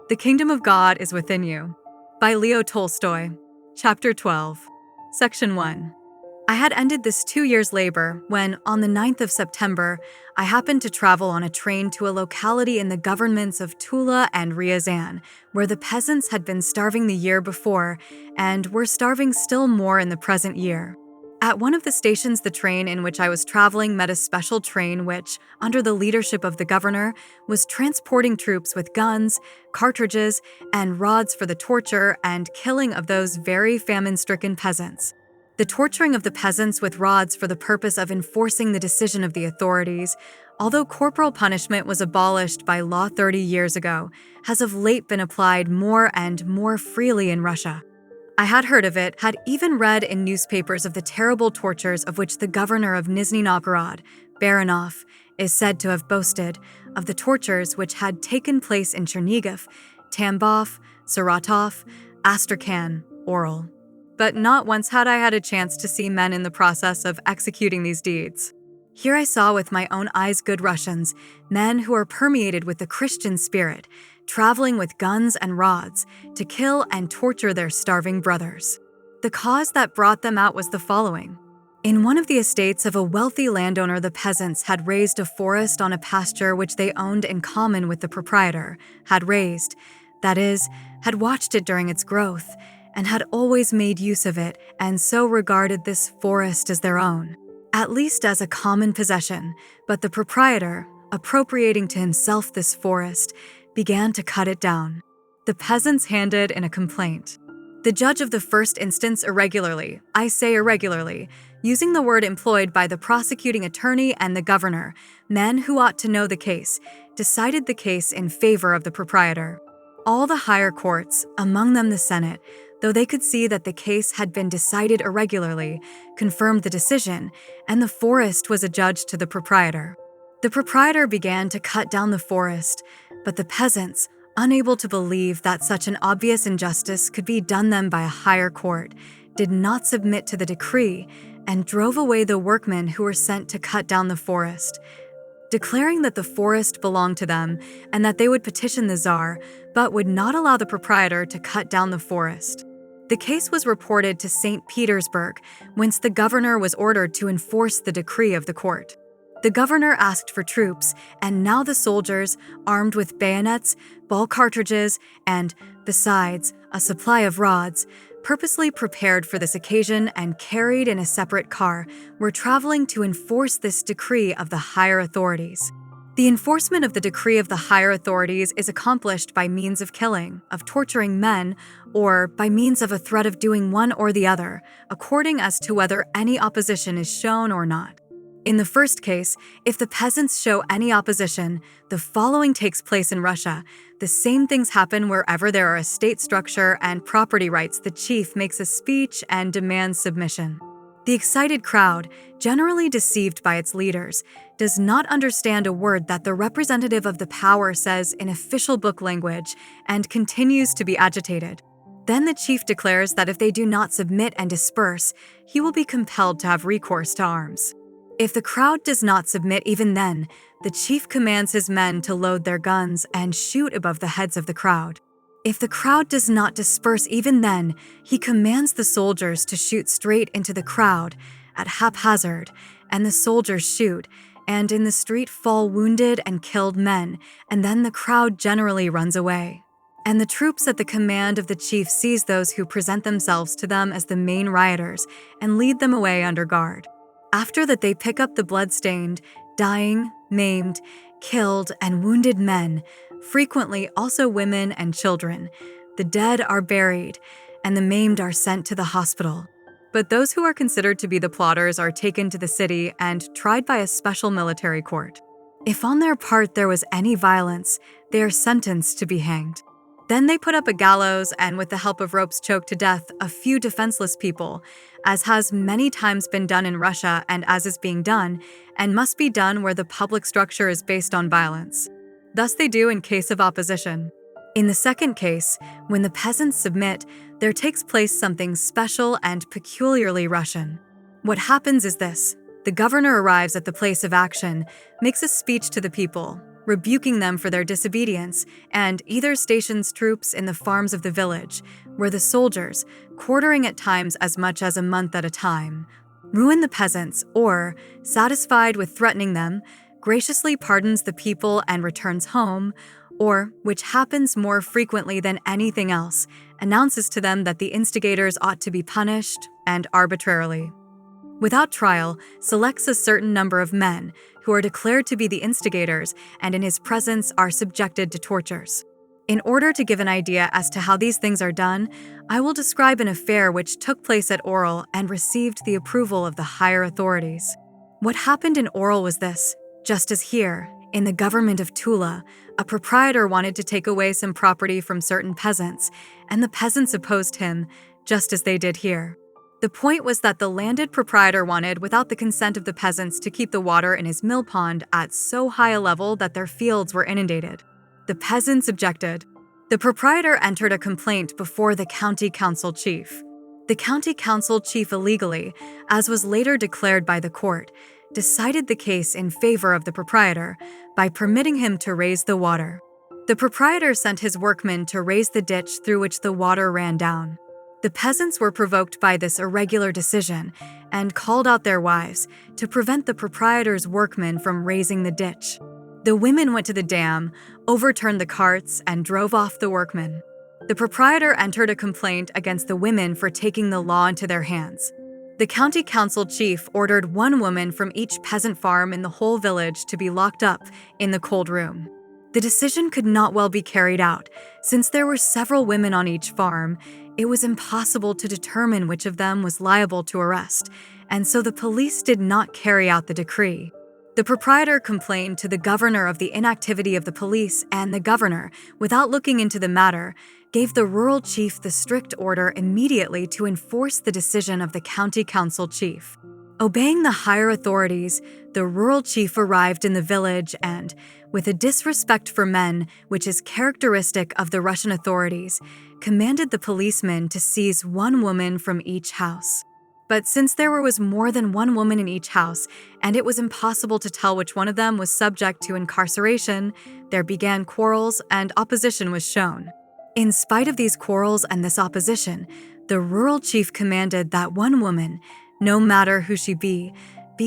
The Kingdom of God is Within You by Leo Tolstoy, Chapter 12, Section 1. I had ended this 2 years' labor when, on the 9th of September, I happened to travel on a train to a locality in the governments of Tula and Ryazan, where the peasants had been starving the year before and were starving still more in the present year. At one of the stations, the train in which I was traveling met a special train which, under the leadership of the governor, was transporting troops with guns, cartridges, and rods for the torture and killing of those very famine-stricken peasants. The torturing of the peasants with rods for the purpose of enforcing the decision of the authorities, although corporal punishment was abolished by law 30 years ago, has of late been applied more and more freely in Russia. I had heard of it, had even read in newspapers of the terrible tortures of which the governor of Nizhny Novgorod, Baranov, is said to have boasted, of the tortures which had taken place in Chernihiv, Tambov, Saratov, Astrakhan, Oral. But not once had I had a chance to see men in the process of executing these deeds. Here I saw with my own eyes good Russians, men who are permeated with the Christian spirit, traveling with guns and rods to kill and torture their starving brothers. The cause that brought them out was the following. In one of the estates of a wealthy landowner, the peasants had raised a forest on a pasture which they owned in common with the proprietor, had raised, that is, had watched it during its growth, and had always made use of it, and so regarded this forest as their own, at least as a common possession. But the proprietor, appropriating to himself this forest, began to cut it down. The peasants handed in a complaint. The judge of the first instance irregularly, I say irregularly, using the word employed by the prosecuting attorney and the governor, men who ought to know the case, decided the case in favor of the proprietor. All the higher courts, among them the Senate, though they could see that the case had been decided irregularly, confirmed the decision, and the forest was adjudged to the proprietor. The proprietor began to cut down the forest, but the peasants, unable to believe that such an obvious injustice could be done them by a higher court, did not submit to the decree and drove away the workmen who were sent to cut down the forest, declaring that the forest belonged to them and that they would petition the Tsar, but would not allow the proprietor to cut down the forest. The case was reported to St. Petersburg, whence the governor was ordered to enforce the decree of the court. The governor asked for troops, and now the soldiers, armed with bayonets, ball cartridges, and, besides, a supply of rods, purposely prepared for this occasion and carried in a separate car, were traveling to enforce this decree of the higher authorities. The enforcement of the decree of the higher authorities is accomplished by means of killing, of torturing men, or by means of a threat of doing one or the other, according as to whether any opposition is shown or not. In the first case, if the peasants show any opposition, the following takes place in Russia. The same things happen wherever there are a state structure and property rights. The chief makes a speech and demands submission. The excited crowd, generally deceived by its leaders, does not understand a word that the representative of the power says in official book language and continues to be agitated. Then the chief declares that if they do not submit and disperse, he will be compelled to have recourse to arms. If the crowd does not submit even then, the chief commands his men to load their guns and shoot above the heads of the crowd. If the crowd does not disperse even then, he commands the soldiers to shoot straight into the crowd at haphazard, and the soldiers shoot, and in the street fall wounded and killed men, and then the crowd generally runs away. And the troops at the command of the chief seize those who present themselves to them as the main rioters and lead them away under guard. After that, they pick up the blood-stained, dying, maimed, killed, and wounded men, frequently also women and children. The dead are buried, and the maimed are sent to the hospital. But those who are considered to be the plotters are taken to the city and tried by a special military court. If on their part there was any violence, they are sentenced to be hanged. Then they put up a gallows and, with the help of ropes, choke to death a few defenseless people, as has many times been done in Russia and as is being done, and must be done where the public structure is based on violence. Thus they do in case of opposition. In the second case, when the peasants submit, there takes place something special and peculiarly Russian. What happens is this. The governor arrives at the place of action, makes a speech to the people, rebuking them for their disobedience, and either stations troops in the farms of the village, where the soldiers, quartering at times as much as a month at a time, ruin the peasants, or, satisfied with threatening them, graciously pardons the people and returns home, or, which happens more frequently than anything else, announces to them that the instigators ought to be punished, and arbitrarily, without trial, selects a certain number of men who are declared to be the instigators and in his presence are subjected to tortures. In order to give an idea as to how these things are done, I will describe an affair which took place at Oral and received the approval of the higher authorities. What happened in Oral was this: just as here, in the government of Tula, a proprietor wanted to take away some property from certain peasants, and the peasants opposed him, just as they did here. The point was that the landed proprietor wanted, without the consent of the peasants, to keep the water in his mill pond at so high a level that their fields were inundated. The peasants objected. The proprietor entered a complaint before the county council chief. The county council chief illegally, as was later declared by the court, decided the case in favor of the proprietor by permitting him to raise the water. The proprietor sent his workmen to raise the ditch through which the water ran down. The peasants were provoked by this irregular decision and called out their wives to prevent the proprietor's workmen from raising the ditch. The women went to the dam, overturned the carts, and drove off the workmen. The proprietor entered a complaint against the women for taking the law into their hands. The county council chief ordered one woman from each peasant farm in the whole village to be locked up in the cold room. The decision could not well be carried out. Since there were several women on each farm, it was impossible to determine which of them was liable to arrest, and so the police did not carry out the decree. The proprietor complained to the governor of the inactivity of the police, and the governor, without looking into the matter, gave the rural chief the strict order immediately to enforce the decision of the county council chief. Obeying the higher authorities, the rural chief arrived in the village and, with a disrespect for men which is characteristic of the Russian authorities, commanded the policemen to seize one woman from each house. But since there was more than one woman in each house, and it was impossible to tell which one of them was subject to incarceration, there began quarrels and opposition was shown. In spite of these quarrels and this opposition, the rural chief commanded that one woman, no matter who she be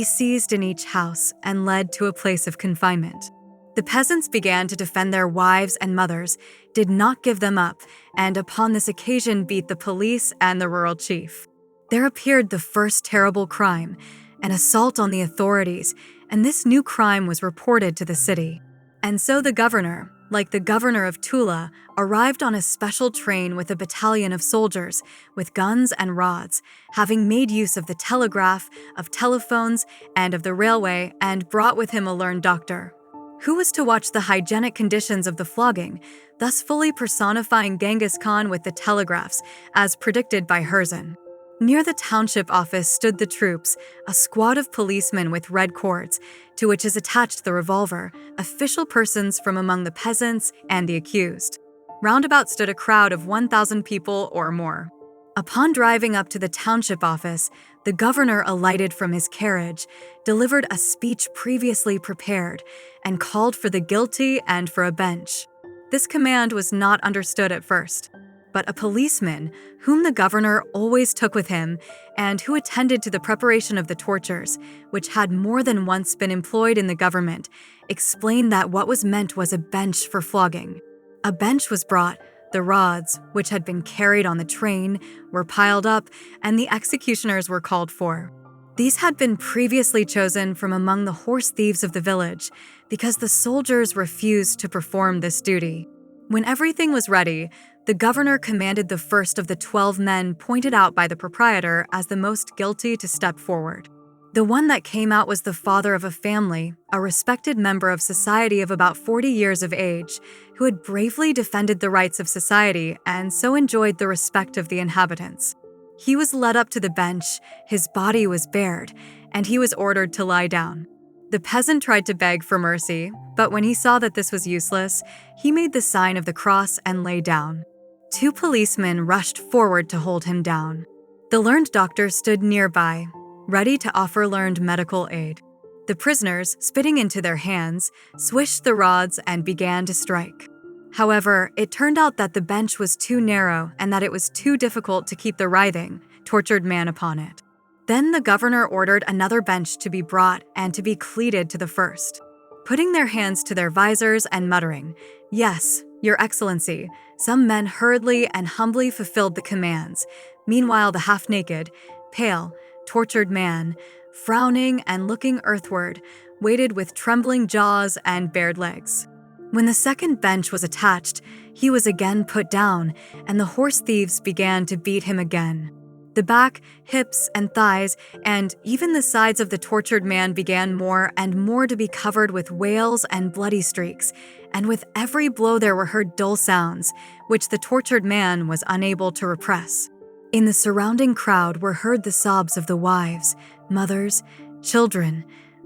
seized in each house and led to a place of confinement. The peasants began to defend their wives and mothers, did not give them up, and upon this occasion beat the police and the rural chief. There appeared the first terrible crime, an assault on the authorities, and this new crime was reported to the city. And so the governor, like the governor of Tula, arrived on a special train with a battalion of soldiers, with guns and rods, having made use of the telegraph, of telephones, and of the railway, and brought with him a learned doctor, who was to watch the hygienic conditions of the flogging, thus fully personifying Genghis Khan with the telegraphs, as predicted by Herzen. Near the township office stood the troops, a squad of policemen with red cords, to which is attached the revolver, official persons from among the peasants and the accused. Round about stood a crowd of 1,000 people or more. Upon driving up to the township office, the governor alighted from his carriage, delivered a speech previously prepared, and called for the guilty and for a bench. This command was not understood at first. But a policeman, whom the governor always took with him, and who attended to the preparation of the tortures, which had more than once been employed in the government, explained that what was meant was a bench for flogging. A bench was brought, the rods, which had been carried on the train, were piled up, and the executioners were called for. These had been previously chosen from among the horse thieves of the village, because the soldiers refused to perform this duty. When everything was ready, the governor commanded the first of the 12 men pointed out by the proprietor as the most guilty to step forward. The one that came out was the father of a family, a respected member of society of about 40 years of age, who had bravely defended the rights of society and so enjoyed the respect of the inhabitants. He was led up to the bench, his body was bared, and he was ordered to lie down. The peasant tried to beg for mercy, but when he saw that this was useless, he made the sign of the cross and lay down. 2 policemen rushed forward to hold him down. The learned doctor stood nearby, ready to offer learned medical aid. The prisoners, spitting into their hands, swished the rods and began to strike. However, it turned out that the bench was too narrow and that it was too difficult to keep the writhing, tortured man upon it. Then the governor ordered another bench to be brought and to be cleated to the first. Putting their hands to their visors and muttering, "Yes, Your Excellency," some men hurriedly and humbly fulfilled the commands. Meanwhile, the half-naked, pale, tortured man, frowning and looking earthward, waited with trembling jaws and bared legs. When the second bench was attached, he was again put down, and the horse thieves began to beat him again. The back, hips, and thighs, and even the sides of the tortured man began more and more to be covered with wales and bloody streaks, and with every blow there were heard dull sounds, which the tortured man was unable to repress. In the surrounding crowd were heard the sobs of the wives, mothers, children,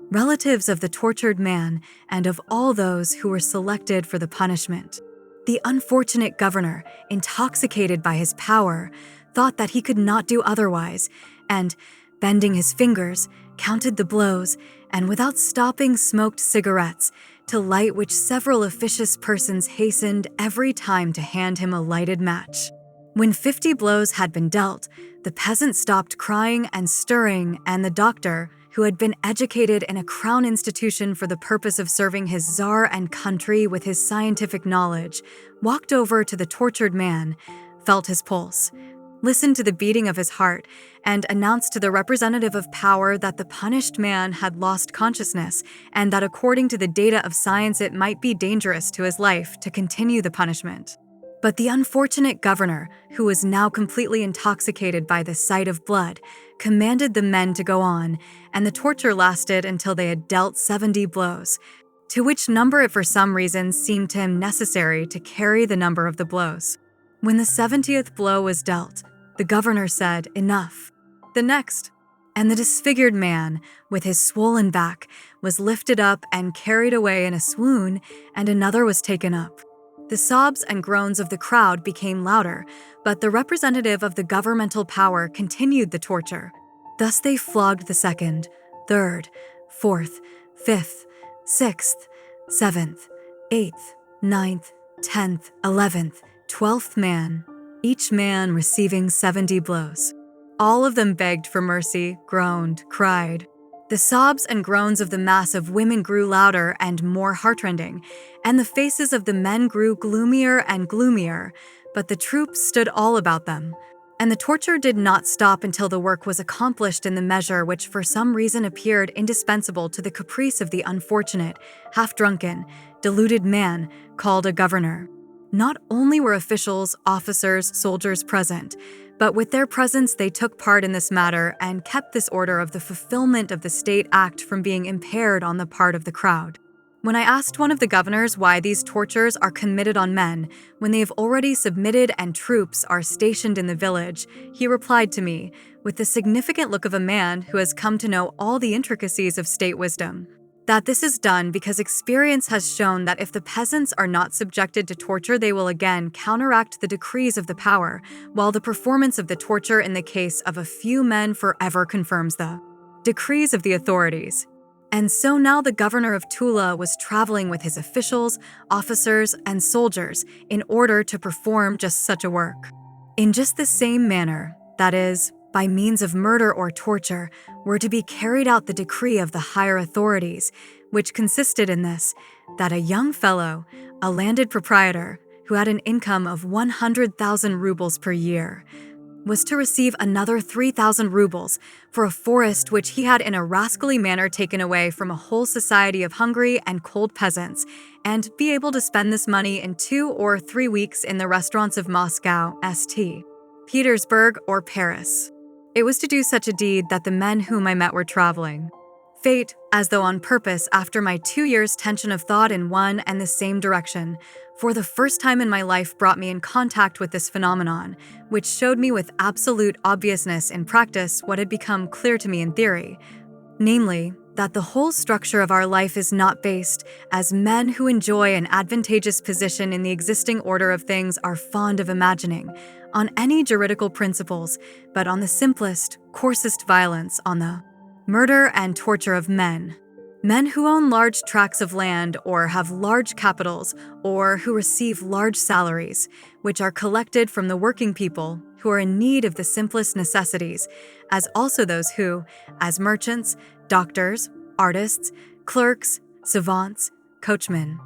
relatives of the tortured man, and of all those who were selected for the punishment. The unfortunate governor, intoxicated by his power, thought that he could not do otherwise, and, bending his fingers, counted the blows, and without stopping smoked cigarettes, to light which several officious persons hastened every time to hand him a lighted match. When 50 blows had been dealt, the peasant stopped crying and stirring, and the doctor, who had been educated in a crown institution for the purpose of serving his czar and country with his scientific knowledge, walked over to the tortured man, felt his pulse, listened to the beating of his heart, and announced to the representative of power that the punished man had lost consciousness and that according to the data of science it might be dangerous to his life to continue the punishment. But the unfortunate governor, who was now completely intoxicated by the sight of blood, commanded the men to go on, and the torture lasted until they had dealt 70 blows, to which number it for some reason seemed to him necessary to carry the number of the blows. When the 70th blow was dealt, the governor said, "Enough. The next." And the disfigured man, with his swollen back, was lifted up and carried away in a swoon, and another was taken up. The sobs and groans of the crowd became louder, but the representative of the governmental power continued the torture. Thus they flogged the second, third, fourth, fifth, sixth, seventh, eighth, ninth, 10th, 11th, 12th man, each man receiving 70 blows. All of them begged for mercy, groaned, cried. The sobs and groans of the mass of women grew louder and more heartrending, and the faces of the men grew gloomier and gloomier, but the troops stood all about them. And the torture did not stop until the work was accomplished in the measure which for some reason appeared indispensable to the caprice of the unfortunate, half-drunken, deluded man called a governor. Not only were officials, officers, soldiers present, but with their presence they took part in this matter and kept this order of the fulfillment of the state act from being impaired on the part of the crowd. When I asked one of the governors why these tortures are committed on men when they have already submitted and troops are stationed in the village, he replied to me, with the significant look of a man who has come to know all the intricacies of state wisdom, that this is done because experience has shown that if the peasants are not subjected to torture, they will again counteract the decrees of the power, while the performance of the torture in the case of a few men forever confirms the decrees of the authorities. And so now the governor of Tula was traveling with his officials, officers, and soldiers in order to perform just such a work. In just the same manner, that is, by means of murder or torture, were to be carried out the decree of the higher authorities, which consisted in this, that a young fellow, a landed proprietor, who had an income of 100,000 rubles per year, was to receive another 3,000 rubles for a forest which he had in a rascally manner taken away from a whole society of hungry and cold peasants, and be able to spend this money in 2 or 3 weeks in the restaurants of Moscow, St. Petersburg, or Paris. It was to do such a deed that the men whom I met were traveling. Fate, as though on purpose after my 2 years' tension of thought in one and the same direction, for the first time in my life brought me in contact with this phenomenon, which showed me with absolute obviousness in practice what had become clear to me in theory, namely, that the whole structure of our life is not based, as men who enjoy an advantageous position in the existing order of things are fond of imagining, on any juridical principles, but on the simplest, coarsest violence, on the murder and torture of men. Men who own large tracts of land or have large capitals or who receive large salaries, which are collected from the working people who are in need of the simplest necessities, as also those who, as merchants, doctors, artists, clerks, savants, coachmen,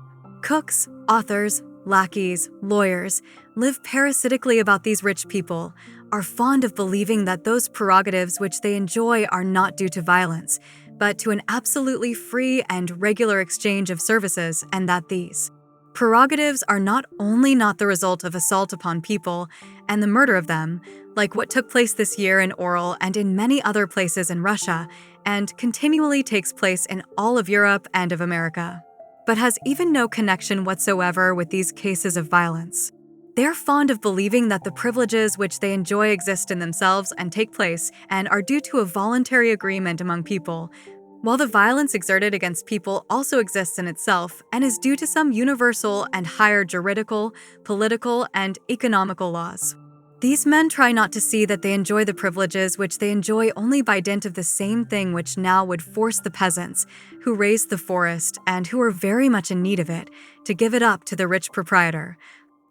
cooks, authors, lackeys, lawyers, live parasitically about these rich people, are fond of believing that those prerogatives which they enjoy are not due to violence, but to an absolutely free and regular exchange of services, and that these prerogatives are not only not the result of assault upon people and the murder of them, like what took place this year in Oral and in many other places in Russia, and continually takes place in all of Europe and of America, but has even no connection whatsoever with these cases of violence. They are fond of believing that the privileges which they enjoy exist in themselves and take place and are due to a voluntary agreement among people, while the violence exerted against people also exists in itself and is due to some universal and higher juridical, political, and economical laws. These men try not to see that they enjoy the privileges which they enjoy only by dint of the same thing which now would force the peasants, who raised the forest and who are very much in need of it, to give it up to the rich proprietor,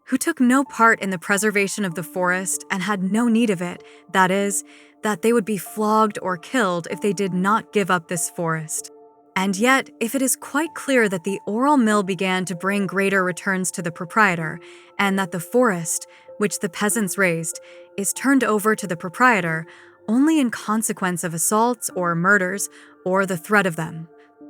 who took no part in the preservation of the forest and had no need of it, that is, that they would be flogged or killed if they did not give up this forest. And yet, if it is quite clear that the Oral Mill began to bring greater returns to the proprietor, and that the forest, which the peasants raised, is turned over to the proprietor only in consequence of assaults or murders or the threat of them,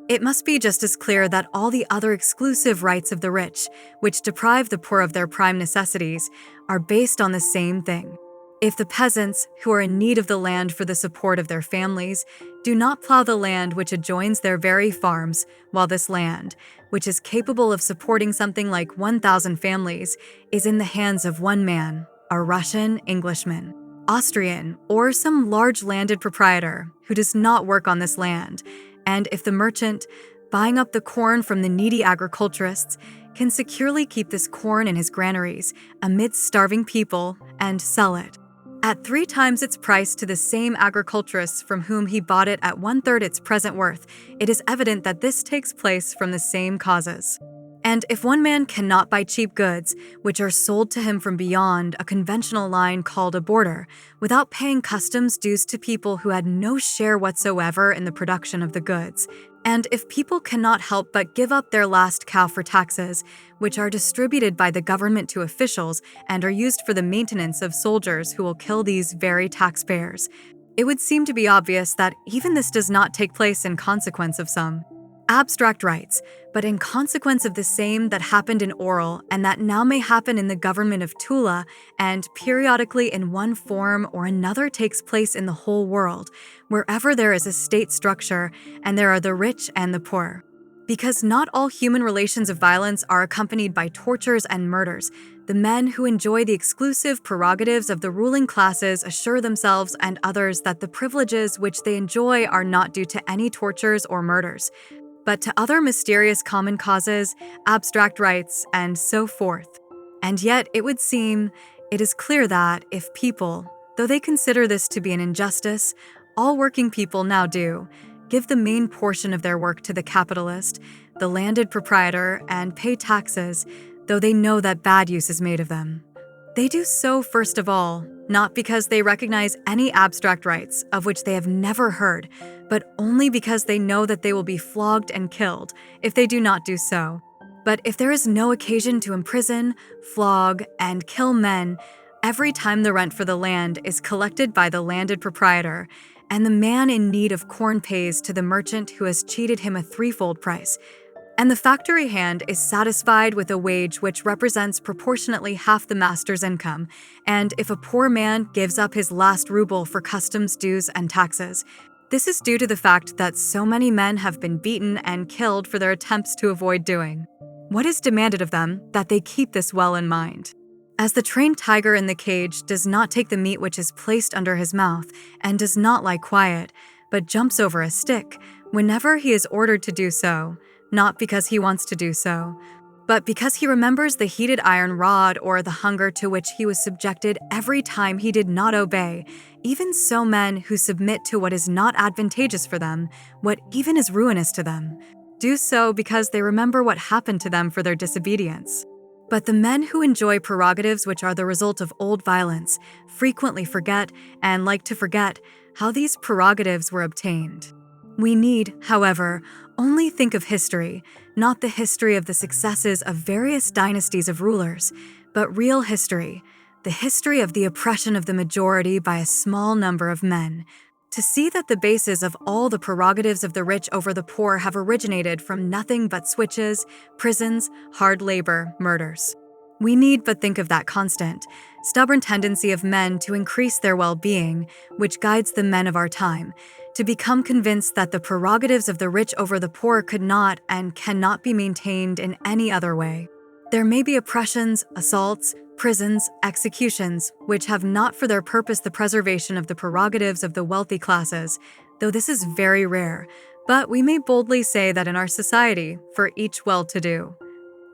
it must be just as clear that all the other exclusive rights of the rich, which deprive the poor of their prime necessities, are based on the same thing. If the peasants, who are in need of the land for the support of their families, do not plow the land which adjoins their very farms, while this land, which is capable of supporting something like 1,000 families, is in the hands of one man, a Russian, Englishman, Austrian, or some large landed proprietor who does not work on this land, and if the merchant, buying up the corn from the needy agriculturists, can securely keep this corn in his granaries amidst starving people and sell it at 3 times its price to the same agriculturists from whom he bought it at 1/3 its present worth, it is evident that this takes place from the same causes. And if one man cannot buy cheap goods, which are sold to him from beyond a conventional line called a border, without paying customs dues to people who had no share whatsoever in the production of the goods, and if people cannot help but give up their last cow for taxes, which are distributed by the government to officials and are used for the maintenance of soldiers who will kill these very taxpayers, it would seem to be obvious that even this does not take place in consequence of some abstract rights, but in consequence of the same that happened in Oral and that now may happen in the government of Tula, and periodically in one form or another takes place in the whole world, wherever there is a state structure and there are the rich and the poor. Because not all human relations of violence are accompanied by tortures and murders, the men who enjoy the exclusive prerogatives of the ruling classes assure themselves and others that the privileges which they enjoy are not due to any tortures or murders, but to other mysterious common causes, abstract rights, and so forth. And yet, it would seem, it is clear that if people, though they consider this to be an injustice, all working people now do, give the main portion of their work to the capitalist, the landed proprietor, and pay taxes, though they know that bad use is made of them. They do so, first of all, not because they recognize any abstract rights of which they have never heard, but only because they know that they will be flogged and killed if they do not do so. But if there is no occasion to imprison, flog, and kill men, every time the rent for the land is collected by the landed proprietor, and the man in need of corn pays to the merchant who has cheated him a 3-fold price, and the factory hand is satisfied with a wage which represents proportionately half the master's income, and if a poor man gives up his last ruble for customs dues and taxes, this is due to the fact that so many men have been beaten and killed for their attempts to avoid doing what is demanded of them, that they keep this well in mind. As the trained tiger in the cage does not take the meat which is placed under his mouth and does not lie quiet, but jumps over a stick whenever he is ordered to do so, not because he wants to do so, but because he remembers the heated iron rod or the hunger to which he was subjected every time he did not obey, even so men who submit to what is not advantageous for them, what even is ruinous to them, do so because they remember what happened to them for their disobedience. But the men who enjoy prerogatives which are the result of old violence frequently forget, and like to forget, how these prerogatives were obtained. We need, however, only think of history, not the history of the successes of various dynasties of rulers, but real history, the history of the oppression of the majority by a small number of men, to see that the basis of all the prerogatives of the rich over the poor have originated from nothing but switches, prisons, hard labor, murders. We need but think of that constant, stubborn tendency of men to increase their well-being, which guides the men of our time, to become convinced that the prerogatives of the rich over the poor could not and cannot be maintained in any other way. There may be oppressions, assaults, prisons, executions, which have not for their purpose the preservation of the prerogatives of the wealthy classes, though this is very rare, but we may boldly say that in our society, for each well-to-do,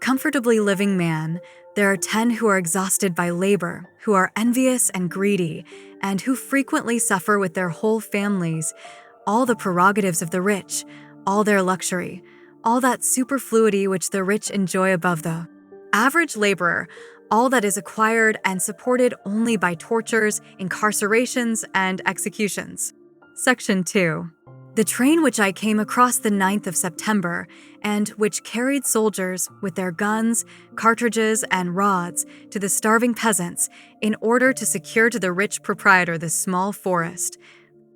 comfortably living man, there are 10 who are exhausted by labor, who are envious and greedy, and who frequently suffer with their whole families, all the prerogatives of the rich, all their luxury, all that superfluity which the rich enjoy above the average laborer, all that is acquired and supported only by tortures, incarcerations, and executions. Section 2. The train which I came across the 9th of September, and which carried soldiers with their guns, cartridges, and rods to the starving peasants in order to secure to the rich proprietor the small forest,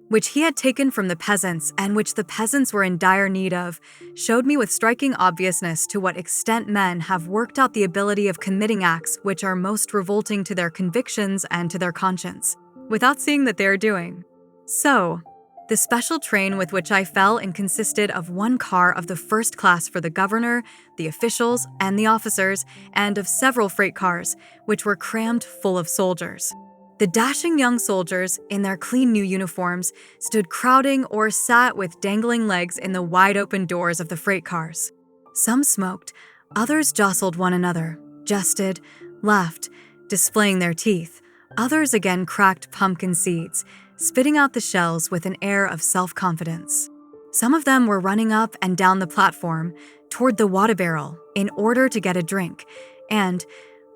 which he had taken from the peasants and which the peasants were in dire need of, showed me with striking obviousness to what extent men have worked out the ability of committing acts which are most revolting to their convictions and to their conscience, without seeing that they are doing so. The special train with which I fell in consisted of one car of the first class for the governor, the officials, and the officers, and of several freight cars, which were crammed full of soldiers. The dashing young soldiers, in their clean new uniforms, stood crowding or sat with dangling legs in the wide-open doors of the freight cars. Some smoked, others jostled one another, jested, laughed, displaying their teeth. Others again cracked pumpkin seeds, spitting out the shells with an air of self-confidence. Some of them were running up and down the platform toward the water barrel in order to get a drink, and,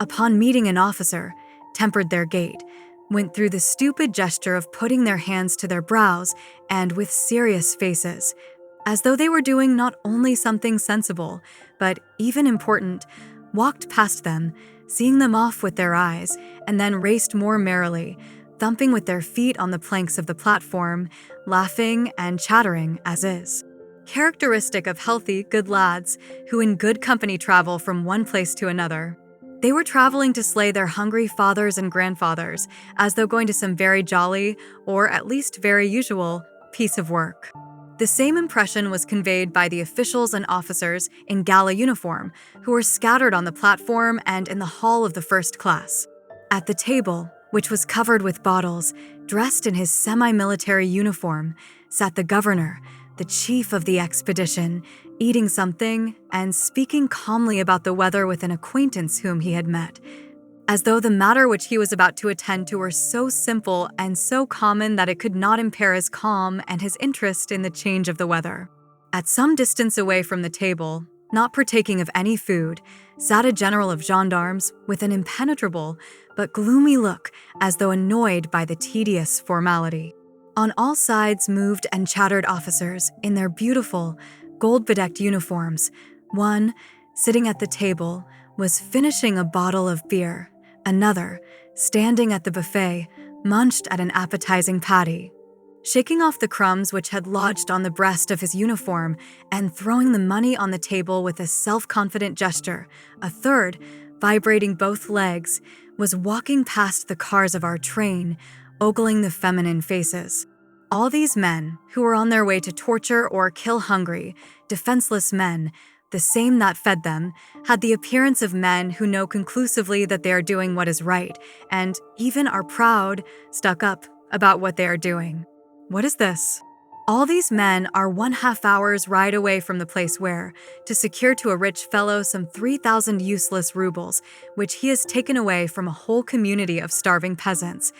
upon meeting an officer, tempered their gait, went through the stupid gesture of putting their hands to their brows and with serious faces, as though they were doing not only something sensible, but even important, walked past them, seeing them off with their eyes, and then raced more merrily, thumping with their feet on the planks of the platform, laughing and chattering as is characteristic of healthy, good lads who in good company travel from one place to another. They were traveling to slay their hungry fathers and grandfathers, as though going to some very jolly, or at least very usual, piece of work. The same impression was conveyed by the officials and officers in gala uniform, who were scattered on the platform and in the hall of the first class. At the table, which was covered with bottles, dressed in his semi-military uniform, sat the governor, the chief of the expedition, eating something and speaking calmly about the weather with an acquaintance whom he had met, as though the matter which he was about to attend to were so simple and so common that it could not impair his calm and his interest in the change of the weather. At some distance away from the table, not partaking of any food, sat a general of gendarmes with an impenetrable but gloomy look, as though annoyed by the tedious formality. On all sides moved and chattered officers in their beautiful, gold-bedecked uniforms. One, sitting at the table, was finishing a bottle of beer. Another, standing at the buffet, munched at an appetizing patty. Shaking off the crumbs which had lodged on the breast of his uniform and throwing the money on the table with a self-confident gesture, a third, vibrating both legs, was walking past the cars of our train, ogling the feminine faces. All these men, who were on their way to torture or kill hungry, defenseless men, the same that fed them, had the appearance of men who know conclusively that they are doing what is right, and even are proud, stuck up, about what they are doing. What is this? All these men are 1/2 hour's ride away from the place where, to secure to a rich fellow some 3,000 useless rubles, which he has taken away from a whole community of starving peasants,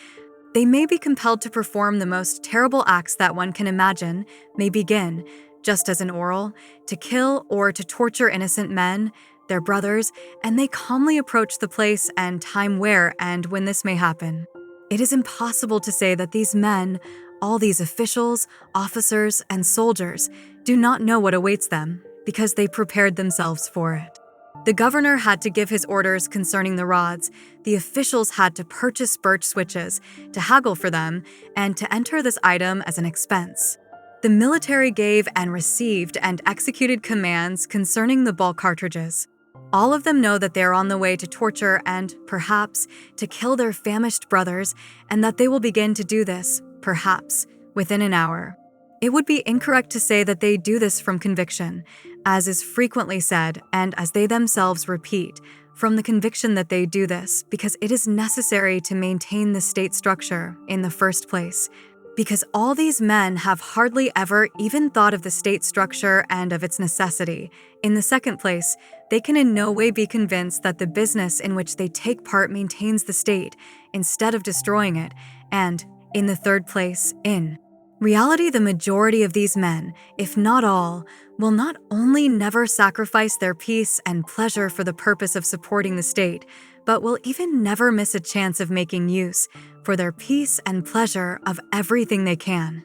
They may be compelled to perform the most terrible acts that one can imagine, may begin, just as an oral, to kill or to torture innocent men, their brothers, and they calmly approach the place and time where and when this may happen. It is impossible to say that these men, all these officials, officers, and soldiers, do not know what awaits them, because they prepared themselves for it. The governor had to give his orders concerning the rods, the officials had to purchase birch switches, to haggle for them, and to enter this item as an expense. The military gave and received and executed commands concerning the ball cartridges. All of them know that they are on the way to torture and, perhaps, to kill their famished brothers, and that they will begin to do this, perhaps, within an hour. It would be incorrect to say that they do this from conviction, as is frequently said, and as they themselves repeat, from the conviction that they do this because it is necessary to maintain the state structure in the first place, because all these men have hardly ever even thought of the state structure and of its necessity. In the second place, they can in no way be convinced that the business in which they take part maintains the state, instead of destroying it, and, in the third place, in reality, the majority of these men, if not all, will not only never sacrifice their peace and pleasure for the purpose of supporting the state, but will even never miss a chance of making use, for their peace and pleasure, of everything they can,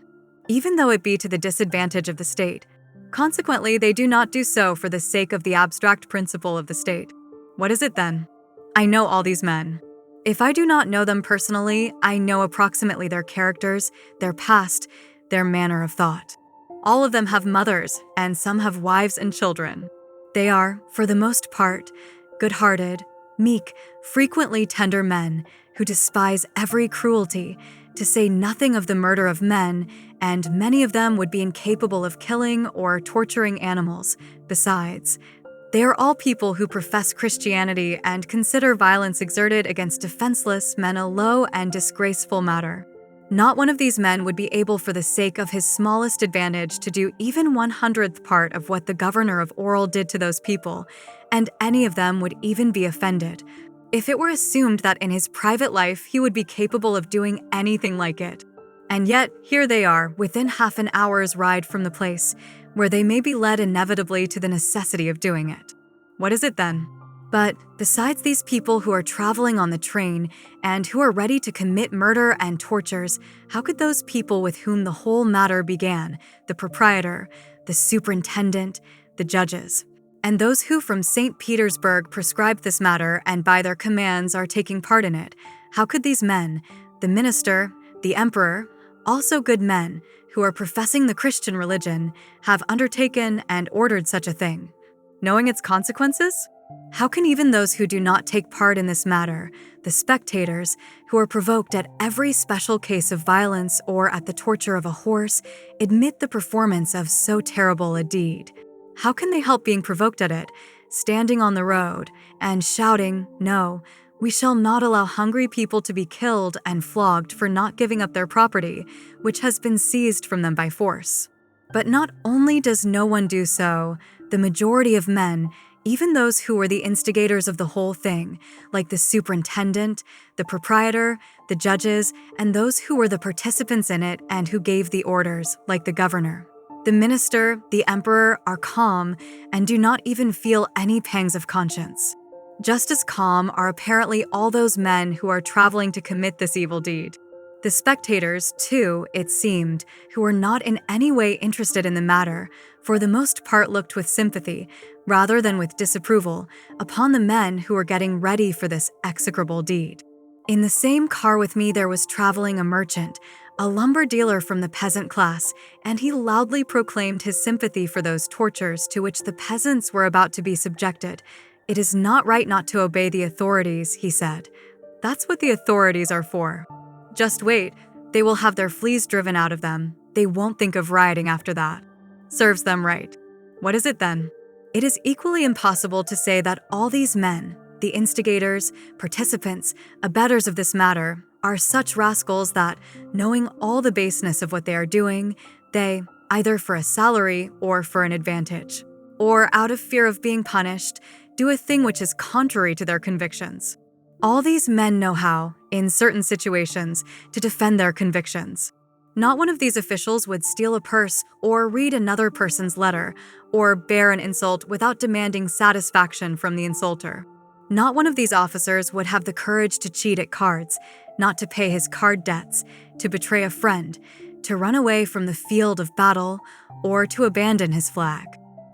even though it be to the disadvantage of the state. Consequently, they do not do so for the sake of the abstract principle of the state. What is it then? I know all these men. If I do not know them personally, I know approximately their characters, their past, their manner of thought. All of them have mothers, and some have wives and children. They are, for the most part, good-hearted, meek, frequently tender men who despise every cruelty, to say nothing of the murder of men, and many of them would be incapable of killing or torturing animals. Besides, they are all people who profess Christianity and consider violence exerted against defenseless men a low and disgraceful matter. Not one of these men would be able for the sake of his smallest advantage to do even 100th part of what the governor of Oral did to those people, and any of them would even be offended, if it were assumed that in his private life he would be capable of doing anything like it. And yet, here they are, within half an hour's ride from the place, where they may be led inevitably to the necessity of doing it. What is it then? But besides these people who are traveling on the train and who are ready to commit murder and tortures, how could those people with whom the whole matter began, the proprietor, the superintendent, the judges, and those who from St. Petersburg prescribed this matter and by their commands are taking part in it, how could these men, the minister, the emperor, also good men, who are professing the Christian religion, have undertaken and ordered such a thing, knowing its consequences? How can even those who do not take part in this matter, the spectators, who are provoked at every special case of violence or at the torture of a horse, admit the performance of so terrible a deed? How can they help being provoked at it, standing on the road, and shouting, "No, we shall not allow hungry people to be killed and flogged for not giving up their property, which has been seized from them by force"? But not only does no one do so, the majority of men, even those who were the instigators of the whole thing, like the superintendent, the proprietor, the judges, and those who were the participants in it and who gave the orders, like the governor, the minister, the emperor, are calm and do not even feel any pangs of conscience. Just as calm are apparently all those men who are traveling to commit this evil deed. The spectators, too, it seemed, who were not in any way interested in the matter, for the most part looked with sympathy, rather than with disapproval, upon the men who were getting ready for this execrable deed. In the same car with me there was traveling a merchant, a lumber dealer from the peasant class, and he loudly proclaimed his sympathy for those tortures to which the peasants were about to be subjected. "It is not right not to obey the authorities," he said. "That's what the authorities are for. Just wait, they will have their fleas driven out of them. They won't think of rioting after that. Serves them right." What is it then? It is equally impossible to say that all these men, the instigators, participants, abettors of this matter, are such rascals that, knowing all the baseness of what they are doing, they, either for a salary or for an advantage, or out of fear of being punished, do a thing which is contrary to their convictions. All these men know how, in certain situations, to defend their convictions. Not one of these officials would steal a purse or read another person's letter or bear an insult without demanding satisfaction from the insulter. Not one of these officers would have the courage to cheat at cards, not to pay his card debts, to betray a friend, to run away from the field of battle, or to abandon his flag.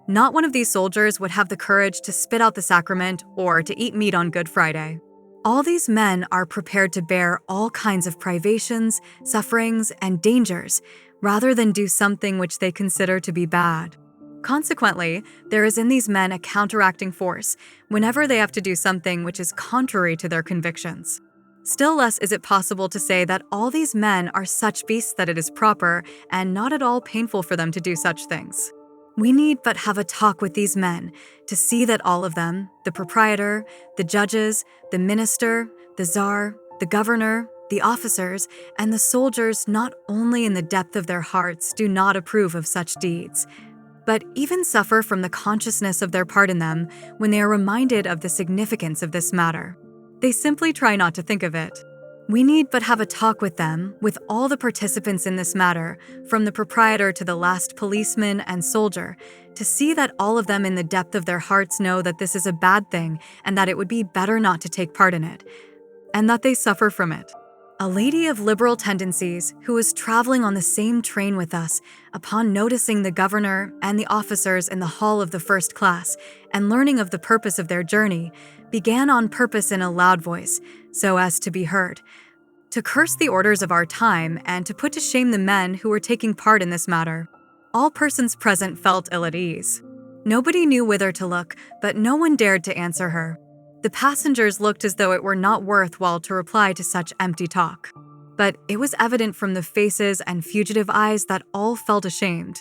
Not one of these soldiers would have the courage to spit out the sacrament or to eat meat on Good Friday. All these men are prepared to bear all kinds of privations, sufferings, and dangers, rather than do something which they consider to be bad. Consequently, there is in these men a counteracting force whenever they have to do something which is contrary to their convictions. Still less is it possible to say that all these men are such beasts that it is proper and not at all painful for them to do such things. We need but have a talk with these men to see that all of them, the proprietor, the judges, the minister, the czar, the governor, the officers, and the soldiers, not only in the depth of their hearts do not approve of such deeds, but even suffer from the consciousness of their part in them when they are reminded of the significance of this matter. They simply try not to think of it. We need but have a talk with them, with all the participants in this matter, from the proprietor to the last policeman and soldier, to see that all of them in the depth of their hearts know that this is a bad thing and that it would be better not to take part in it, and that they suffer from it. A lady of liberal tendencies who was traveling on the same train with us, upon noticing the governor and the officers in the hall of the first class and learning of the purpose of their journey, began on purpose in a loud voice, so as to be heard, to curse the orders of our time and to put to shame the men who were taking part in this matter. All persons present felt ill at ease. Nobody knew whither to look, but no one dared to answer her. The passengers looked as though it were not worthwhile to reply to such empty talk. But it was evident from the faces and fugitive eyes that all felt ashamed.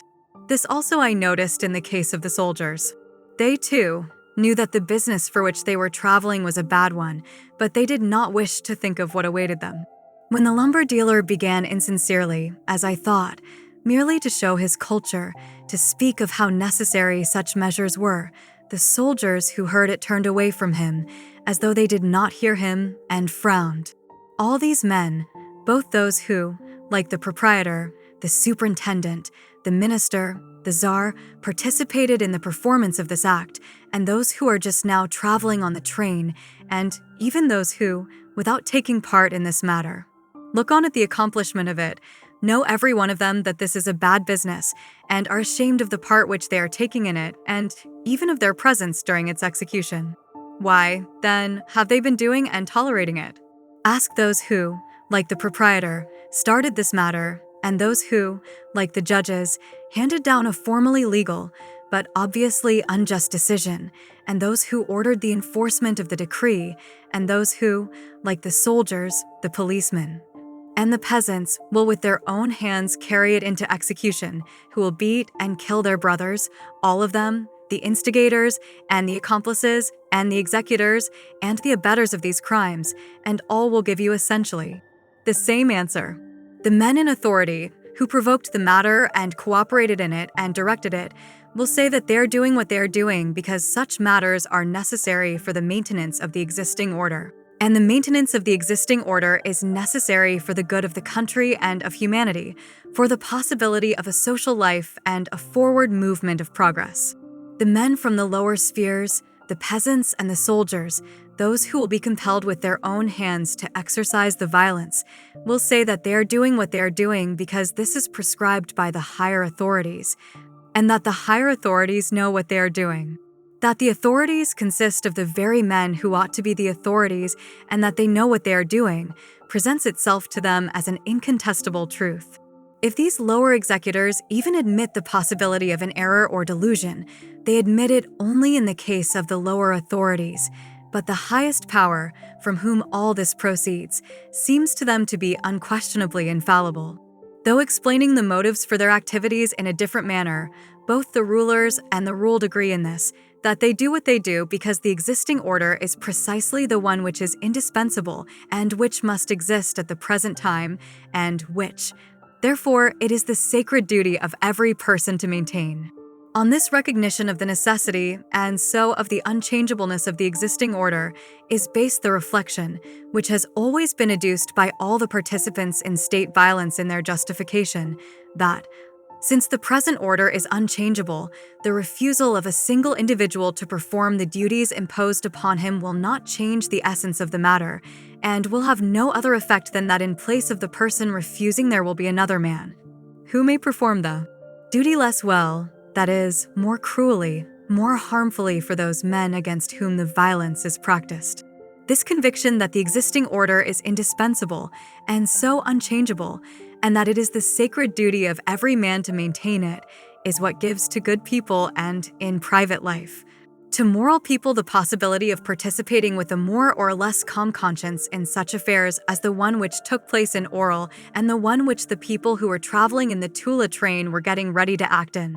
This also I noticed in the case of the soldiers. They, too, knew that the business for which they were traveling was a bad one, but they did not wish to think of what awaited them. When the lumber dealer began insincerely, as I thought, merely to show his culture, to speak of how necessary such measures were, the soldiers who heard it turned away from him, as though they did not hear him, and frowned. All these men, both those who, like the proprietor, the superintendent, the minister, the czar, participated in the performance of this act, and those who are just now traveling on the train, and even those who, without taking part in this matter, look on at the accomplishment of it, know every one of them that this is a bad business, and are ashamed of the part which they are taking in it, and even of their presence during its execution. Why, then, have they been doing and tolerating it? Ask those who, like the proprietor, started this matter, and those who, like the judges, handed down a formally legal, but obviously unjust decision, and those who ordered the enforcement of the decree, and those who, like the soldiers, the policemen, and the peasants will with their own hands carry it into execution, who will beat and kill their brothers, all of them, the instigators and the accomplices and the executors and the abettors of these crimes, and all will give you essentially the same answer. The men in authority, who provoked the matter and cooperated in it and directed it, will say that they are doing what they are doing because such matters are necessary for the maintenance of the existing order. And the maintenance of the existing order is necessary for the good of the country and of humanity, for the possibility of a social life and a forward movement of progress. The men from the lower spheres, the peasants and the soldiers, those who will be compelled with their own hands to exercise the violence, will say that they are doing what they are doing because this is prescribed by the higher authorities, and that the higher authorities know what they are doing. That the authorities consist of the very men who ought to be the authorities and that they know what they are doing presents itself to them as an incontestable truth. If these lower executors even admit the possibility of an error or delusion, they admit it only in the case of the lower authorities, but the highest power, from whom all this proceeds, seems to them to be unquestionably infallible. Though explaining the motives for their activities in a different manner, both the rulers and the ruled agree in this, that they do what they do because the existing order is precisely the one which is indispensable and which must exist at the present time, and which, therefore, it is the sacred duty of every person to maintain. On this recognition of the necessity, and so of the unchangeableness of the existing order, is based the reflection, which has always been adduced by all the participants in state violence in their justification, that, since the present order is unchangeable, the refusal of a single individual to perform the duties imposed upon him will not change the essence of the matter, and will have no other effect than that in place of the person refusing there will be another man, who may perform the duty less well, that is, more cruelly, more harmfully for those men against whom the violence is practiced. This conviction that the existing order is indispensable and so unchangeable, and that it is the sacred duty of every man to maintain it, is what gives to good people and, in private life, to moral people the possibility of participating with a more or less calm conscience in such affairs as the one which took place in Oral and the one which the people who were traveling in the Tula train were getting ready to act in.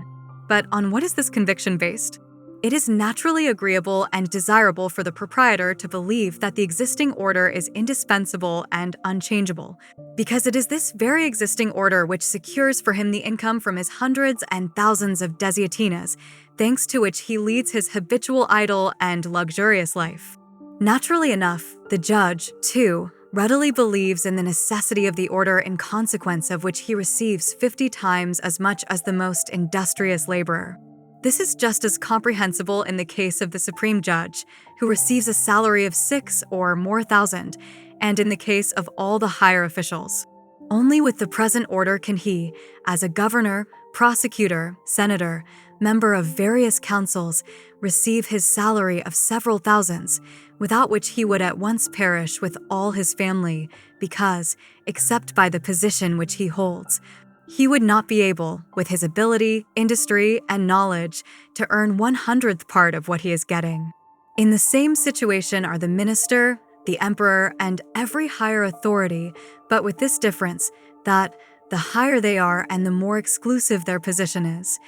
But on what is this conviction based? It is naturally agreeable and desirable for the proprietor to believe that the existing order is indispensable and unchangeable, because it is this very existing order which secures for him the income from his hundreds and thousands of desiatinas, thanks to which he leads his habitual idle and luxurious life. Naturally enough, the judge, too, readily believes in the necessity of the order, in consequence of which he receives 50 times as much as the most industrious laborer. This is just as comprehensible in the case of the Supreme Judge, who receives a salary of 6 or more thousand, and in the case of all the higher officials. Only with the present order can he, as a governor, prosecutor, senator, member of various councils, receive his salary of several thousands, without which he would at once perish with all his family, because, except by the position which he holds, he would not be able, with his ability, industry, and knowledge, to earn 1/100th part of what he is getting. In the same situation are the minister, the emperor, and every higher authority, but with this difference, that the higher they are and the more exclusive their position is,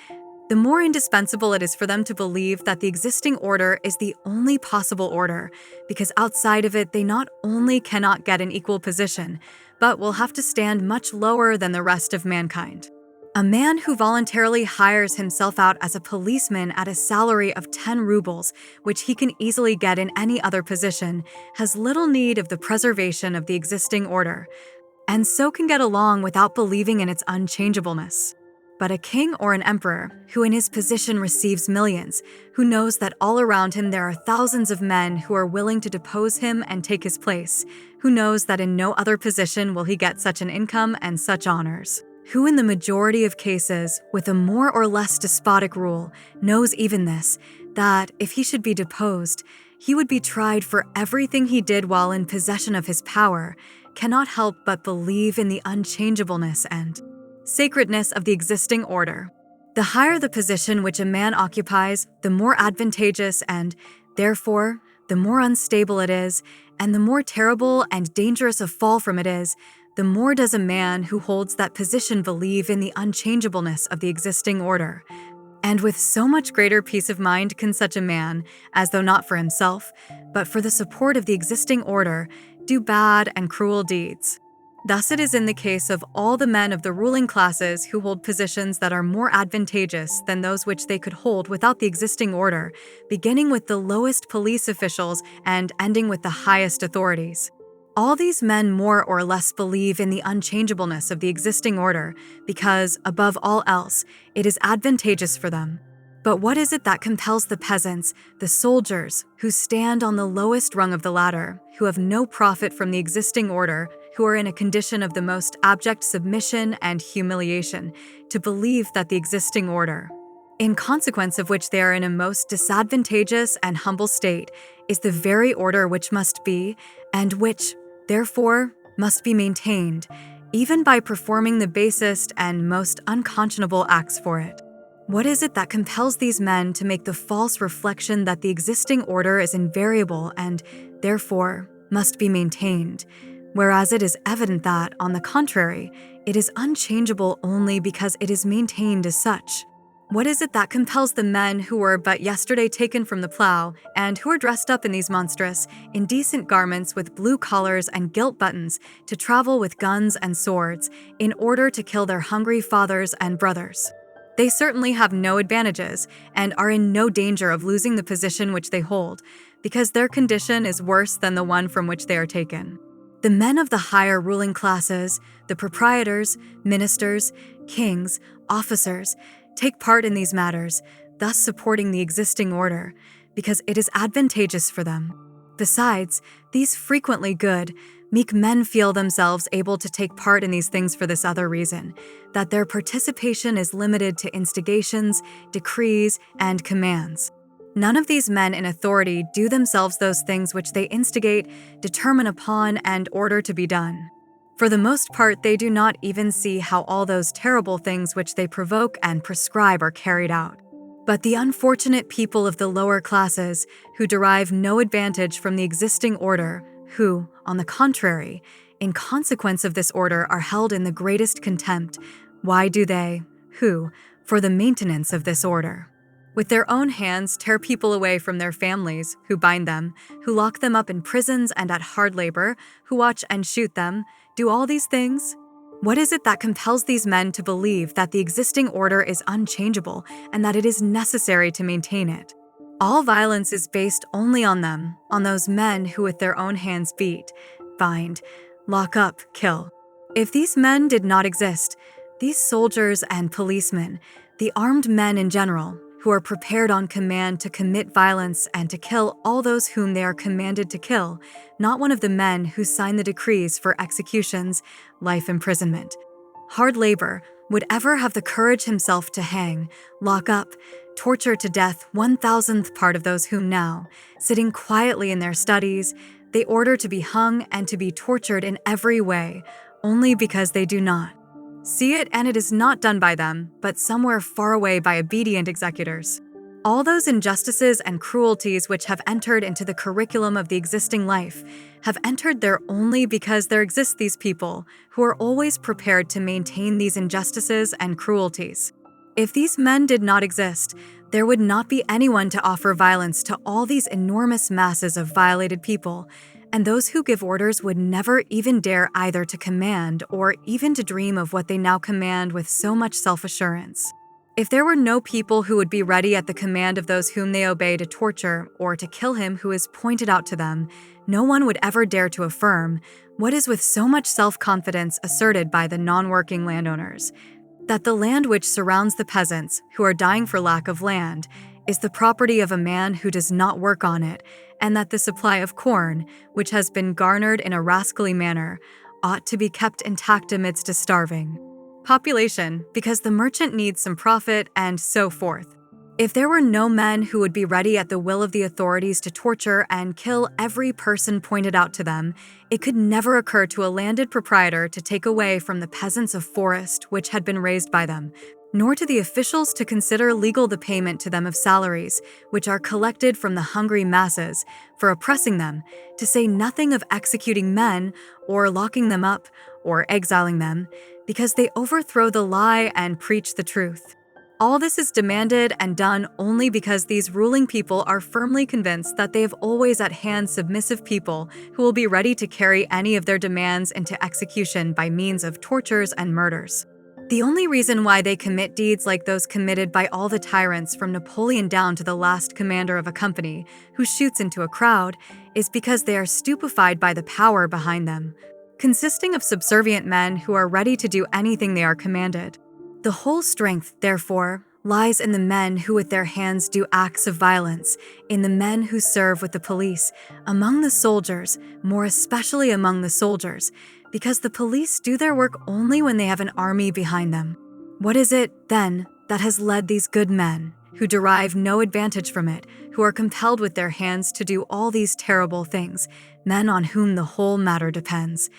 the more indispensable it is for them to believe that the existing order is the only possible order, because outside of it they not only cannot get an equal position, but will have to stand much lower than the rest of mankind. A man who voluntarily hires himself out as a policeman at a salary of 10 rubles, which he can easily get in any other position, has little need of the preservation of the existing order, and so can get along without believing in its unchangeableness. But a king or an emperor, who in his position receives millions, who knows that all around him there are thousands of men who are willing to depose him and take his place, who knows that in no other position will he get such an income and such honors, who in the majority of cases, with a more or less despotic rule, knows even this, that if he should be deposed, he would be tried for everything he did while in possession of his power, cannot help but believe in the unchangeableness and sacredness of the existing order. The higher the position which a man occupies, the more advantageous and, therefore, the more unstable it is, and the more terrible and dangerous a fall from it is, the more does a man who holds that position believe in the unchangeableness of the existing order. And with so much greater peace of mind can such a man, as though not for himself, but for the support of the existing order, do bad and cruel deeds. Thus it is in the case of all the men of the ruling classes who hold positions that are more advantageous than those which they could hold without the existing order, beginning with the lowest police officials and ending with the highest authorities. All these men more or less believe in the unchangeableness of the existing order because, above all else, it is advantageous for them. But what is it that compels the peasants, the soldiers, who stand on the lowest rung of the ladder, who have no profit from the existing order, who are in a condition of the most abject submission and humiliation, to believe that the existing order, in consequence of which they are in a most disadvantageous and humble state, is the very order which must be, and which, therefore, must be maintained, even by performing the basest and most unconscionable acts for it? What is it that compels these men to make the false reflection that the existing order is invariable and, therefore, must be maintained, whereas it is evident that, on the contrary, it is unchangeable only because it is maintained as such? What is it that compels the men who were but yesterday taken from the plow, and who are dressed up in these monstrous, indecent garments with blue collars and gilt buttons, to travel with guns and swords, in order to kill their hungry fathers and brothers? They certainly have no advantages and are in no danger of losing the position which they hold, because their condition is worse than the one from which they are taken. The men of the higher ruling classes, the proprietors, ministers, kings, officers, take part in these matters, thus supporting the existing order, because it is advantageous for them. Besides, these frequently good, meek men feel themselves able to take part in these things for this other reason, that their participation is limited to instigations, decrees, and commands. None of these men in authority do themselves those things which they instigate, determine upon, and order to be done. For the most part, they do not even see how all those terrible things which they provoke and prescribe are carried out. But the unfortunate people of the lower classes, who derive no advantage from the existing order, who, on the contrary, in consequence of this order are held in the greatest contempt, why do they, who, for the maintenance of this order, with their own hands tear people away from their families, who bind them, who lock them up in prisons and at hard labor, who watch and shoot them, do all these things? What is it that compels these men to believe that the existing order is unchangeable and that it is necessary to maintain it? All violence is based only on them, on those men who with their own hands beat, bind, lock up, kill. If these men did not exist, these soldiers and policemen, the armed men in general, who are prepared on command to commit violence and to kill all those whom they are commanded to kill, not one of the men who sign the decrees for executions, life imprisonment, hard labor, would ever have the courage himself to hang, lock up, torture to death 1,000th part of those whom now, sitting quietly in their studies, they order to be hung and to be tortured in every way, only because they do not see it, and it is not done by them, but somewhere far away by obedient executors. All those injustices and cruelties which have entered into the curriculum of the existing life have entered there only because there exist these people who are always prepared to maintain these injustices and cruelties. If these men did not exist, there would not be anyone to offer violence to all these enormous masses of violated people, and those who give orders would never even dare either to command or even to dream of what they now command with so much self-assurance. If there were no people who would be ready at the command of those whom they obey to torture or to kill him who is pointed out to them, no one would ever dare to affirm what is with so much self-confidence asserted by the non-working landowners, that the land which surrounds the peasants who are dying for lack of land is the property of a man who does not work on it, and that the supply of corn, which has been garnered in a rascally manner, ought to be kept intact amidst a starving population, because the merchant needs some profit, and so forth. If there were no men who would be ready at the will of the authorities to torture and kill every person pointed out to them, it could never occur to a landed proprietor to take away from the peasants a forest which had been raised by them, nor to the officials to consider legal the payment to them of salaries, which are collected from the hungry masses, for oppressing them, to say nothing of executing men, or locking them up, or exiling them, because they overthrow the lie and preach the truth. All this is demanded and done only because these ruling people are firmly convinced that they have always at hand submissive people who will be ready to carry any of their demands into execution by means of tortures and murders. The only reason why they commit deeds like those committed by all the tyrants from Napoleon down to the last commander of a company who shoots into a crowd is because they are stupefied by the power behind them, consisting of subservient men who are ready to do anything they are commanded. The whole strength, therefore, lies in the men who with their hands do acts of violence, in the men who serve with the police, among the soldiers, more especially among the soldiers, because the police do their work only when they have an army behind them. What is it, then, that has led these good men, who derive no advantage from it, who are compelled with their hands to do all these terrible things, men on whom the whole matter depends,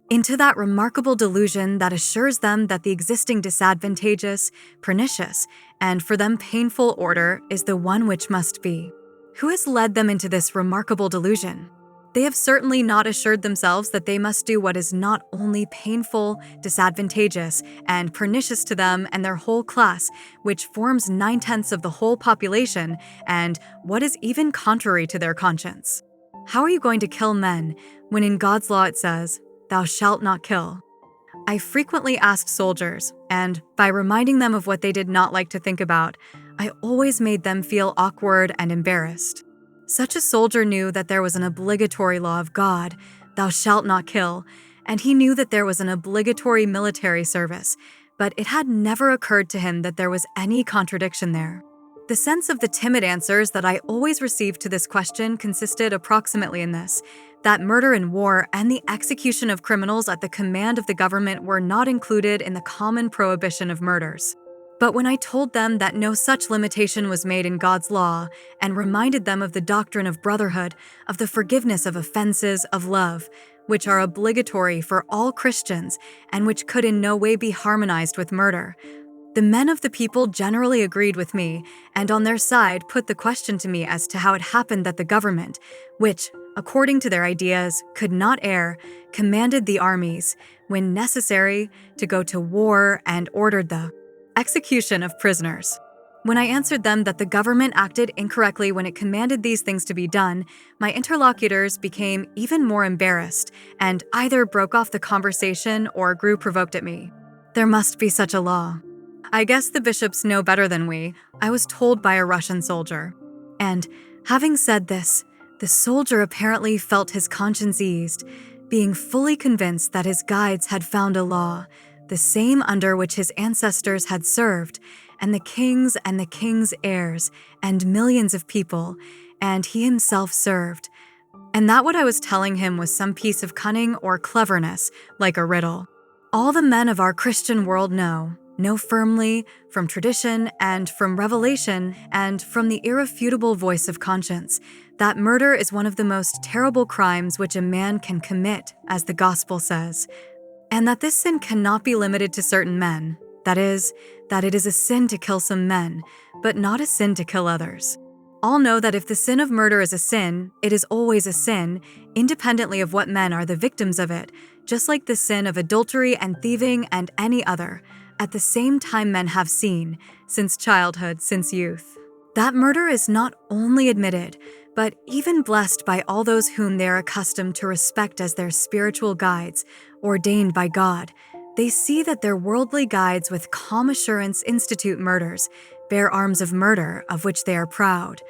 into that remarkable delusion that assures them that the existing disadvantageous, pernicious, and for them painful order is the one which must be? Who has led them into this remarkable delusion? They have certainly not assured themselves that they must do what is not only painful, disadvantageous, and pernicious to them and their whole class, which forms 9/10 of the whole population, and what is even contrary to their conscience. How are you going to kill men when in God's law it says, "Thou shalt not kill"? I frequently asked soldiers, and by reminding them of what they did not like to think about, I always made them feel awkward and embarrassed. Such a soldier knew that there was an obligatory law of God, thou shalt not kill, and he knew that there was an obligatory military service, but it had never occurred to him that there was any contradiction there. The sense of the timid answers that I always received to this question consisted approximately in this: that murder and war and the execution of criminals at the command of the government were not included in the common prohibition of murders. But when I told them that no such limitation was made in God's law, and reminded them of the doctrine of brotherhood, of the forgiveness of offenses, of love, which are obligatory for all Christians and which could in no way be harmonized with murder, the men of the people generally agreed with me, and on their side put the question to me as to how it happened that the government, which, according to their ideas, could not err, commanded the armies, when necessary, to go to war and ordered the execution of prisoners. When I answered them that the government acted incorrectly when it commanded these things to be done, my interlocutors became even more embarrassed and either broke off the conversation or grew provoked at me. There must be such a law. I guess the bishops know better than we, I was told by a Russian soldier. And, having said this, the soldier apparently felt his conscience eased, being fully convinced that his guides had found a law, the same under which his ancestors had served, and the king's heirs, and millions of people, and he himself served, and that what I was telling him was some piece of cunning or cleverness, like a riddle. All the men of our Christian world know firmly, from tradition and from revelation and from the irrefutable voice of conscience, that murder is one of the most terrible crimes which a man can commit, as the Gospel says, and that this sin cannot be limited to certain men, that is, that it is a sin to kill some men, but not a sin to kill others. All know that if the sin of murder is a sin, it is always a sin, independently of what men are the victims of it, just like the sin of adultery and thieving and any other. At the same time, men have seen, since childhood, since youth, that murder is not only admitted, but even blessed by all those whom they are accustomed to respect as their spiritual guides, ordained by God. They see that their worldly guides with calm assurance institute murders, bear arms of murder of which they are proud,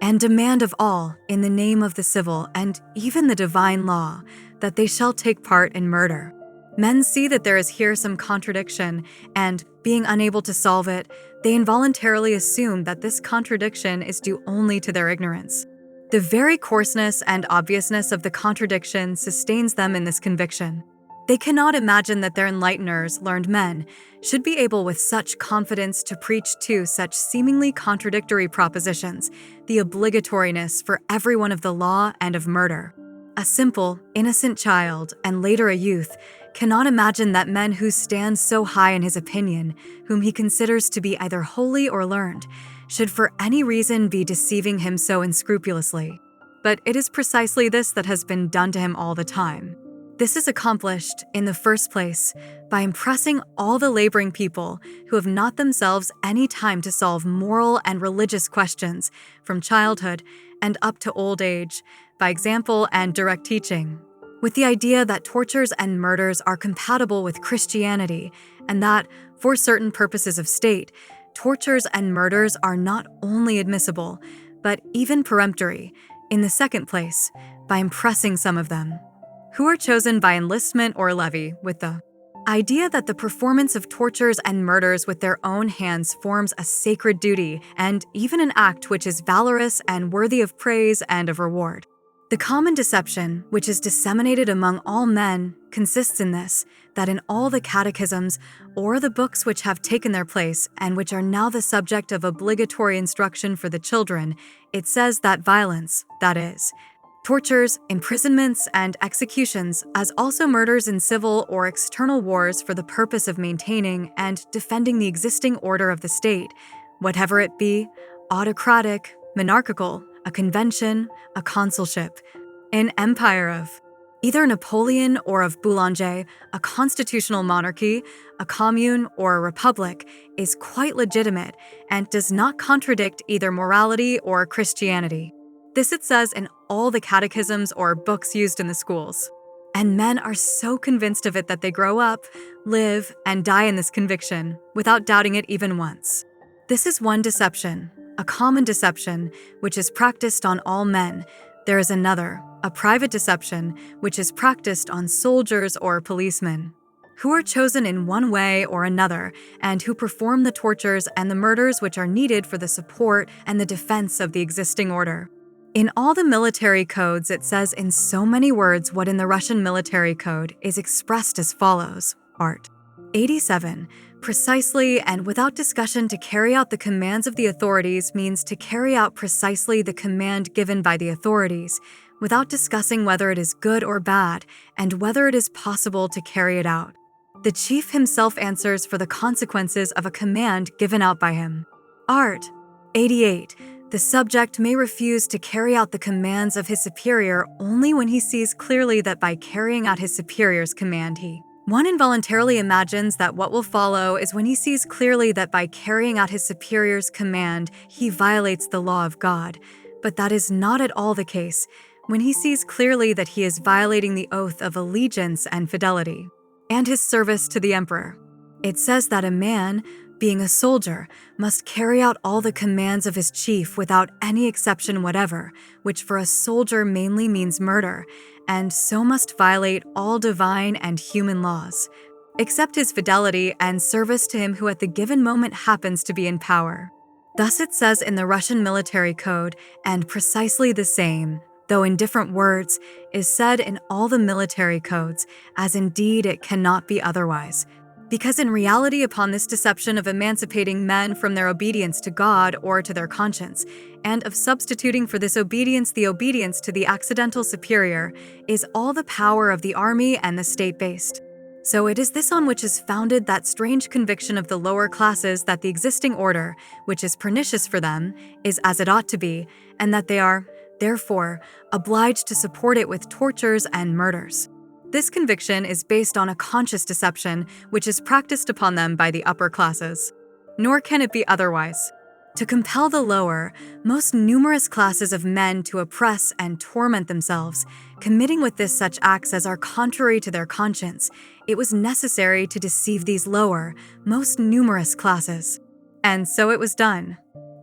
and demand of all, in the name of the civil and even the divine law, that they shall take part in murder. Men see that there is here some contradiction, and, being unable to solve it, they involuntarily assume that this contradiction is due only to their ignorance. The very coarseness and obviousness of the contradiction sustains them in this conviction. They cannot imagine that their enlighteners, learned men, should be able with such confidence to preach to such seemingly contradictory propositions, the obligatoriness for everyone of the law and of murder. A simple, innocent child, and later a youth, cannot imagine that men who stand so high in his opinion, whom he considers to be either holy or learned, should for any reason be deceiving him so unscrupulously. But it is precisely this that has been done to him all the time. This is accomplished, in the first place, by impressing all the laboring people who have not themselves any time to solve moral and religious questions from childhood and up to old age, by example and direct teaching, with the idea that tortures and murders are compatible with Christianity, and that, for certain purposes of state, tortures and murders are not only admissible, but even peremptory, in the second place, by impressing some of them, who are chosen by enlistment or levy, with the idea that the performance of tortures and murders with their own hands forms a sacred duty and even an act which is valorous and worthy of praise and of reward. The common deception, which is disseminated among all men, consists in this, that in all the catechisms, or the books which have taken their place and which are now the subject of obligatory instruction for the children, it says that violence, that is, tortures, imprisonments, and executions, as also murders in civil or external wars for the purpose of maintaining and defending the existing order of the state, whatever it be, autocratic, monarchical, a convention, a consulship, an empire of either Napoleon or of Boulanger, a constitutional monarchy, a commune, or a republic, is quite legitimate and does not contradict either morality or Christianity. This it says in all the catechisms or books used in the schools. And men are so convinced of it that they grow up, live, and die in this conviction, without doubting it even once. This is one deception, a common deception, which is practiced on all men. There is another, a private deception, which is practiced on soldiers or policemen, who are chosen in one way or another, and who perform the tortures and the murders which are needed for the support and the defense of the existing order. In all the military codes, it says in so many words what in the Russian military code is expressed as follows, Art. 87. Precisely and without discussion to carry out the commands of the authorities means to carry out precisely the command given by the authorities, without discussing whether it is good or bad and whether it is possible to carry it out. The chief himself answers for the consequences of a command given out by him. Art. 88. The subject may refuse to carry out the commands of his superior only when he sees clearly that by carrying out his superior's command one involuntarily imagines that what will follow is when he sees clearly that by carrying out his superior's command he violates the law of God, but that is not at all the case when he sees clearly that he is violating the oath of allegiance and fidelity, and his service to the emperor. It says that a man, being a soldier, must carry out all the commands of his chief without any exception whatever, which for a soldier mainly means murder, and so must violate all divine and human laws, except his fidelity and service to him who at the given moment happens to be in power. Thus it says in the Russian military code, and precisely the same, though in different words, is said in all the military codes, as indeed it cannot be otherwise. Because in reality, upon this deception of emancipating men from their obedience to God or to their conscience, and of substituting for this obedience the obedience to the accidental superior, is all the power of the army and the state based. So it is this on which is founded that strange conviction of the lower classes that the existing order, which is pernicious for them, is as it ought to be, and that they are, therefore, obliged to support it with tortures and murders. This conviction is based on a conscious deception which is practiced upon them by the upper classes. Nor can it be otherwise. To compel the lower, most numerous classes of men to oppress and torment themselves, committing with this such acts as are contrary to their conscience, it was necessary to deceive these lower, most numerous classes. And so it was done.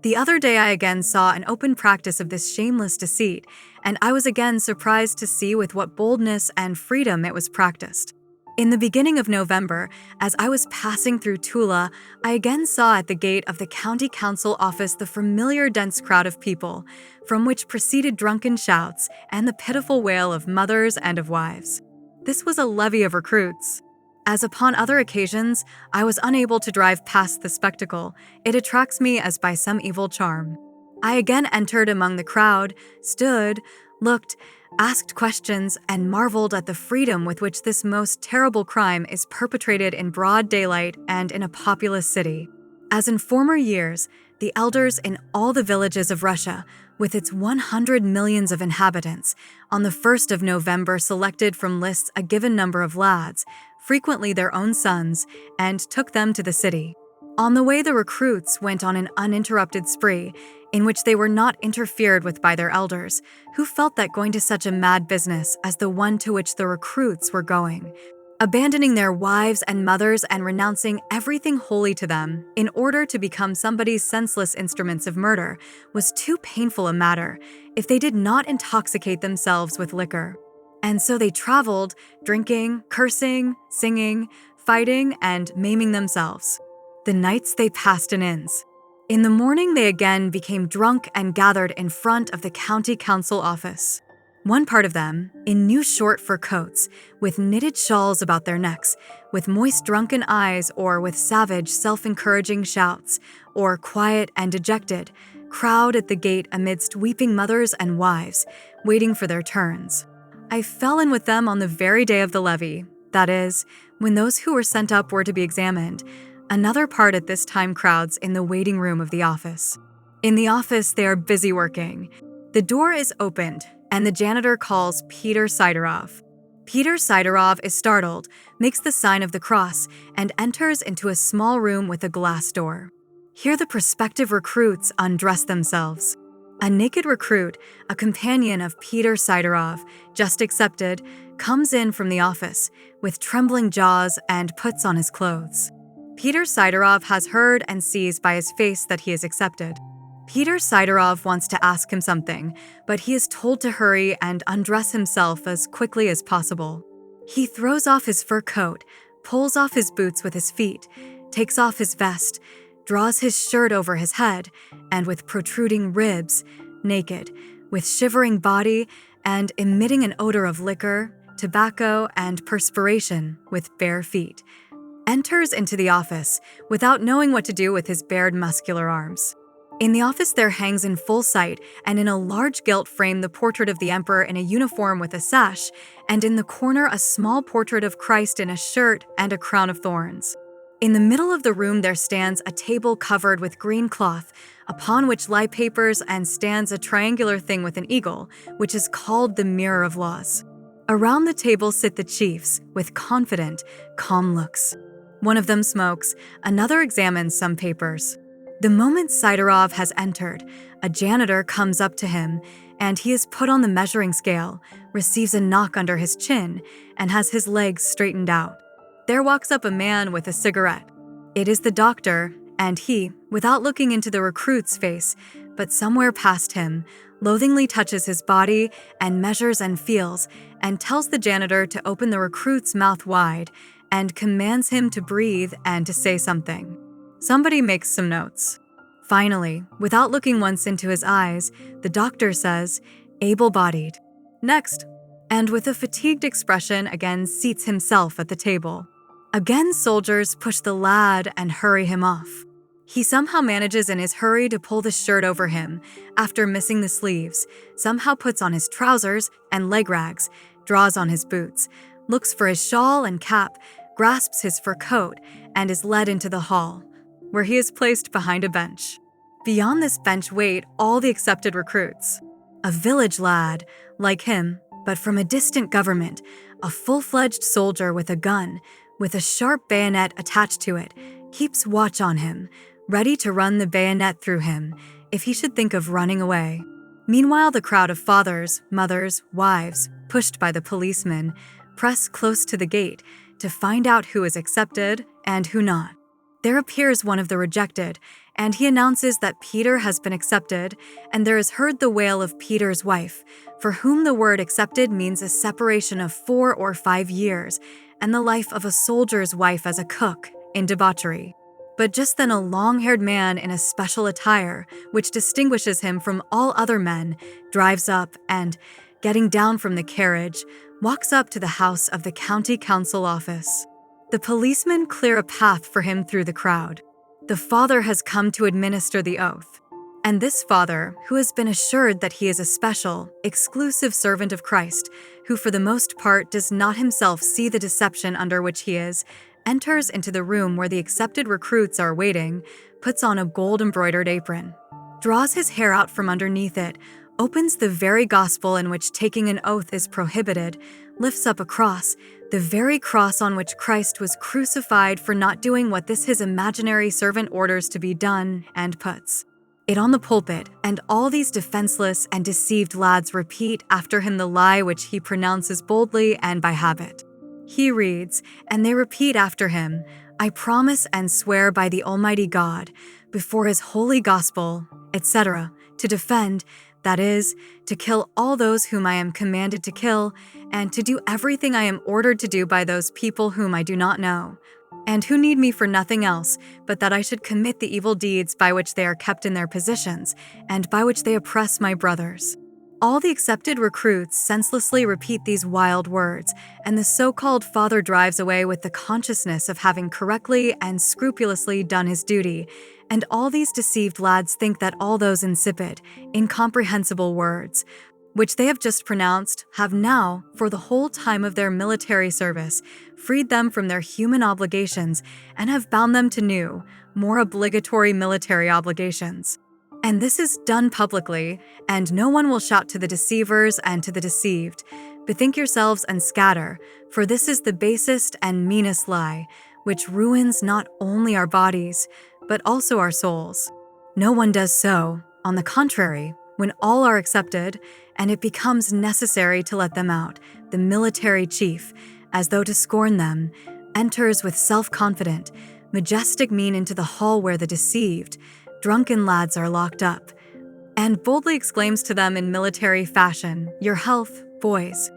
The other day I again saw an open practice of this shameless deceit, and I was again surprised to see with what boldness and freedom it was practiced. In the beginning of November, as I was passing through Tula, I again saw at the gate of the county council office the familiar dense crowd of people, from which proceeded drunken shouts and the pitiful wail of mothers and of wives. This was a levy of recruits. As upon other occasions, I was unable to drive past the spectacle. It attracts me as by some evil charm. I again entered among the crowd, stood, looked, asked questions, and marveled at the freedom with which this most terrible crime is perpetrated in broad daylight and in a populous city. As in former years, the elders in all the villages of Russia, with its 100 millions of inhabitants, on the 1st of November selected from lists a given number of lads, frequently their own sons, and took them to the city. On the way, the recruits went on an uninterrupted spree, in which they were not interfered with by their elders, who felt that going to such a mad business as the one to which the recruits were going, abandoning their wives and mothers and renouncing everything holy to them in order to become somebody's senseless instruments of murder, was too painful a matter if they did not intoxicate themselves with liquor. And so they traveled, drinking, cursing, singing, fighting, and maiming themselves. The nights they passed in inns. In the morning they again became drunk and gathered in front of the county council office. One part of them, in new short fur coats, with knitted shawls about their necks, with moist drunken eyes or with savage self-encouraging shouts, or quiet and dejected, crowd at the gate amidst weeping mothers and wives, waiting for their turns. I fell in with them on the very day of the levee, that is, when those who were sent up were to be examined. Another part at this time crowds in the waiting room of the office. In the office, they are busy working. The door is opened, and the janitor calls Peter Sidorov. Peter Sidorov is startled, makes the sign of the cross, and enters into a small room with a glass door. Here the prospective recruits undress themselves. A naked recruit, a companion of Peter Sidorov, just accepted, comes in from the office with trembling jaws and puts on his clothes. Peter Sidorov has heard and sees by his face that he is accepted. Peter Sidorov wants to ask him something, but he is told to hurry and undress himself as quickly as possible. He throws off his fur coat, pulls off his boots with his feet, takes off his vest, draws his shirt over his head, and with protruding ribs, naked, with shivering body, and emitting an odor of liquor, tobacco, and perspiration with bare feet, enters into the office without knowing what to do with his bared muscular arms. In the office there hangs in full sight and in a large gilt frame the portrait of the emperor in a uniform with a sash, and in the corner a small portrait of Christ in a shirt and a crown of thorns. In the middle of the room there stands a table covered with green cloth, upon which lie papers, and stands a triangular thing with an eagle, which is called the Mirror of Laws. Around the table sit the chiefs, with confident, calm looks. One of them smokes, another examines some papers. The moment Sidorov has entered, a janitor comes up to him, and he is put on the measuring scale, receives a knock under his chin, and has his legs straightened out. There walks up a man with a cigarette. It is the doctor, and he, without looking into the recruit's face, but somewhere past him, loathingly touches his body and measures and feels, and tells the janitor to open the recruit's mouth wide, and commands him to breathe and to say something. Somebody makes some notes. Finally, without looking once into his eyes, the doctor says, "Able-bodied. Next." And with a fatigued expression again seats himself at the table. Again soldiers push the lad and hurry him off. He somehow manages in his hurry to pull the shirt over him, after missing the sleeves, somehow puts on his trousers and leg rags, draws on his boots, looks for his shawl and cap, grasps his fur coat, and is led into the hall, where he is placed behind a bench. Beyond this bench wait all the accepted recruits. A village lad, like him, but from a distant government, a full-fledged soldier with a gun, with a sharp bayonet attached to it, keeps watch on him, ready to run the bayonet through him if he should think of running away. Meanwhile, the crowd of fathers, mothers, wives, pushed by the policemen, press close to the gate to find out who is accepted and who not. There appears one of the rejected, and he announces that Peter has been accepted, and there is heard the wail of Peter's wife, for whom the word accepted means a separation of 4 or 5 years, and the life of a soldier's wife as a cook, in debauchery. But just then a long-haired man in a special attire, which distinguishes him from all other men, drives up and, getting down from the carriage, walks up to the house of the county council office. The policemen clear a path for him through the crowd. The father has come to administer the oath. And this father, who has been assured that he is a special, exclusive servant of Christ, who for the most part does not himself see the deception under which he is, enters into the room where the accepted recruits are waiting, puts on a gold-embroidered apron, draws his hair out from underneath it, opens the very gospel in which taking an oath is prohibited, lifts up a cross, the very cross on which Christ was crucified for not doing what this his imaginary servant orders to be done, and puts it on the pulpit, and all these defenseless and deceived lads repeat after him the lie which he pronounces boldly and by habit. He reads, and they repeat after him, "I promise and swear by the Almighty God, before his holy gospel, etc., to defend, that is, to kill all those whom I am commanded to kill, and to do everything I am ordered to do by those people whom I do not know, and who need me for nothing else but that I should commit the evil deeds by which they are kept in their positions, and by which they oppress my brothers." All the accepted recruits senselessly repeat these wild words, and the so-called father drives away with the consciousness of having correctly and scrupulously done his duty, and all these deceived lads think that all those insipid, incomprehensible words, which they have just pronounced, have now, for the whole time of their military service, freed them from their human obligations and have bound them to new, more obligatory military obligations. And this is done publicly, and no one will shout to the deceivers and to the deceived, "Bethink yourselves and scatter, for this is the basest and meanest lie, which ruins not only our bodies, but also our souls." No one does so, on the contrary, When all are accepted, and it becomes necessary to let them out, the military chief, as though to scorn them, enters with self-confident, majestic mien into the hall where the deceived, drunken lads are locked up, and boldly exclaims to them in military fashion, "Your health, boys.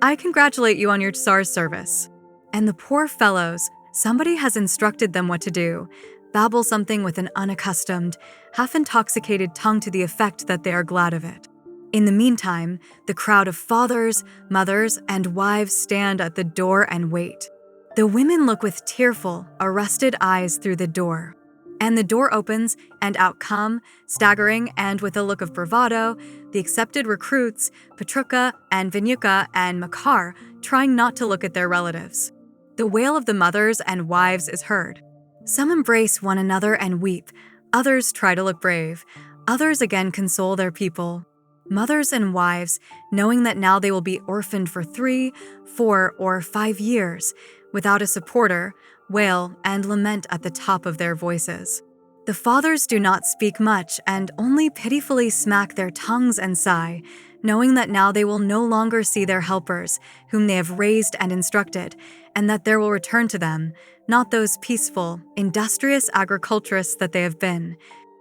I congratulate you on your Tsar's service." And the poor fellows, somebody has instructed them what to do, babble something with an unaccustomed, half-intoxicated tongue to the effect that they are glad of it. In the meantime, the crowd of fathers, mothers, and wives stand at the door and wait. The women look with tearful, arrested eyes through the door. And the door opens, and out come, staggering and with a look of bravado, the accepted recruits, Petruka and Vinyuka and Makar, trying not to look at their relatives. The wail of the mothers and wives is heard. Some embrace one another and weep, others try to look brave, others again console their people. Mothers and wives, knowing that now they will be orphaned for 3, 4, or 5 years, without a supporter, wail and lament at the top of their voices. The fathers do not speak much and only pitifully smack their tongues and sigh, knowing that now they will no longer see their helpers, whom they have raised and instructed, and that there will return to them, not those peaceful, industrious agriculturists that they have been,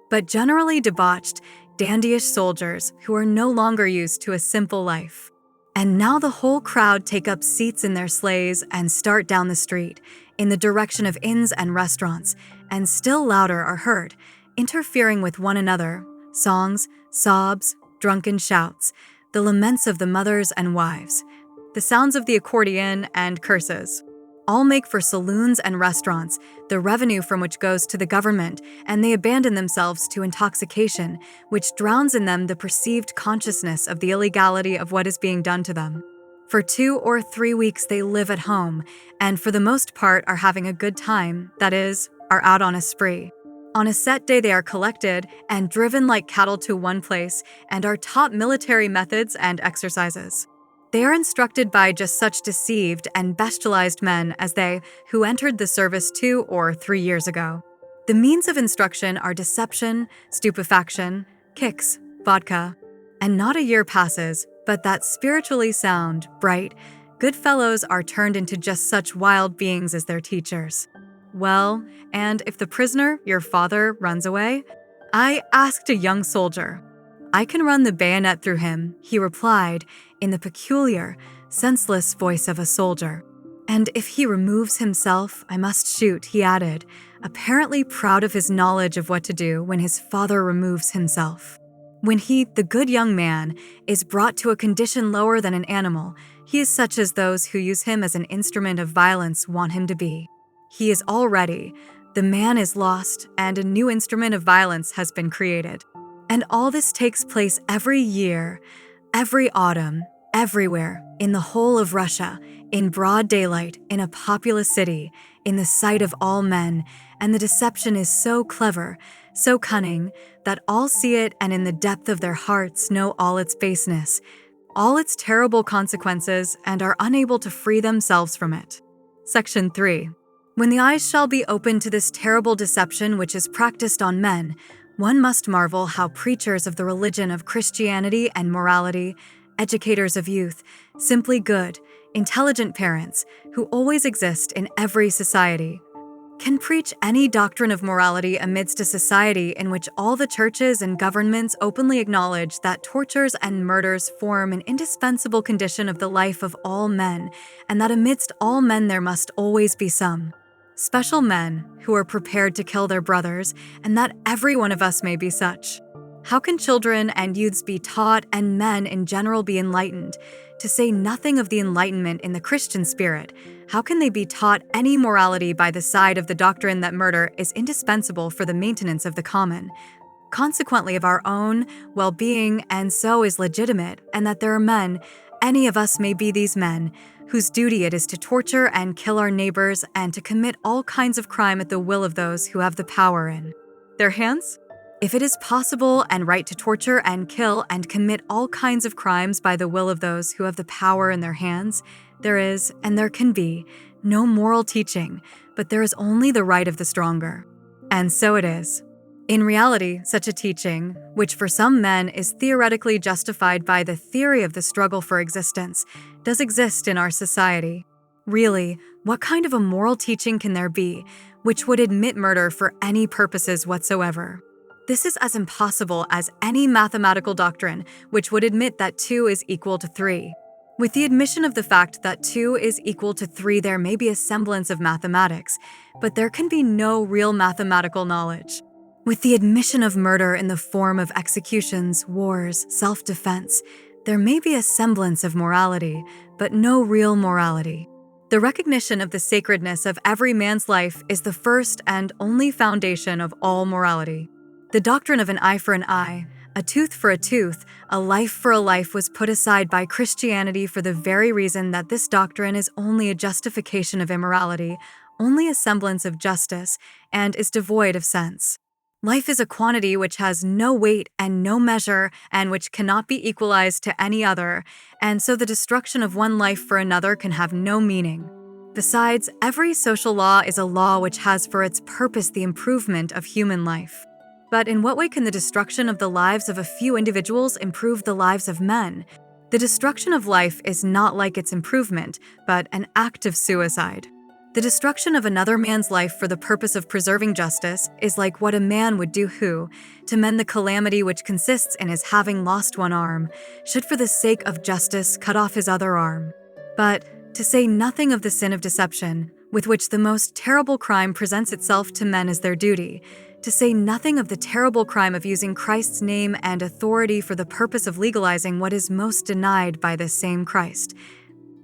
but generally debauched, dandyish soldiers who are no longer used to a simple life. And now the whole crowd take up seats in their sleighs and start down the street, in the direction of inns and restaurants, and still louder are heard, interfering with one another, songs, sobs, drunken shouts, the laments of the mothers and wives, the sounds of the accordion and curses. All make for saloons and restaurants, the revenue from which goes to the government, and they abandon themselves to intoxication, which drowns in them the perceived consciousness of the illegality of what is being done to them. For 2 or 3 weeks they live at home, and for the most part are having a good time, that is, are out on a spree. On a set day they are collected and driven like cattle to one place and are taught military methods and exercises. They are instructed by just such deceived and bestialized men as they who entered the service 2 or 3 years ago. The means of instruction are deception, stupefaction, kicks, vodka. And not a year passes, but that spiritually sound, bright, good fellows are turned into just such wild beings as their teachers. Well, and if the prisoner, your father, runs away? I asked a young soldier. I can run the bayonet through him, he replied, in the peculiar, senseless voice of a soldier. And if he removes himself, I must shoot, he added, apparently proud of his knowledge of what to do when his father removes himself. When he, the good young man, is brought to a condition lower than an animal, he is such as those who use him as an instrument of violence want him to be. He is already, the man is lost, and a new instrument of violence has been created. And all this takes place every year, every autumn, everywhere, in the whole of Russia, in broad daylight, in a populous city, in the sight of all men, and the deception is so clever, so cunning, that all see it and in the depth of their hearts know all its baseness, all its terrible consequences, and are unable to free themselves from it. Section 3. When the eyes shall be opened to this terrible deception which is practiced on men, one must marvel how preachers of the religion of Christianity and morality, educators of youth, simply good, intelligent parents, who always exist in every society, can preach any doctrine of morality amidst a society in which all the churches and governments openly acknowledge that tortures and murders form an indispensable condition of the life of all men, and that amidst all men there must always be some special men who are prepared to kill their brothers, and that every one of us may be such. How can children and youths be taught and men in general be enlightened? To say nothing of the enlightenment in the Christian spirit, how can they be taught any morality by the side of the doctrine that murder is indispensable for the maintenance of the common, consequently of our own well-being, and so is legitimate, and that there are men, any of us may be these men, whose duty it is to torture and kill our neighbors and to commit all kinds of crime at the will of those who have the power in their hands? If it is possible and right to torture and kill and commit all kinds of crimes by the will of those who have the power in their hands, there is, and there can be, no moral teaching, but there is only the right of the stronger. And so it is. In reality, such a teaching, which for some men is theoretically justified by the theory of the struggle for existence, does exist in our society. Really, what kind of a moral teaching can there be which would admit murder for any purposes whatsoever? This is as impossible as any mathematical doctrine which would admit that 2 is equal to 3. With the admission of the fact that 2 is equal to 3, there may be a semblance of mathematics, but there can be no real mathematical knowledge. With the admission of murder in the form of executions, wars, self-defense, there may be a semblance of morality, but no real morality. The recognition of the sacredness of every man's life is the first and only foundation of all morality. The doctrine of an eye for an eye, a tooth for a tooth, a life for a life was put aside by Christianity for the very reason that this doctrine is only a justification of immorality, only a semblance of justice, and is devoid of sense. Life is a quantity which has no weight and no measure and which cannot be equalized to any other, and so the destruction of one life for another can have no meaning. Besides, every social law is a law which has for its purpose the improvement of human life. But in what way can the destruction of the lives of a few individuals improve the lives of men? The destruction of life is not like its improvement, but an act of suicide. The destruction of another man's life for the purpose of preserving justice is like what a man would do who, to mend the calamity which consists in his having lost one arm, should for the sake of justice cut off his other arm. But, to say nothing of the sin of deception, with which the most terrible crime presents itself to men as their duty, to say nothing of the terrible crime of using Christ's name and authority for the purpose of legalizing what is most denied by this same Christ,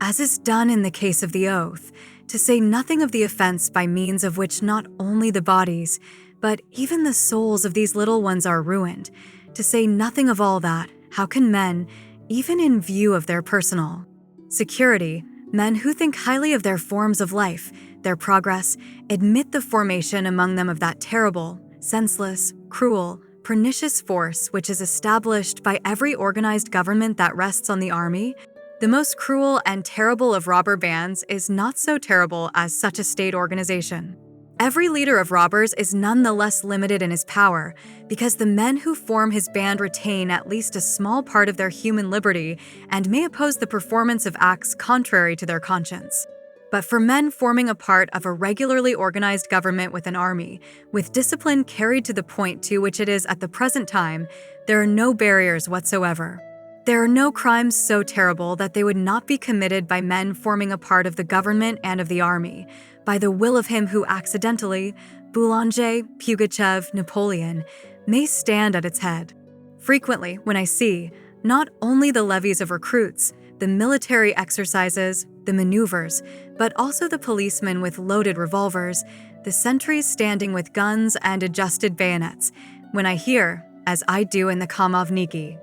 as is done in the case of the oath, to say nothing of the offense by means of which not only the bodies, but even the souls of these little ones are ruined, to say nothing of all that, how can men, even in view of their personal security, men who think highly of their forms of life, their progress, admit the formation among them of that terrible, senseless, cruel, pernicious force which is established by every organized government that rests on the army? The most cruel and terrible of robber bands is not so terrible as such a state organization. Every leader of robbers is none the less limited in his power, because the men who form his band retain at least a small part of their human liberty and may oppose the performance of acts contrary to their conscience. But for men forming a part of a regularly organized government with an army, with discipline carried to the point to which it is at the present time, there are no barriers whatsoever. There are no crimes so terrible that they would not be committed by men forming a part of the government and of the army, by the will of him who accidentally, Boulanger, Pugachev, Napoleon, may stand at its head. Frequently, when I see, not only the levies of recruits, the military exercises, the maneuvers, but also the policemen with loaded revolvers, the sentries standing with guns and adjusted bayonets, when I hear, as I do in the Kamovniki,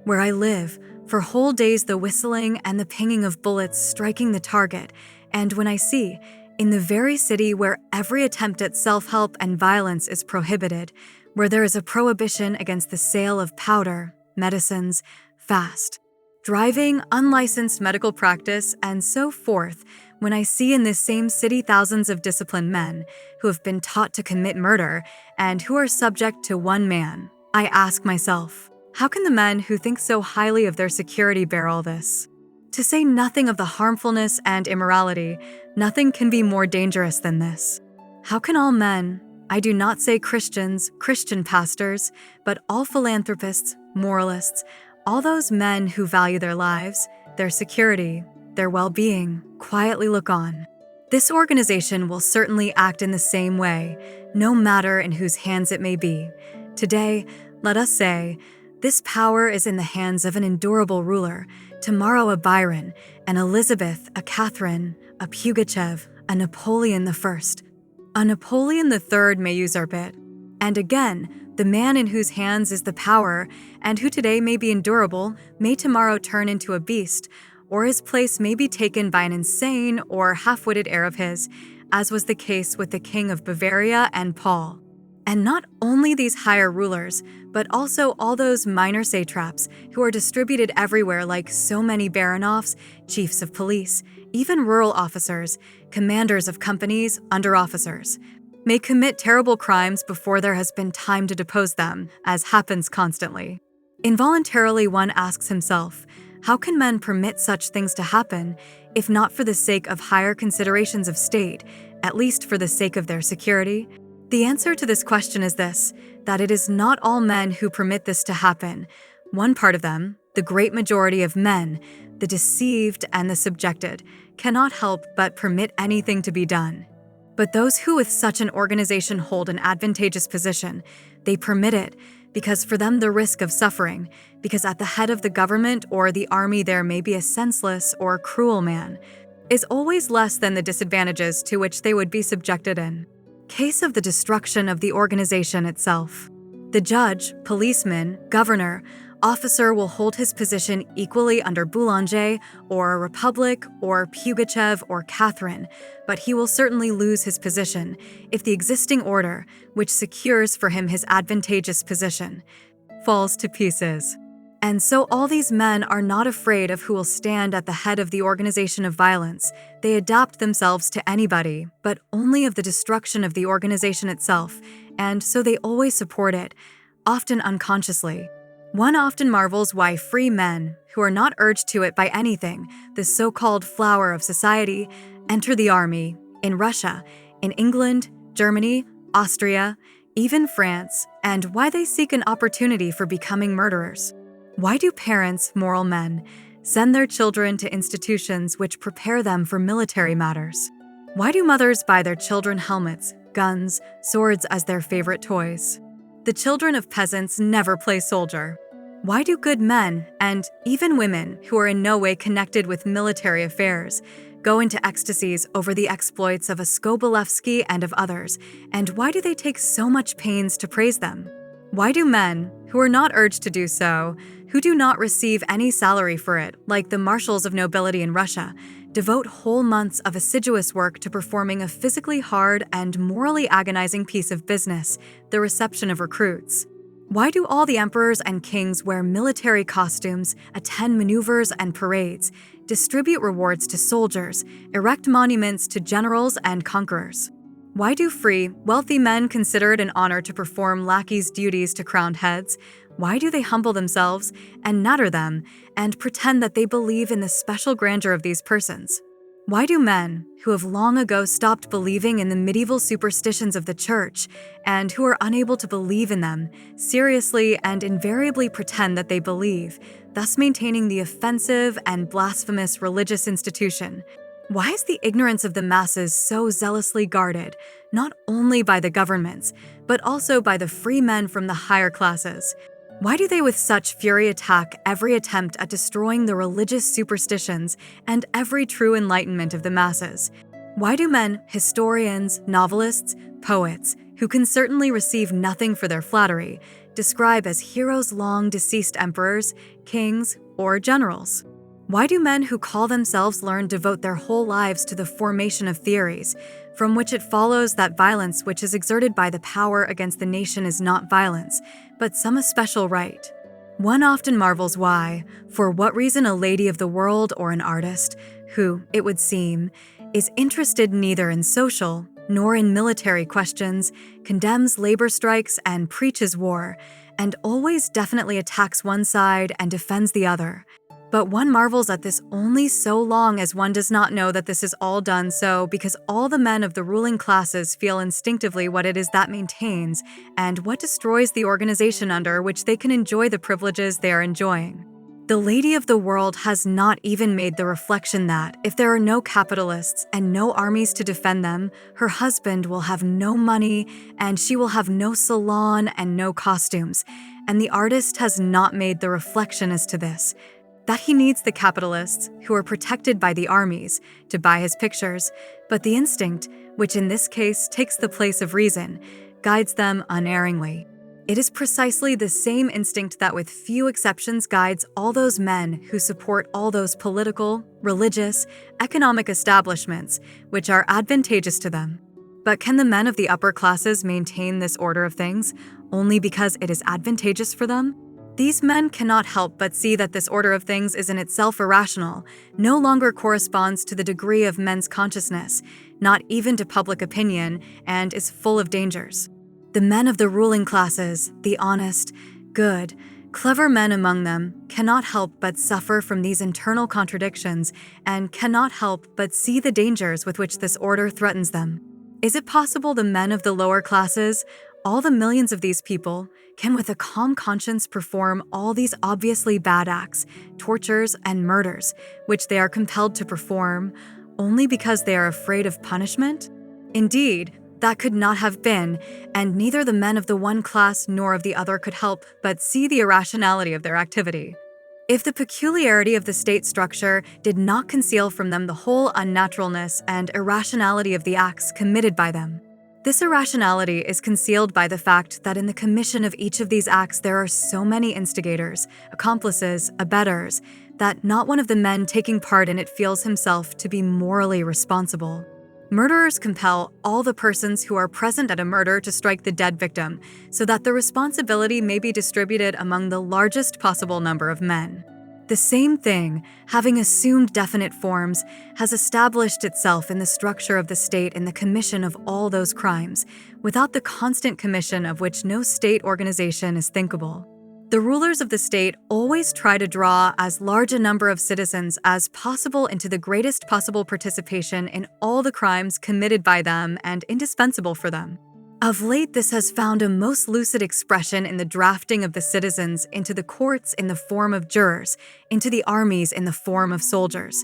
where I live, for whole days the whistling and the pinging of bullets striking the target, and when I see, in the very city where every attempt at self-help and violence is prohibited, where there is a prohibition against the sale of powder, medicines, fast, driving, unlicensed medical practice, and so forth, when I see in this same city thousands of disciplined men who have been taught to commit murder and who are subject to one man, I ask myself, how can the men who think so highly of their security bear all this? To say nothing of the harmfulness and immorality, nothing can be more dangerous than this. How can all men, I do not say Christians, Christian pastors, but all philanthropists, moralists, all those men who value their lives, their security, their well-being, quietly look on? This organization will certainly act in the same way, no matter in whose hands it may be. Today, let us say, this power is in the hands of an endurable ruler, tomorrow a Byron, an Elizabeth, a Catherine, a Pugachev, a Napoleon I. A Napoleon III may usurp it. And again, the man in whose hands is the power, and who today may be endurable, may tomorrow turn into a beast, or his place may be taken by an insane or half-witted heir of his, as was the case with the King of Bavaria and Paul. And not only these higher rulers, but also all those minor satraps who are distributed everywhere like so many baronoffs, chiefs of police, even rural officers, commanders of companies, under-officers. may commit terrible crimes before there has been time to depose them, as happens constantly. Involuntarily, one asks himself, how can men permit such things to happen, if not for the sake of higher considerations of state, at least for the sake of their security? The answer to this question is this, that it is not all men who permit this to happen. One part of them, the great majority of men, the deceived and the subjected, cannot help but permit anything to be done. But those who with such an organization hold an advantageous position, they permit it, because for them the risk of suffering, because at the head of the government or the army there may be a senseless or cruel man, is always less than the disadvantages to which they would be subjected in case of the destruction of the organization itself. The judge, policeman, governor, officer will hold his position equally under Boulanger or a Republic or Pugachev or Catherine, but he will certainly lose his position if the existing order, which secures for him his advantageous position, falls to pieces. And so all these men are not afraid of who will stand at the head of the organization of violence. They adapt themselves to anybody, but only of the destruction of the organization itself, and so they always support it, often unconsciously. One often marvels why free men, who are not urged to it by anything, the so-called flower of society, enter the army, in Russia, in England, Germany, Austria, even France, and why they seek an opportunity for becoming murderers. Why do parents, moral men, send their children to institutions which prepare them for military matters? Why do mothers buy their children helmets, guns, swords as their favorite toys? The children of peasants never play soldier. Why do good men, and even women who are in no way connected with military affairs, go into ecstasies over the exploits of a Skobalevsky and of others, and why do they take so much pains to praise them? Why do men, who are not urged to do so, who do not receive any salary for it, like the marshals of nobility in Russia, devote whole months of assiduous work to performing a physically hard and morally agonizing piece of business, the reception of recruits? Why do all the emperors and kings wear military costumes, attend maneuvers and parades, distribute rewards to soldiers, erect monuments to generals and conquerors? Why do free, wealthy men consider it an honor to perform lackeys' duties to crowned heads? Why do they humble themselves and natter them and pretend that they believe in the special grandeur of these persons? Why do men, who have long ago stopped believing in the medieval superstitions of the Church and who are unable to believe in them, seriously and invariably pretend that they believe, thus maintaining the offensive and blasphemous religious institution? Why is the ignorance of the masses so zealously guarded, not only by the governments, but also by the free men from the higher classes? Why do they with such fury attack every attempt at destroying the religious superstitions and every true enlightenment of the masses? Why do men, historians, novelists, poets, who can certainly receive nothing for their flattery, describe as heroes long-deceased emperors, kings, or generals? Why do men who call themselves learned devote their whole lives to the formation of theories, from which it follows that violence which is exerted by the power against the nation is not violence, but some especial right? One often marvels why, for what reason a lady of the world or an artist, who, it would seem, is interested neither in social nor in military questions, condemns labor strikes and preaches war, and always definitely attacks one side and defends the other. But one marvels at this only so long as one does not know that this is all done so because all the men of the ruling classes feel instinctively what it is that maintains and what destroys the organization under which they can enjoy the privileges they are enjoying. The lady of the world has not even made the reflection that, if there are no capitalists and no armies to defend them, her husband will have no money and she will have no salon and no costumes. And the artist has not made the reflection as to this, that he needs the capitalists, who are protected by the armies, to buy his pictures, but the instinct, which in this case takes the place of reason, guides them unerringly. It is precisely the same instinct that with few exceptions guides all those men who support all those political, religious, economic establishments which are advantageous to them. But can the men of the upper classes maintain this order of things only because it is advantageous for them? These men cannot help but see that this order of things is in itself irrational, no longer corresponds to the degree of men's consciousness, not even to public opinion, and is full of dangers. The men of the ruling classes, the honest, good, clever men among them, cannot help but suffer from these internal contradictions and cannot help but see the dangers with which this order threatens them. Is it possible the men of the lower classes, all the millions of these people, can with a calm conscience perform all these obviously bad acts, tortures, and murders, which they are compelled to perform, only because they are afraid of punishment? Indeed, that could not have been, and neither the men of the one class nor of the other could help but see the irrationality of their activity. If the peculiarity of the state structure did not conceal from them the whole unnaturalness and irrationality of the acts committed by them, this irrationality is concealed by the fact that in the commission of each of these acts there are so many instigators, accomplices, abettors, that not one of the men taking part in it feels himself to be morally responsible. Murderers compel all the persons who are present at a murder to strike the dead victim, so that the responsibility may be distributed among the largest possible number of men. The same thing, having assumed definite forms, has established itself in the structure of the state in the commission of all those crimes, without the constant commission of which no state organization is thinkable. The rulers of the state always try to draw as large a number of citizens as possible into the greatest possible participation in all the crimes committed by them and indispensable for them. Of late, this has found a most lucid expression in the drafting of the citizens into the courts in the form of jurors, into the armies in the form of soldiers,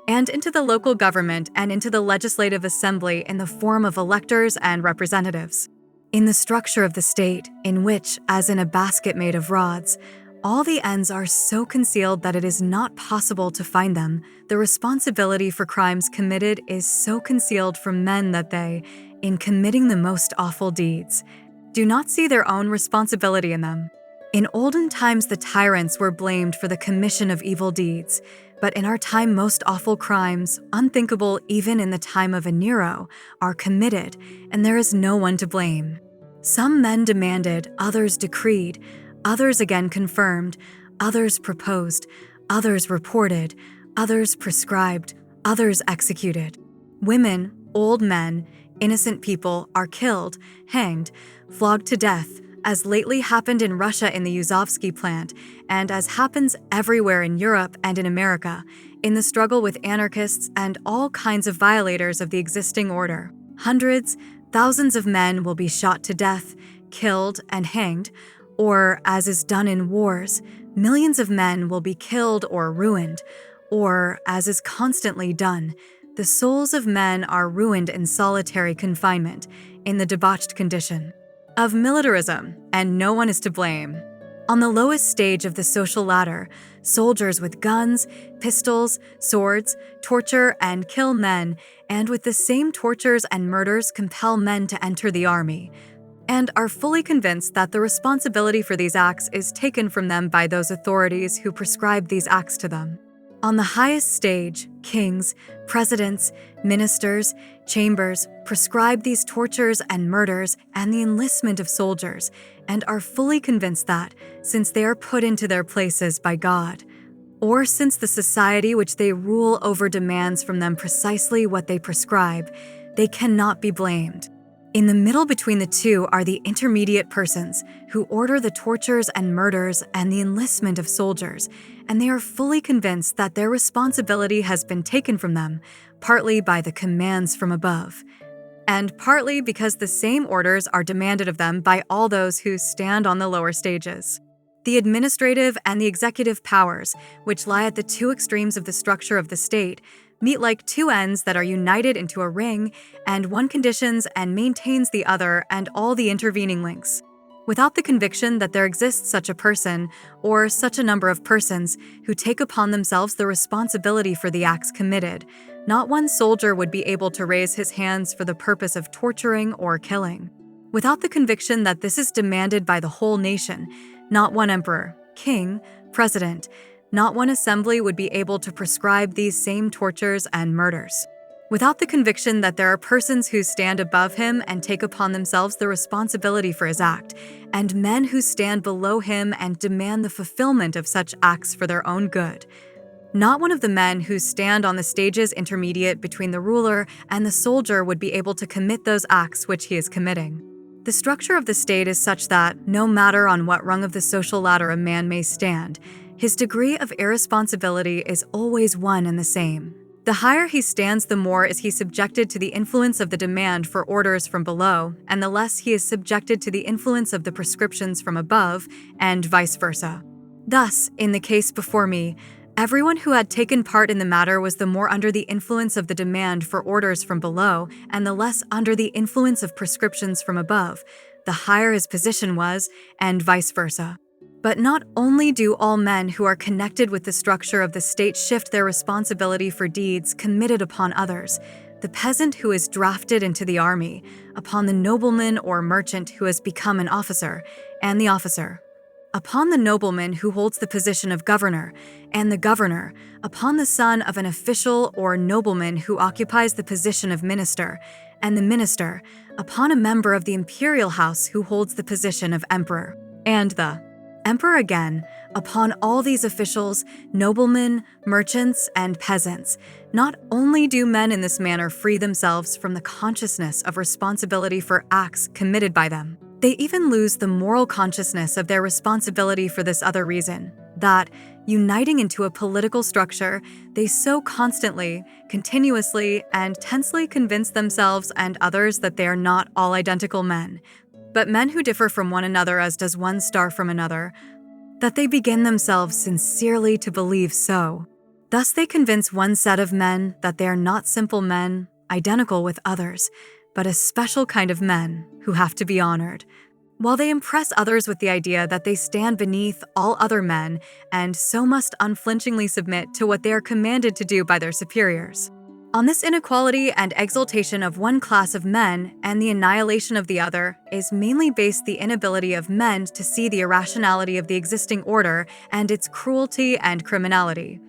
and into the local government and into the legislative assembly in the form of electors and representatives. In the structure of the state, in which, as in a basket made of rods, all the ends are so concealed that it is not possible to find them, the responsibility for crimes committed is so concealed from men that they, in committing the most awful deeds, do not see their own responsibility in them. In olden times the tyrants were blamed for the commission of evil deeds, but in our time most awful crimes, unthinkable even in the time of a Nero, are committed, and there is no one to blame. Some men demanded, others decreed, others again confirmed, others proposed, others reported, others prescribed, others executed. Women, old men, innocent people are killed, hanged, flogged to death, as lately happened in Russia in the Yuzovsky plant, and as happens everywhere in Europe and in America, in the struggle with anarchists and all kinds of violators of the existing order. Hundreds, thousands of men will be shot to death, killed, and hanged, or, as is done in wars, millions of men will be killed or ruined, or, as is constantly done, the souls of men are ruined in solitary confinement, in the debauched condition of militarism, and no one is to blame. On the lowest stage of the social ladder, soldiers with guns, pistols, swords, torture and kill men, and with the same tortures and murders compel men to enter the army, and are fully convinced that the responsibility for these acts is taken from them by those authorities who prescribe these acts to them. On the highest stage, kings, presidents, ministers, chambers prescribe these tortures and murders and the enlistment of soldiers, and are fully convinced that, since they are put into their places by God, or since the society which they rule over demands from them precisely what they prescribe, they cannot be blamed. In the middle between the two are the intermediate persons who order the tortures and murders and the enlistment of soldiers, and they are fully convinced that their responsibility has been taken from them, partly by the commands from above, and partly because the same orders are demanded of them by all those who stand on the lower stages. The administrative and the executive powers, which lie at the two extremes of the structure of the state, meet like two ends that are united into a ring, and one conditions and maintains the other and all the intervening links. Without the conviction that there exists such a person, or such a number of persons, who take upon themselves the responsibility for the acts committed, not one soldier would be able to raise his hands for the purpose of torturing or killing. Without the conviction that this is demanded by the whole nation, not one emperor, king, president, not one assembly would be able to prescribe these same tortures and murders. without the conviction that there are persons who stand above him and take upon themselves the responsibility for his act, and men who stand below him and demand the fulfillment of such acts for their own good. Not one of the men who stand on the stages intermediate between the ruler and the soldier would be able to commit those acts which he is committing. The structure of the state is such that, no matter on what rung of the social ladder a man may stand, his degree of irresponsibility is always one and the same. The higher he stands, the more is he subjected to the influence of the demand for orders from below, and the less he is subjected to the influence of the prescriptions from above, and vice versa. Thus, in the case before me, everyone who had taken part in the matter was the more under the influence of the demand for orders from below, and the less under the influence of prescriptions from above, the higher his position was, and vice versa. But not only do all men who are connected with the structure of the state shift their responsibility for deeds committed upon others, the peasant who is drafted into the army, upon the nobleman or merchant who has become an officer, and the officer, upon the nobleman who holds the position of governor, and the governor, upon the son of an official or nobleman who occupies the position of minister, and the minister, upon a member of the imperial house who holds the position of emperor, and the emperor again, upon all these officials, noblemen, merchants, and peasants. Not only do men in this manner free themselves from the consciousness of responsibility for acts committed by them, they even lose the moral consciousness of their responsibility for this other reason, that, uniting into a political structure, they so constantly, continuously, and tensely convince themselves and others that they are not all identical men, but men who differ from one another as does one star from another, that they begin themselves sincerely to believe so. Thus they convince one set of men that they are not simple men, identical with others, but a special kind of men who have to be honored, while they impress others with the idea that they stand beneath all other men and so must unflinchingly submit to what they are commanded to do by their superiors. On this inequality and exaltation of one class of men and the annihilation of the other is mainly based the inability of men to see the irrationality of the existing order and its cruelty and criminality,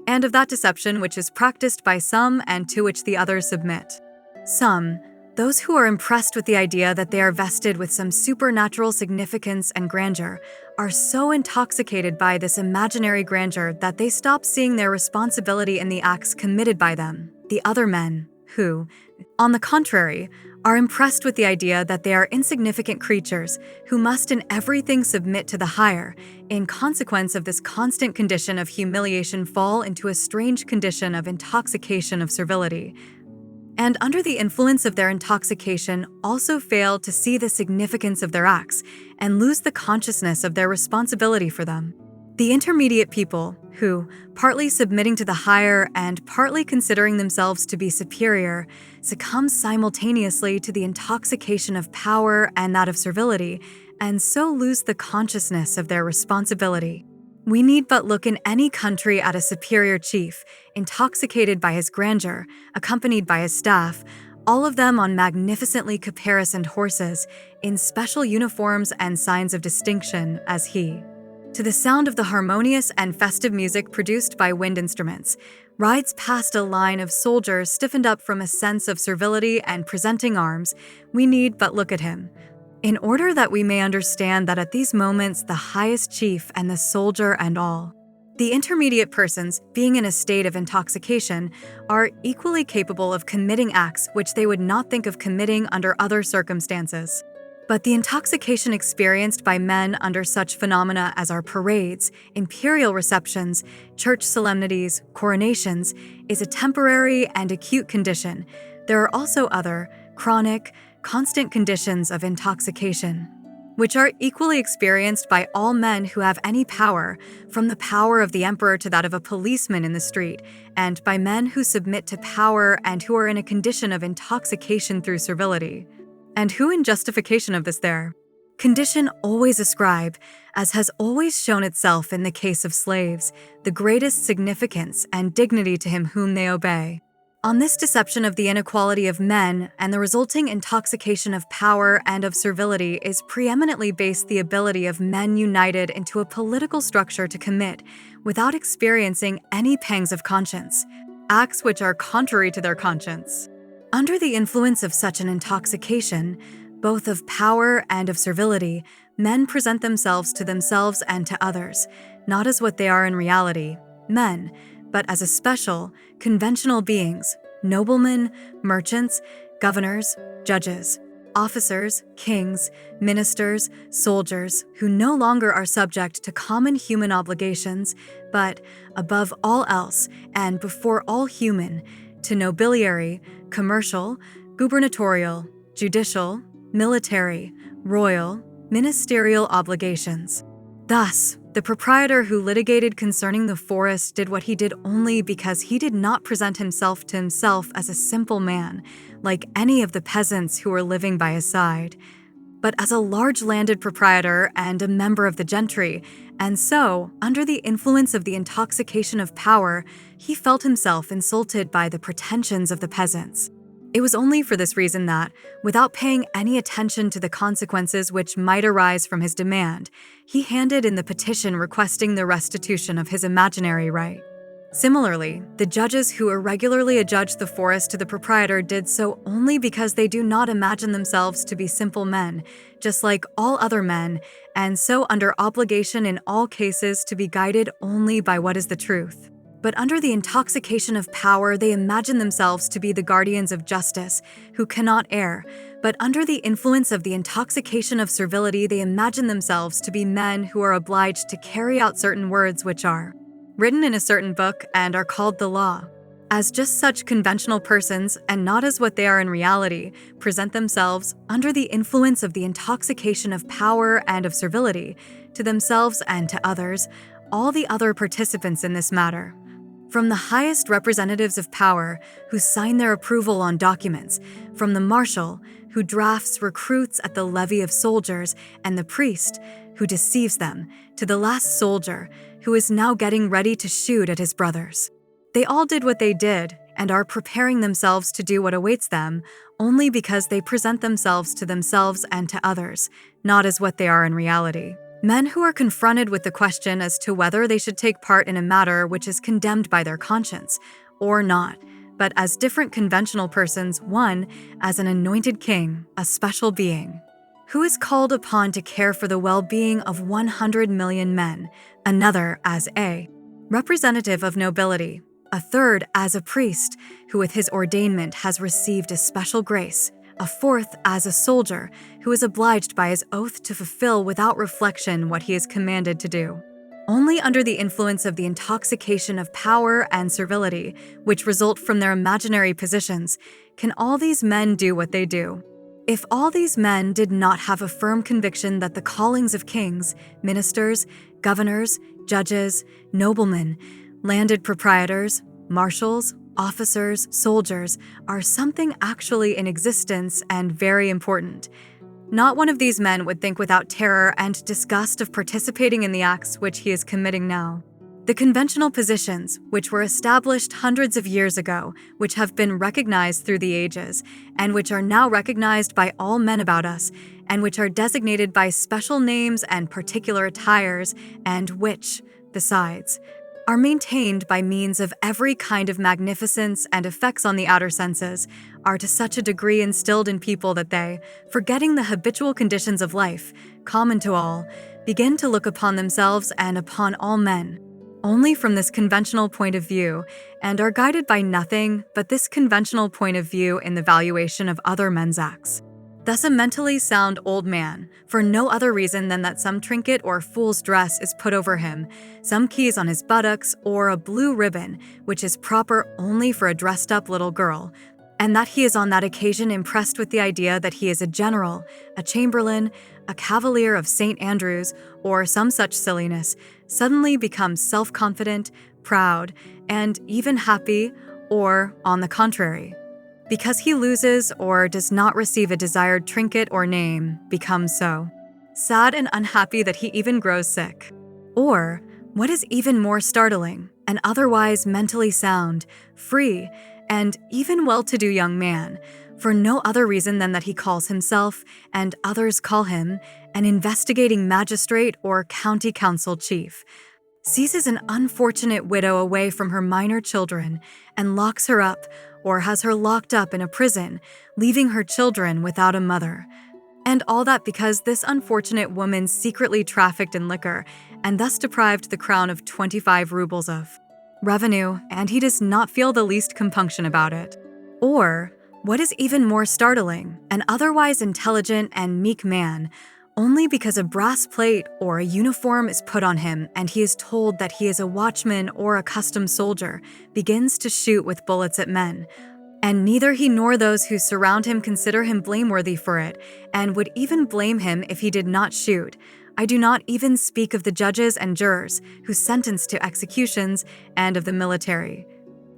and of that deception which is practiced by some and to which the others submit. Some, those who are impressed with the idea that they are vested with some supernatural significance and grandeur, are so intoxicated by this imaginary grandeur that they stop seeing their responsibility in the acts committed by them. The other men, who, on the contrary, are impressed with the idea that they are insignificant creatures who must in everything submit to the higher, in consequence of this constant condition of humiliation fall into a strange condition of intoxication of servility, and under the influence of their intoxication also fail to see the significance of their acts and lose the consciousness of their responsibility for them. The intermediate people, who, partly submitting to the higher and partly considering themselves to be superior, succumb simultaneously to the intoxication of power and that of servility, and so lose the consciousness of their responsibility. We need but look in any country at a superior chief, intoxicated by his grandeur, accompanied by his staff, all of them on magnificently caparisoned horses, in special uniforms and signs of distinction, as he, to the sound of the harmonious and festive music produced by wind instruments, rides past a line of soldiers stiffened up from a sense of servility and presenting arms. We need but look at him, in order that we may understand that at these moments the highest chief and the soldier and all, the intermediate persons, being in a state of intoxication, are equally capable of committing acts which they would not think of committing under other circumstances. But the intoxication experienced by men under such phenomena as our parades, imperial receptions, church solemnities, coronations, is a temporary and acute condition. There are also other, chronic, constant conditions of intoxication, which are equally experienced by all men who have any power, from the power of the emperor to that of a policeman in the street, and by men who submit to power and who are in a condition of intoxication through servility, and who in justification of this their condition always ascribe, as has always shown itself in the case of slaves, the greatest significance and dignity to him whom they obey. On this deception of the inequality of men and the resulting intoxication of power and of servility is preeminently based the ability of men united into a political structure to commit, without experiencing any pangs of conscience, acts which are contrary to their conscience. Under the influence of such an intoxication, both of power and of servility, men present themselves and to others, not as what they are in reality, men, but as a special, conventional beings, noblemen, merchants, governors, judges, officers, kings, ministers, soldiers, who no longer are subject to common human obligations, but, above all else and before all human, to nobiliary, commercial, gubernatorial, judicial, military, royal, ministerial obligations. Thus, the proprietor who litigated concerning the forest did what he did only because he did not present himself to himself as a simple man, like any of the peasants who were living by his side, but as a large landed proprietor and a member of the gentry, and so, under the influence of the intoxication of power, he felt himself insulted by the pretensions of the peasants. It was only for this reason that, without paying any attention to the consequences which might arise from his demand, he handed in the petition requesting the restitution of his imaginary right. Similarly, the judges who irregularly adjudged the forest to the proprietor did so only because they do not imagine themselves to be simple men, just like all other men, and so under obligation in all cases to be guided only by what is the truth. But under the intoxication of power, they imagine themselves to be the guardians of justice, who cannot err. But under the influence of the intoxication of servility, they imagine themselves to be men who are obliged to carry out certain words which are written in a certain book and are called the law. As just such conventional persons, and not as what they are in reality, present themselves, under the influence of the intoxication of power and of servility, to themselves and to others, all the other participants in this matter. From the highest representatives of power, who sign their approval on documents, from the marshal, who drafts recruits at the levy of soldiers, and the priest, who deceives them, to the last soldier, who is now getting ready to shoot at his brothers. They all did what they did, and are preparing themselves to do what awaits them, only because they present themselves and to others, not as what they are in reality. Men who are confronted with the question as to whether they should take part in a matter which is condemned by their conscience, or not, but as different conventional persons, one as an anointed king, a special being, who is called upon to care for the well-being of 100 million men, another as a representative of nobility, a third as a priest, who with his ordainment has received a special grace, a fourth as a soldier, who is obliged by his oath to fulfill without reflection what he is commanded to do. Only under the influence of the intoxication of power and servility, which result from their imaginary positions, can all these men do what they do. If all these men did not have a firm conviction that the callings of kings, ministers, governors, judges, noblemen, landed proprietors, marshals, officers, soldiers, are something actually in existence and very important, not one of these men would think without terror and disgust of participating in the acts which he is committing now. The conventional positions, which were established hundreds of years ago, which have been recognized through the ages, and which are now recognized by all men about us, and which are designated by special names and particular attires, and which, besides, are maintained by means of every kind of magnificence and effects on the outer senses, are to such a degree instilled in people that they, forgetting the habitual conditions of life, common to all, begin to look upon themselves and upon all men only from this conventional point of view, and are guided by nothing but this conventional point of view in the valuation of other men's acts. Thus a mentally sound old man, for no other reason than that some trinket or fool's dress is put over him, some keys on his buttocks, or a blue ribbon, which is proper only for a dressed-up little girl, and that he is on that occasion impressed with the idea that he is a general, a chamberlain, a cavalier of St. Andrews, or some such silliness, suddenly becomes self-confident, proud, and even happy, or, on the contrary, because he loses or does not receive a desired trinket or name, becomes so sad and unhappy that he even grows sick. Or, what is even more startling, an otherwise mentally sound, free, and even well-to-do young man, for no other reason than that he calls himself, and others call him, an investigating magistrate or county council chief, seizes an unfortunate widow away from her minor children and locks her up or has her locked up in a prison, leaving her children without a mother. And all that because this unfortunate woman secretly trafficked in liquor and thus deprived the crown of 25 rubles of revenue, and he does not feel the least compunction about it. Or, what is even more startling, an otherwise intelligent and meek man, only because a brass plate or a uniform is put on him and he is told that he is a watchman or a custom soldier, begins to shoot with bullets at men. And neither he nor those who surround him consider him blameworthy for it, and would even blame him if he did not shoot. I do not even speak of the judges and jurors who sentence to executions, and of the military,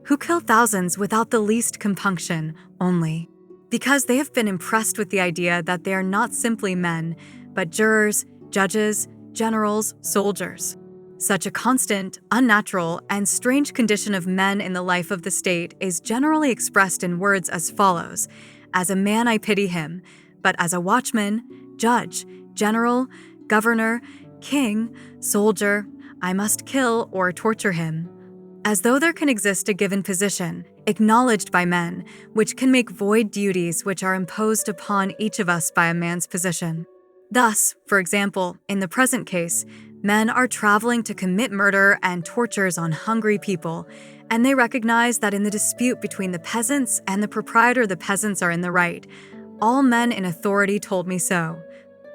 who kill thousands without the least compunction, only because they have been impressed with the idea that they are not simply men, but jurors, judges, generals, soldiers. Such a constant, unnatural, and strange condition of men in the life of the state is generally expressed in words as follows: as a man I pity him, but as a watchman, judge, general, governor, king, soldier, I must kill or torture him. As though there can exist a given position, acknowledged by men, which can make void duties which are imposed upon each of us by a man's position. Thus, for example, in the present case, men are traveling to commit murder and tortures on hungry people, and they recognize that in the dispute between the peasants and the proprietor, the peasants are in the right. All men in authority told me so,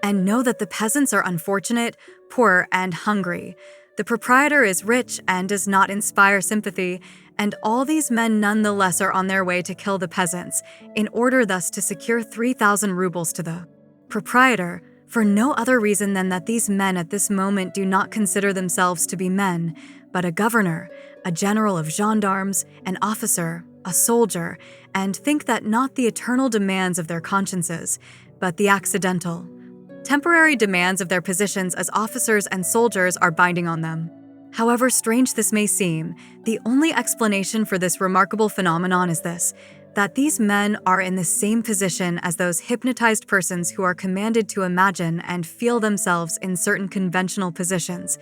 and know that the peasants are unfortunate, poor, and hungry. The proprietor is rich and does not inspire sympathy, and all these men nonetheless are on their way to kill the peasants, in order thus to secure 3,000 rubles to the proprietor, for no other reason than that these men at this moment do not consider themselves to be men, but a governor, a general of gendarmes, an officer, a soldier, and think that not the eternal demands of their consciences, but the accidental, temporary demands of their positions as officers and soldiers are binding on them. However strange this may seem, the only explanation for this remarkable phenomenon is this: that these men are in the same position as those hypnotized persons who are commanded to imagine and feel themselves in certain conventional positions,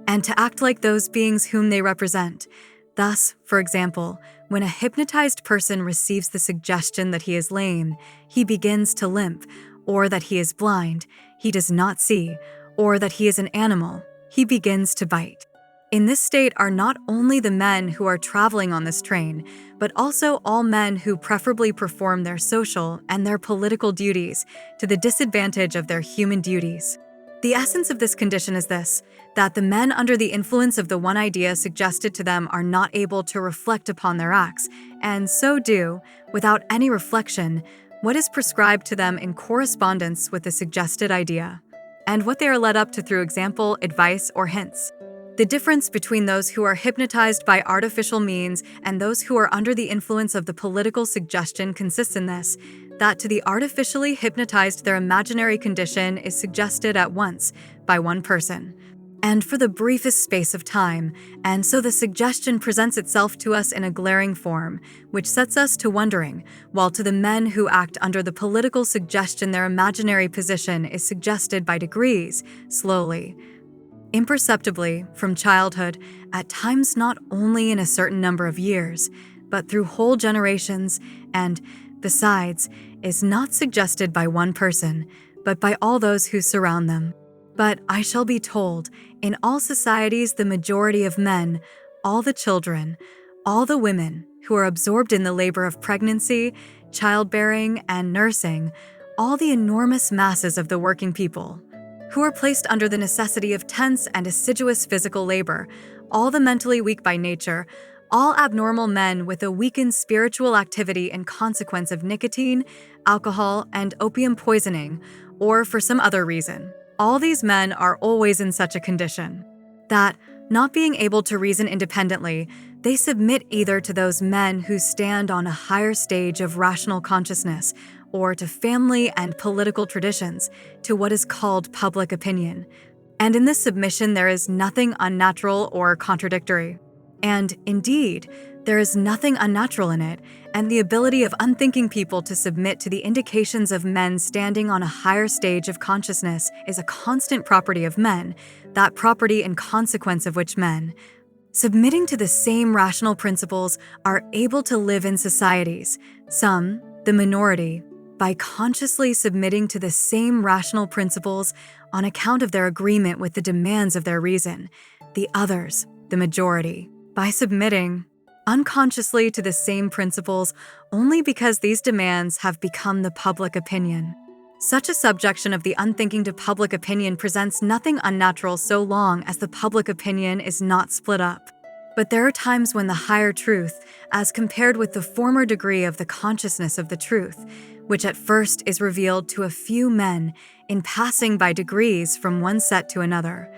and to act like those beings whom they represent. Thus, for example, when a hypnotized person receives the suggestion that he is lame, he begins to limp, or that he is blind, he does not see, or that he is an animal, he begins to bite. In this state are not only the men who are traveling on this train, but also all men who preferably perform their social and their political duties to the disadvantage of their human duties. The essence of this condition is this: that the men under the influence of the one idea suggested to them are not able to reflect upon their acts, and so do, without any reflection, what is prescribed to them in correspondence with the suggested idea, and what they are led up to through example, advice, or hints. The difference between those who are hypnotized by artificial means and those who are under the influence of the political suggestion consists in this: that to the artificially hypnotized their imaginary condition is suggested at once by one person, and for the briefest space of time, and so the suggestion presents itself to us in a glaring form, which sets us to wondering, while to the men who act under the political suggestion their imaginary position is suggested by degrees, slowly, imperceptibly, from childhood, at times not only in a certain number of years, but through whole generations, and, besides, is not suggested by one person, but by all those who surround them. But I shall be told, in all societies the majority of men, all the children, all the women who are absorbed in the labor of pregnancy, childbearing, and nursing, all the enormous masses of the working people, who are placed under the necessity of tense and assiduous physical labor, all the mentally weak by nature, all abnormal men with a weakened spiritual activity in consequence of nicotine, alcohol, and opium poisoning, or for some other reason. All these men are always in such a condition that, not being able to reason independently, they submit either to those men who stand on a higher stage of rational consciousness, or to family and political traditions, to what is called public opinion. And in this submission there is nothing unnatural or contradictory. And, indeed, There is nothing unnatural in it, and the ability of unthinking people to submit to the indications of men standing on a higher stage of consciousness is a constant property of men, that property in consequence of which men, submitting to the same rational principles, are able to live in societies, some, the minority, by consciously submitting to the same rational principles on account of their agreement with the demands of their reason, the others, the majority, by submitting unconsciously to the same principles only because these demands have become the public opinion. Such a subjection of the unthinking to public opinion presents nothing unnatural so long as the public opinion is not split up. But there are times when the higher truth, as compared with the former degree of the consciousness of the truth, which at first is revealed to a few men in passing by degrees from one set to another,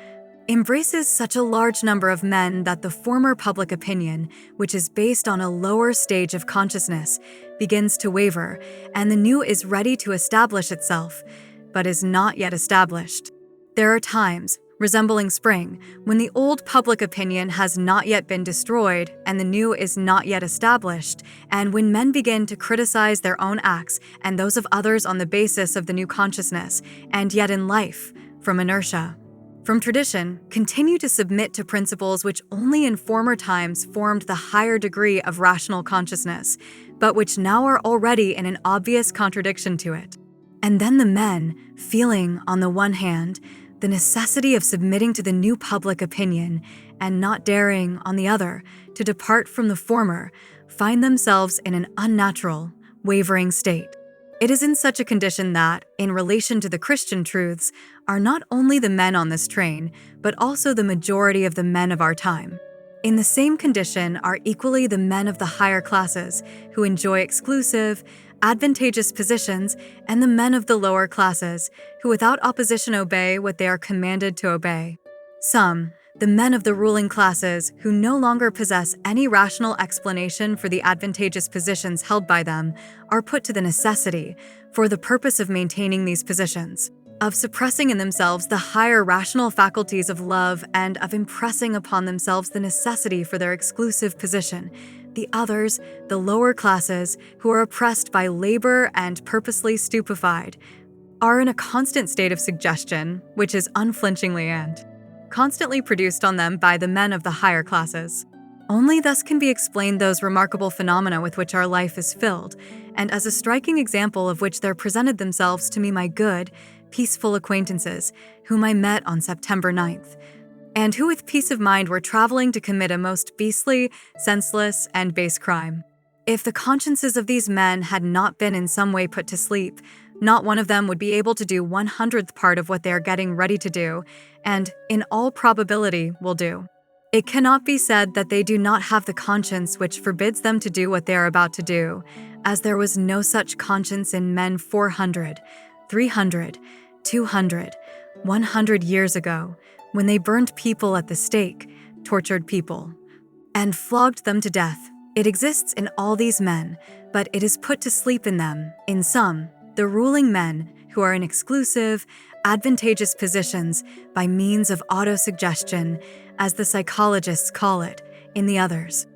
embraces such a large number of men that the former public opinion, which is based on a lower stage of consciousness, begins to waver, and the new is ready to establish itself, but is not yet established. There are times, resembling spring, when the old public opinion has not yet been destroyed and the new is not yet established, and when men begin to criticize their own acts and those of others on the basis of the new consciousness, and yet in life, from inertia, from tradition, continue to submit to principles which only in former times formed the higher degree of rational consciousness, but which now are already in an obvious contradiction to it. And then the men, feeling, on the one hand, the necessity of submitting to the new public opinion, and not daring, on the other, to depart from the former, find themselves in an unnatural, wavering state. It is in such a condition that, in relation to the Christian truths, are not only the men on this train, but also the majority of the men of our time. In the same condition are equally the men of the higher classes, who enjoy exclusive, advantageous positions, and the men of the lower classes, who without opposition obey what they are commanded to obey. Some, the men of the ruling classes, who no longer possess any rational explanation for the advantageous positions held by them, are put to the necessity, for the purpose of maintaining these positions, of suppressing in themselves the higher rational faculties of love and of impressing upon themselves the necessity for their exclusive position. The others, the lower classes, who are oppressed by labor and purposely stupefied, are in a constant state of suggestion, which is unflinchingly and constantly produced on them by the men of the higher classes. Only thus can be explained those remarkable phenomena with which our life is filled, and as a striking example of which there presented themselves to me my good, peaceful acquaintances, whom I met on September 9th, and who with peace of mind were traveling to commit a most beastly, senseless, and base crime. If the consciences of these men had not been in some way put to sleep, not one of them would be able to do 1/100th part of what they are getting ready to do, and, in all probability, will do. It cannot be said that they do not have the conscience which forbids them to do what they are about to do, as there was no such conscience in men 400, 300, 200, 100 years ago, when they burned people at the stake, tortured people, and flogged them to death. It exists in all these men, but it is put to sleep in them, in some, the ruling men, who are in exclusive, advantageous positions by means of autosuggestion, as the psychologists call it, in the others.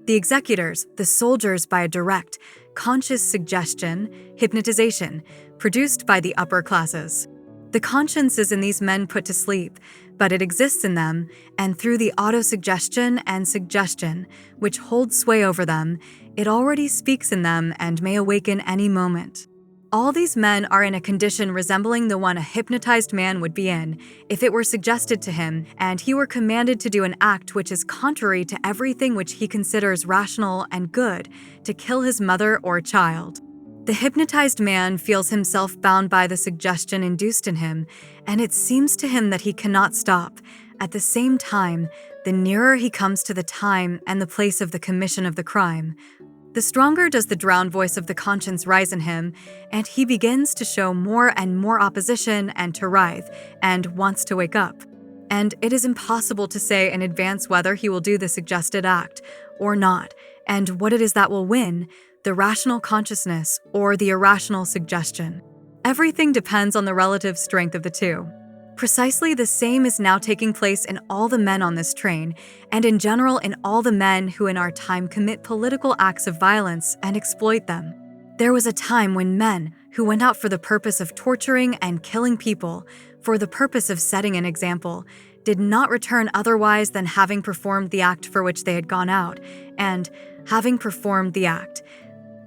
The executors, the soldiers by a direct, conscious suggestion, hypnotization, produced by the upper classes. The conscience is in these men put to sleep, but it exists in them, and through the autosuggestion and suggestion, which hold sway over them, it already speaks in them and may awaken any moment. All these men are in a condition resembling the one a hypnotized man would be in if it were suggested to him and he were commanded to do an act which is contrary to everything which he considers rational and good, to kill his mother or child. The hypnotized man feels himself bound by the suggestion induced in him, and it seems to him that he cannot stop. At the same time, the nearer he comes to the time and the place of the commission of the crime, the stronger does the drowned voice of the conscience rise in him, and he begins to show more and more opposition and to writhe, and wants to wake up. And it is impossible to say in advance whether he will do the suggested act or not, and what it is that will win, the rational consciousness or the irrational suggestion. Everything depends on the relative strength of the two. Precisely the same is now taking place in all the men on this train, and in general in all the men who in our time commit political acts of violence and exploit them. There was a time when men who went out for the purpose of torturing and killing people, for the purpose of setting an example, did not return otherwise than having performed the act for which they had gone out, and, having performed the act,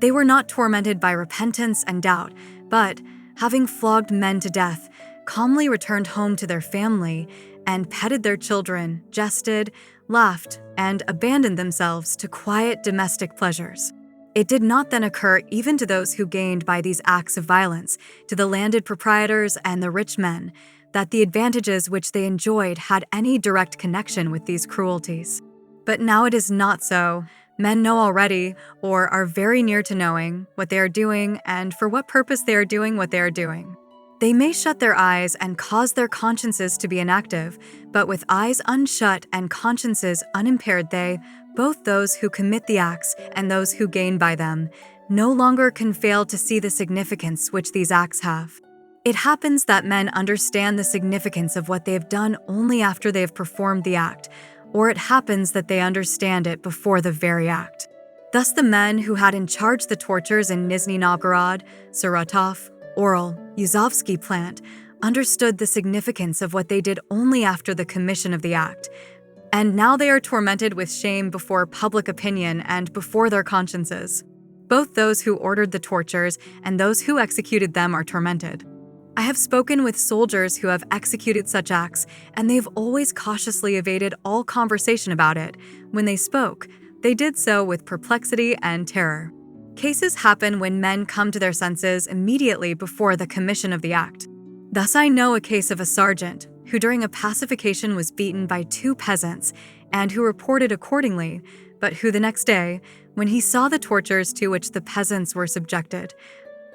they were not tormented by repentance and doubt, but, having flogged men to death, calmly returned home to their family and petted their children, jested, laughed, and abandoned themselves to quiet domestic pleasures. It did not then occur even to those who gained by these acts of violence, to the landed proprietors and the rich men, that the advantages which they enjoyed had any direct connection with these cruelties. But now it is not so. Men know already, or are very near to knowing, what they are doing and for what purpose they are doing what they are doing. They may shut their eyes and cause their consciences to be inactive, but with eyes unshut and consciences unimpaired they, both those who commit the acts and those who gain by them, no longer can fail to see the significance which these acts have. It happens that men understand the significance of what they have done only after they have performed the act, or it happens that they understand it before the very act. Thus the men who had in charge the tortures in Nizhny Novgorod, Saratov, Oral, Yuzovsky plant understood the significance of what they did only after the commission of the act, and now they are tormented with shame before public opinion and before their consciences. Both those who ordered the tortures and those who executed them are tormented. I have spoken with soldiers who have executed such acts, and they've always cautiously evaded all conversation about it. When they spoke, they did so with perplexity and terror. Cases happen when men come to their senses immediately before the commission of the act. Thus I know a case of a sergeant who during a pacification was beaten by 2 peasants and who reported accordingly, but who the next day, when he saw the tortures to which the peasants were subjected,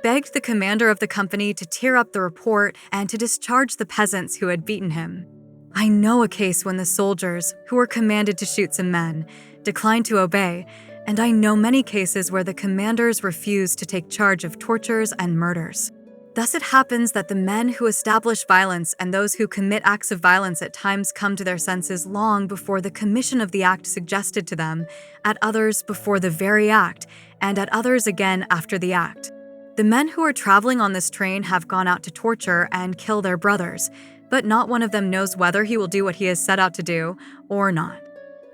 begged the commander of the company to tear up the report and to discharge the peasants who had beaten him. I know a case when the soldiers, who were commanded to shoot some men, declined to obey, and I know many cases where the commanders refused to take charge of tortures and murders. Thus it happens that the men who establish violence and those who commit acts of violence at times come to their senses long before the commission of the act suggested to them, at others before the very act, and at others again after the act. The men who are traveling on this train have gone out to torture and kill their brothers, but not one of them knows whether he will do what he has set out to do or not.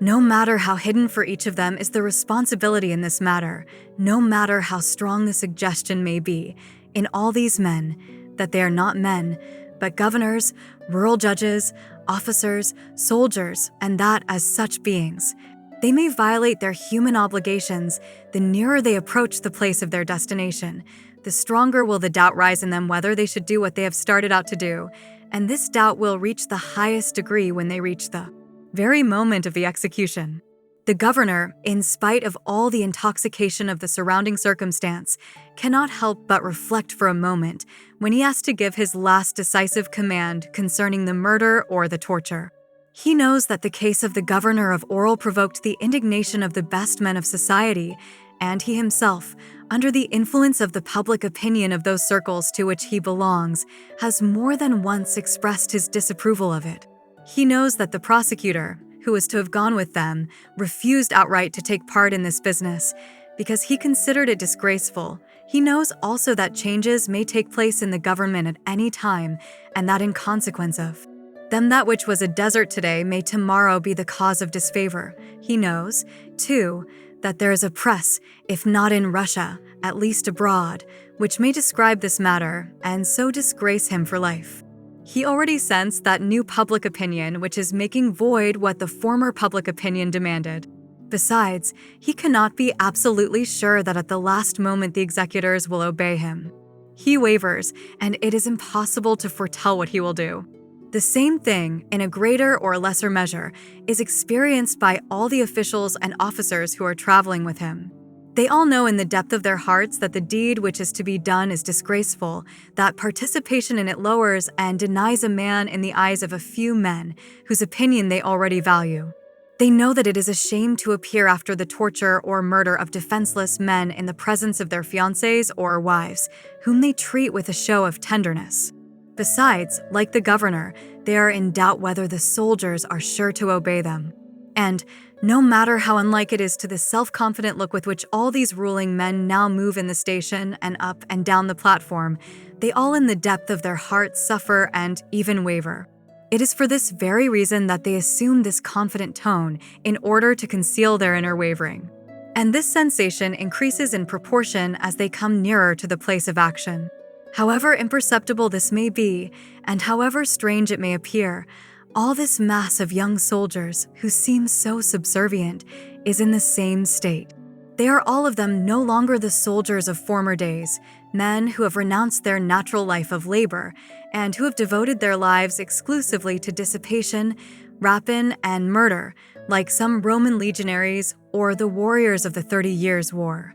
No matter how hidden for each of them is the responsibility in this matter, no matter how strong the suggestion may be, in all these men, that they are not men, but governors, rural judges, officers, soldiers, and that as such beings, they may violate their human obligations. The nearer they approach the place of their destination, the stronger will the doubt rise in them whether they should do what they have started out to do, and this doubt will reach the highest degree when they reach the very moment of the execution. The governor, in spite of all the intoxication of the surrounding circumstance, cannot help but reflect for a moment when he has to give his last decisive command concerning the murder or the torture. He knows that the case of the governor of Oral provoked the indignation of the best men of society, and he himself, under the influence of the public opinion of those circles to which he belongs, has more than once expressed his disapproval of it. He knows that the prosecutor, who was to have gone with them, refused outright to take part in this business because he considered it disgraceful. He knows also that changes may take place in the government at any time, and that in consequence of them that which was a desert today may tomorrow be the cause of disfavor. He knows, too, that there is a press, if not in Russia, at least abroad, which may describe this matter and so disgrace him for life. He already sensed that new public opinion which is making void what the former public opinion demanded. Besides, he cannot be absolutely sure that at the last moment the executors will obey him. He wavers, and it is impossible to foretell what he will do. The same thing, in a greater or lesser measure, is experienced by all the officials and officers who are traveling with him. They all know in the depth of their hearts that the deed which is to be done is disgraceful, that participation in it lowers and denies a man in the eyes of a few men whose opinion they already value. They know that it is a shame to appear after the torture or murder of defenseless men in the presence of their fiancés or wives, whom they treat with a show of tenderness. Besides, like the governor, they are in doubt whether the soldiers are sure to obey them. And no matter how unlike it is to the self-confident look with which all these ruling men now move in the station and up and down the platform, they all in the depth of their hearts suffer and even waver. It is for this very reason that they assume this confident tone in order to conceal their inner wavering. And this sensation increases in proportion as they come nearer to the place of action. However imperceptible this may be, and however strange it may appear, all this mass of young soldiers who seem so subservient is in the same state. They are all of them no longer the soldiers of former days, men who have renounced their natural life of labor and who have devoted their lives exclusively to dissipation, rapine, and murder, like some Roman legionaries or the warriors of the 30 Years' War,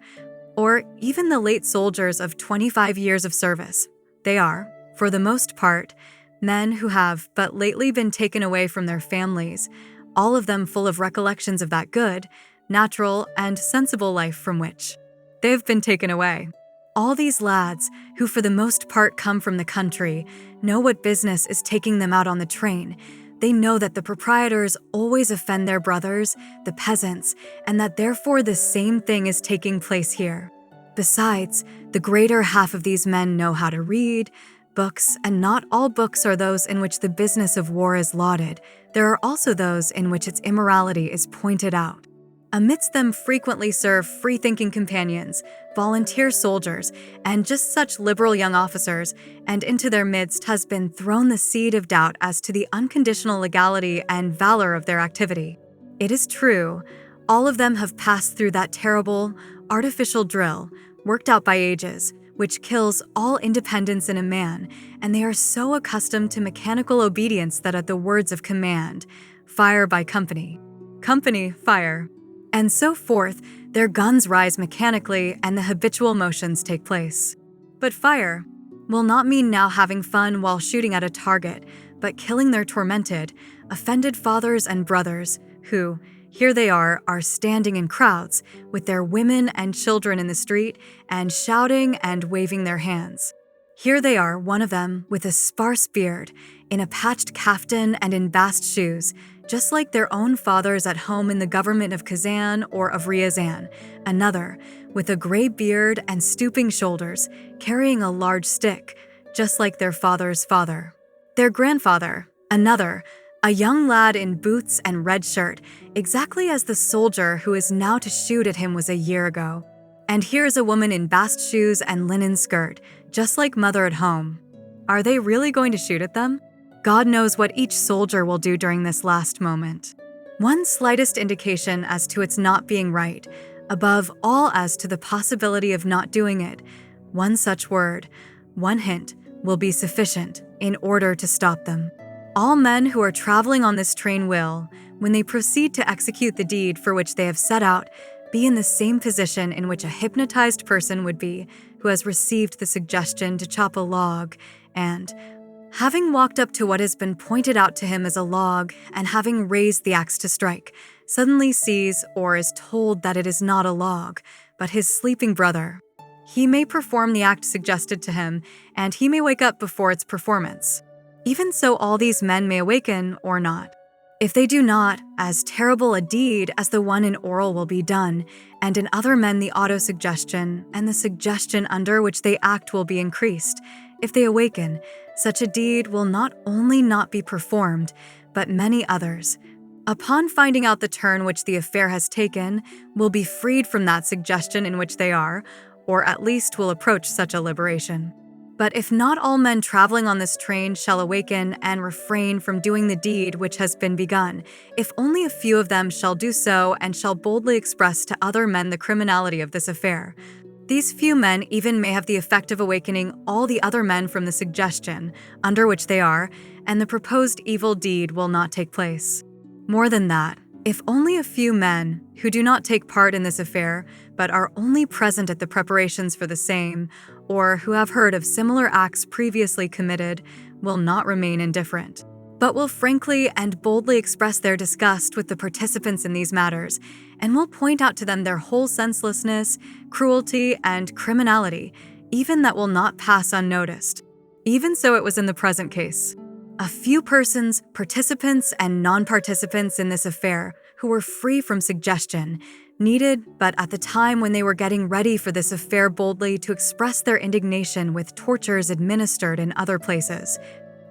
or even the late soldiers of 25 years of service. They are, for the most part, men who have but lately been taken away from their families, all of them full of recollections of that good, natural, and sensible life from which they have been taken away. All these lads, who for the most part come from the country, know what business is taking them out on the train. They know that the proprietors always offend their brothers, the peasants, and that therefore the same thing is taking place here. Besides, the greater half of these men know how to read books, and not all books are those in which the business of war is lauded. There are also those in which its immorality is pointed out. Amidst them frequently serve free-thinking companions, volunteer soldiers, and just such liberal young officers, and into their midst has been thrown the seed of doubt as to the unconditional legality and valor of their activity. It is true, all of them have passed through that terrible, artificial drill, worked out by ages, which kills all independence in a man, and they are so accustomed to mechanical obedience that at the words of command, fire by company, company, fire, and so forth, their guns rise mechanically and the habitual motions take place. But fire will not mean now having fun while shooting at a target, but killing their tormented, offended fathers and brothers who, here they are standing in crowds with their women and children in the street and shouting and waving their hands. Here they are, one of them with a sparse beard, in a patched kaftan and in bast shoes, just like their own fathers at home in the government of Kazan or of Ryazan. Another, with a gray beard and stooping shoulders, carrying a large stick, just like their father's father. Their grandfather, another, a young lad in boots and red shirt, exactly as the soldier who is now to shoot at him was a year ago. And here is a woman in bast shoes and linen skirt, just like mother at home. Are they really going to shoot at them? God knows what each soldier will do during this last moment. One slightest indication as to its not being right, above all as to the possibility of not doing it, one such word, one hint, will be sufficient in order to stop them. All men who are traveling on this train will, when they proceed to execute the deed for which they have set out, be in the same position in which a hypnotized person would be who has received the suggestion to chop a log and, having walked up to what has been pointed out to him as a log and having raised the axe to strike, suddenly sees or is told that it is not a log, but his sleeping brother. He may perform the act suggested to him, and he may wake up before its performance. Even so, all these men may awaken or not. If they do not, as terrible a deed as the one in oral will be done, and in other men the auto-suggestion and the suggestion under which they act will be increased. If they awaken, such a deed will not only not be performed, but many others, upon finding out the turn which the affair has taken, will be freed from that suggestion in which they are, or at least will approach such a liberation. But if not all men traveling on this train shall awaken and refrain from doing the deed which has been begun, if only a few of them shall do so and shall boldly express to other men the criminality of this affair, these few men even may have the effect of awakening all the other men from the suggestion under which they are, and the proposed evil deed will not take place. More than that, if only a few men, who do not take part in this affair, but are only present at the preparations for the same, or who have heard of similar acts previously committed, will not remain indifferent, but will frankly and boldly express their disgust with the participants in these matters, and will point out to them their whole senselessness, cruelty, and criminality, even that will not pass unnoticed. Even so, it was in the present case. A few persons, participants and non-participants in this affair, who were free from suggestion, needed, but at the time when they were getting ready for this affair boldly to express their indignation with tortures administered in other places,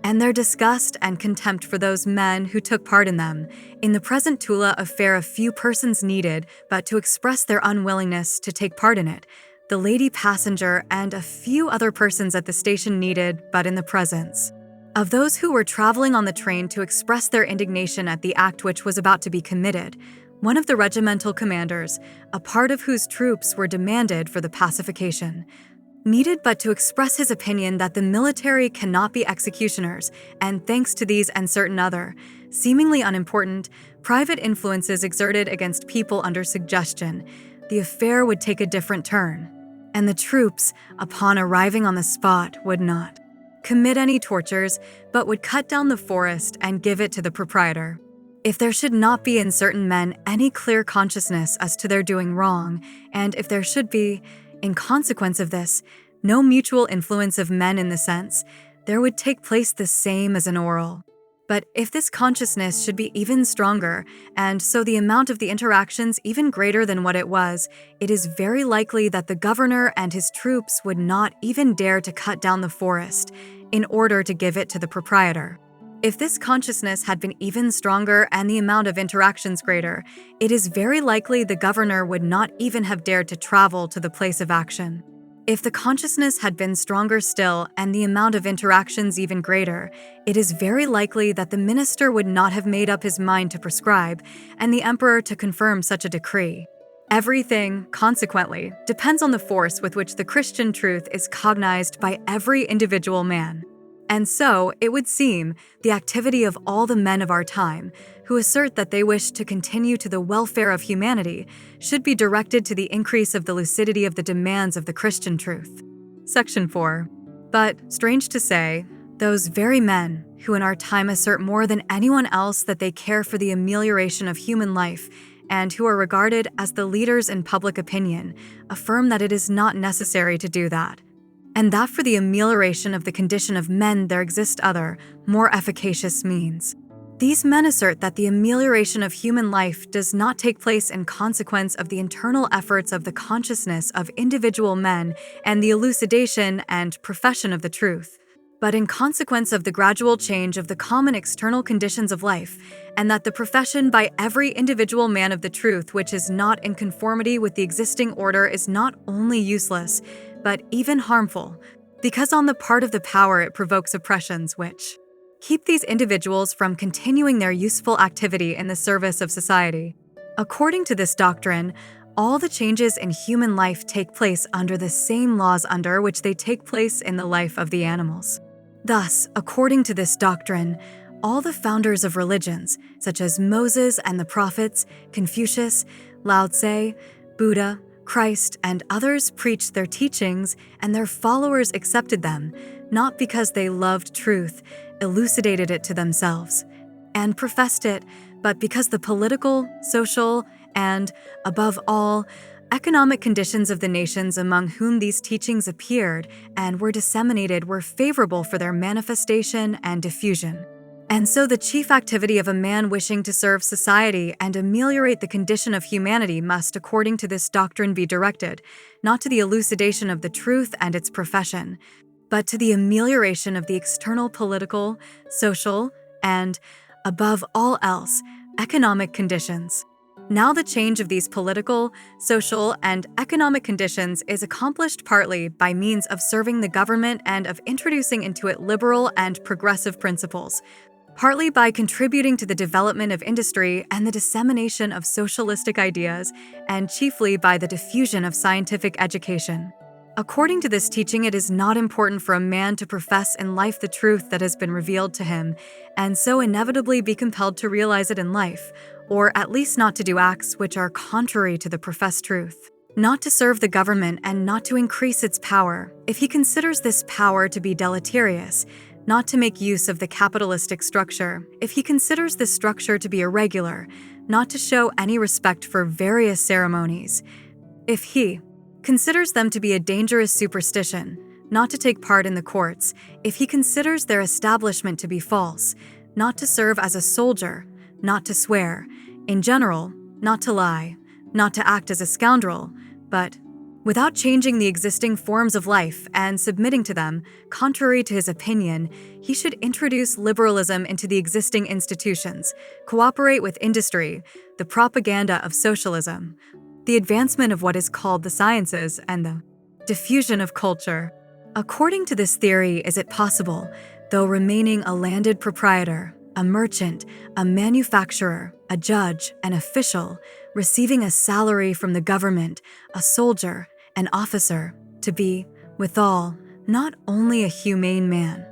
and their disgust and contempt for those men who took part in them. In the present Tula affair, a few persons needed, but to express their unwillingness to take part in it. The lady passenger and a few other persons at the station needed, but in the presence of those who were traveling on the train to express their indignation at the act which was about to be committed. One of the regimental commanders, a part of whose troops were demanded for the pacification, needed but to express his opinion that the military cannot be executioners, and thanks to these and certain other, seemingly unimportant, private influences exerted against people under suggestion, the affair would take a different turn, and the troops, upon arriving on the spot, would not commit any tortures, but would cut down the forest and give it to the proprietor. If there should not be in certain men any clear consciousness as to their doing wrong, and if there should be, in consequence of this, no mutual influence of men in the sense, there would take place the same as an oral. But if this consciousness should be even stronger, and so the amount of the interactions even greater than what it was, it is very likely that the governor and his troops would not even dare to cut down the forest in order to give it to the proprietor. If this consciousness had been even stronger and the amount of interactions greater, it is very likely the governor would not even have dared to travel to the place of action. If the consciousness had been stronger still and the amount of interactions even greater, it is very likely that the minister would not have made up his mind to prescribe, and the emperor to confirm such a decree. Everything, consequently, depends on the force with which the Christian truth is cognized by every individual man. And so, it would seem, the activity of all the men of our time, who assert that they wish to continue to the welfare of humanity, should be directed to the increase of the lucidity of the demands of the Christian truth. Section 4. But, strange to say, those very men, who in our time assert more than anyone else that they care for the amelioration of human life, and who are regarded as the leaders in public opinion, affirm that it is not necessary to do that, and that for the amelioration of the condition of men there exist other, more efficacious means. These men assert that the amelioration of human life does not take place in consequence of the internal efforts of the consciousness of individual men and the elucidation and profession of the truth, but in consequence of the gradual change of the common external conditions of life, and that the profession by every individual man of the truth which is not in conformity with the existing order is not only useless, but even harmful, because on the part of the power it provokes oppressions which keep these individuals from continuing their useful activity in the service of society. According to this doctrine, all the changes in human life take place under the same laws under which they take place in the life of the animals. Thus, according to this doctrine, all the founders of religions, such as Moses and the prophets, Confucius, Lao Tse, Buddha, Christ, and others preached their teachings, and their followers accepted them, not because they loved truth, elucidated it to themselves, and professed it, but because the political, social, and, above all, economic conditions of the nations among whom these teachings appeared and were disseminated were favorable for their manifestation and diffusion. And so the chief activity of a man wishing to serve society and ameliorate the condition of humanity must, according to this doctrine, be directed, not to the elucidation of the truth and its profession, but to the amelioration of the external political, social, and, above all else, economic conditions. Now the change of these political, social, and economic conditions is accomplished partly by means of serving the government and of introducing into it liberal and progressive principles, partly by contributing to the development of industry and the dissemination of socialistic ideas, and chiefly by the diffusion of scientific education. According to this teaching, it is not important for a man to profess in life the truth that has been revealed to him, and so inevitably be compelled to realize it in life, or at least not to do acts which are contrary to the professed truth. Not to serve the government and not to increase its power, if he considers this power to be deleterious, not to make use of the capitalistic structure, if he considers this structure to be irregular, not to show any respect for various ceremonies, if he considers them to be a dangerous superstition, not to take part in the courts if he considers their establishment to be false, not to serve as a soldier, not to swear, in general, not to lie, not to act as a scoundrel, but without changing the existing forms of life and submitting to them, contrary to his opinion, he should introduce liberalism into the existing institutions, cooperate with industry, the propaganda of socialism, the advancement of what is called the sciences, and the diffusion of culture. According to this theory, is it possible, though remaining a landed proprietor, a merchant, a manufacturer, a judge, an official, receiving a salary from the government, a soldier, an officer, to be, withal, not only a humane man,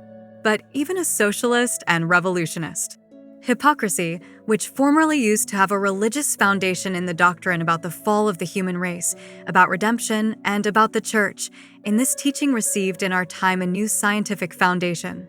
but even a socialist and revolutionist? Hypocrisy, which formerly used to have a religious foundation in the doctrine about the fall of the human race, about redemption, and about the church, in this teaching received in our time a new scientific foundation.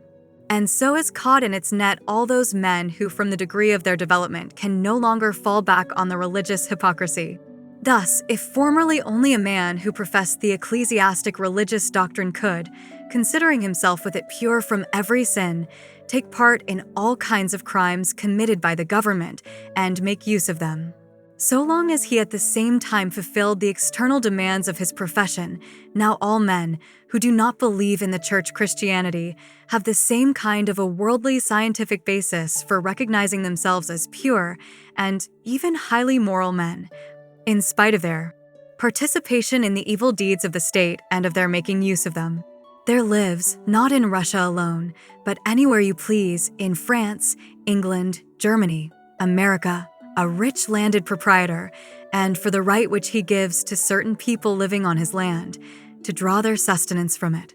And so has caught in its net all those men who, from the degree of their development, can no longer fall back on the religious hypocrisy. Thus, if formerly only a man who professed the ecclesiastic religious doctrine could, considering himself with it pure from every sin, take part in all kinds of crimes committed by the government and make use of them, so long as he at the same time fulfilled the external demands of his profession, now all men who do not believe in the church Christianity have the same kind of a worldly scientific basis for recognizing themselves as pure and even highly moral men, in spite of their participation in the evil deeds of the state and of their making use of them. There lives, not in Russia alone, but anywhere you please, in France, England, Germany, America, a rich landed proprietor, and for the right which he gives to certain people living on his land, to draw their sustenance from it.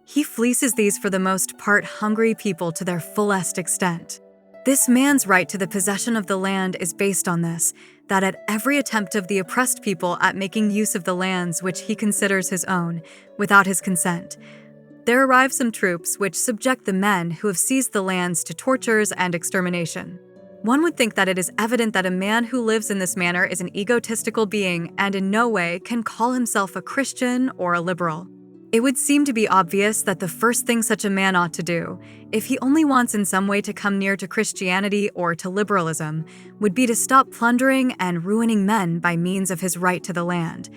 He fleeces these for the most part hungry people to their fullest extent. This man's right to the possession of the land is based on this, that at every attempt of the oppressed people at making use of the lands which he considers his own, without his consent, there arrive some troops which subject the men who have seized the lands to tortures and extermination. One would think that it is evident that a man who lives in this manner is an egotistical being and in no way can call himself a Christian or a liberal. It would seem to be obvious that the first thing such a man ought to do, if he only wants in some way to come near to Christianity or to liberalism, would be to stop plundering and ruining men by means of his right to the land,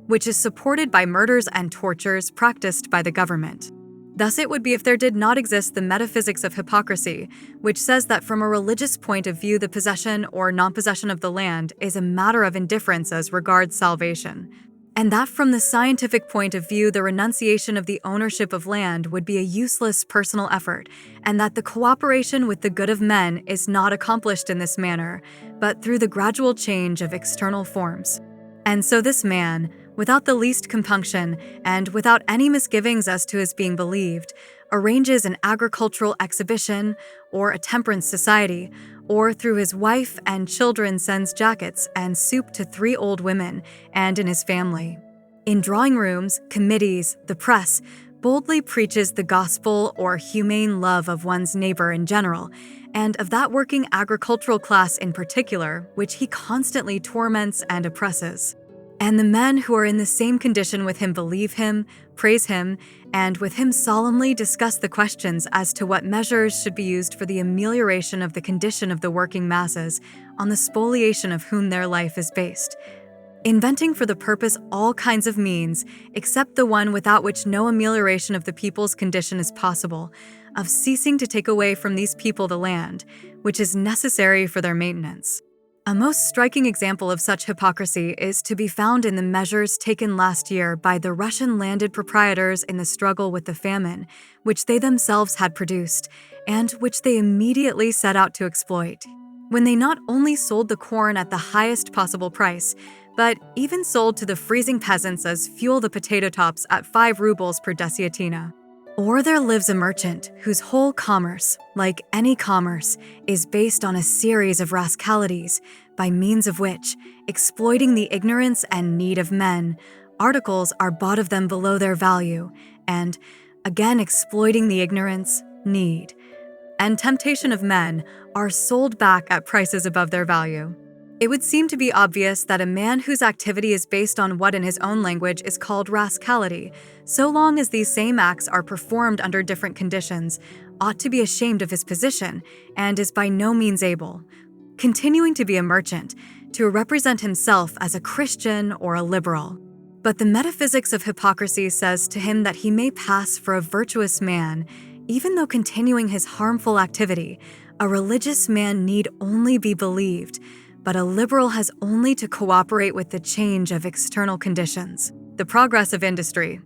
which is supported by murders and tortures practiced by the government. Thus it would be if there did not exist the metaphysics of hypocrisy, which says that from a religious point of view the possession or non-possession of the land is a matter of indifference as regards salvation, and that from the scientific point of view the renunciation of the ownership of land would be a useless personal effort, and that the cooperation with the good of men is not accomplished in this manner, but through the gradual change of external forms. And so this man, without the least compunction and without any misgivings as to his being believed, arranges an agricultural exhibition or a temperance society, or through his wife and children sends jackets and soup to 3 old women and in his family. In drawing rooms, committees, the press, boldly preaches the gospel or humane love of one's neighbor in general, and of that working agricultural class in particular, which he constantly torments and oppresses. And the men who are in the same condition with him believe him, praise him, and with him solemnly discuss the questions as to what measures should be used for the amelioration of the condition of the working masses, on the spoliation of whom their life is based, inventing for the purpose all kinds of means, except the one without which no amelioration of the people's condition is possible, of ceasing to take away from these people the land, which is necessary for their maintenance. A most striking example of such hypocrisy is to be found in the measures taken last year by the Russian landed proprietors in the struggle with the famine, which they themselves had produced, and which they immediately set out to exploit, when they not only sold the corn at the highest possible price, but even sold to the freezing peasants as fuel the potato tops at 5 rubles per desiatina. Or there lives a merchant whose whole commerce, like any commerce, is based on a series of rascalities, by means of which, exploiting the ignorance and need of men, articles are bought of them below their value, and, again exploiting the ignorance, need, and temptation of men, are sold back at prices above their value. It would seem to be obvious that a man whose activity is based on what in his own language is called rascality, so long as these same acts are performed under different conditions, ought to be ashamed of his position and is by no means able, continuing to be a merchant, to represent himself as a Christian or a liberal. But the metaphysics of hypocrisy says to him that he may pass for a virtuous man, even though continuing his harmful activity. A religious man need only be believed, but a liberal has only to cooperate with the change of external conditions, the progress of industry.